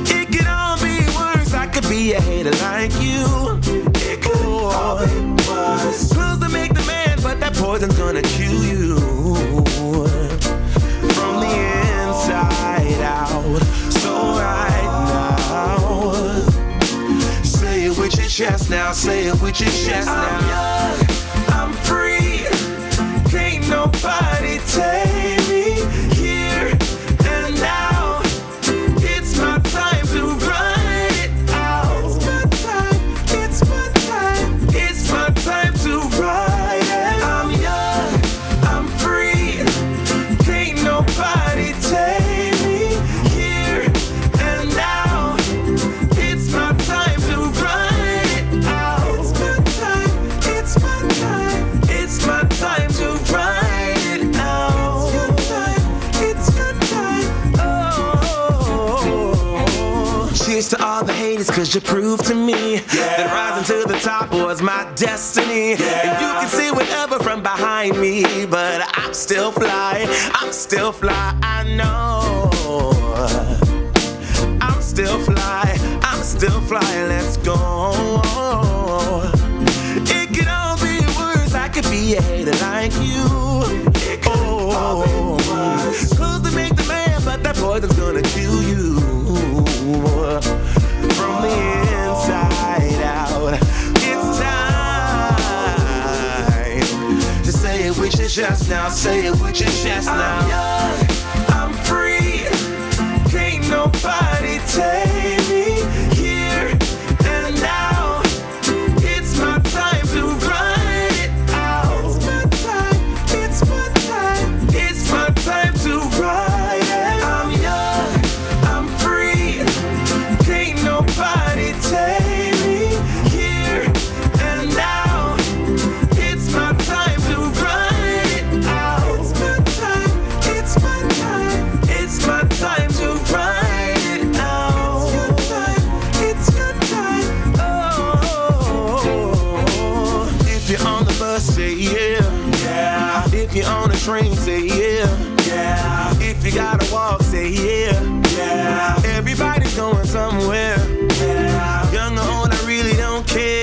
F: It could all be worse, I could be a hater like you. It could all be worse. Pills to make the man, but that poison's gonna kill you. From the inside out. So right now, say it with your chest now, say it with your chest now. I'm young, I'm free, can't nobody take me here and now. It's my time to run it
J: greatest, cause you proved to me that rising to the top was my destiny. And you can see whatever from behind me, but I'm still fly, I know. I'm still fly, let's go. It could all be worse, I could be a hater like you. It could all be worse. Clothes to make the man, but that poison's gonna kill you. From the inside out, it's time to say it with your chest now, say it with your chest now. I'm young, I'm free, can't nobody take me here and now. It's my time to run it out. It's my time to ride it. I'm young, I'm free, can't nobody take me here and now. It's my time to run it out. It's my time to ride it out. It's your time. Oh, if you're on the bus, say yeah. If you're on the train, say yeah. If you gotta walk, say yeah. Everybody's going somewhere. Young or old, I really don't care.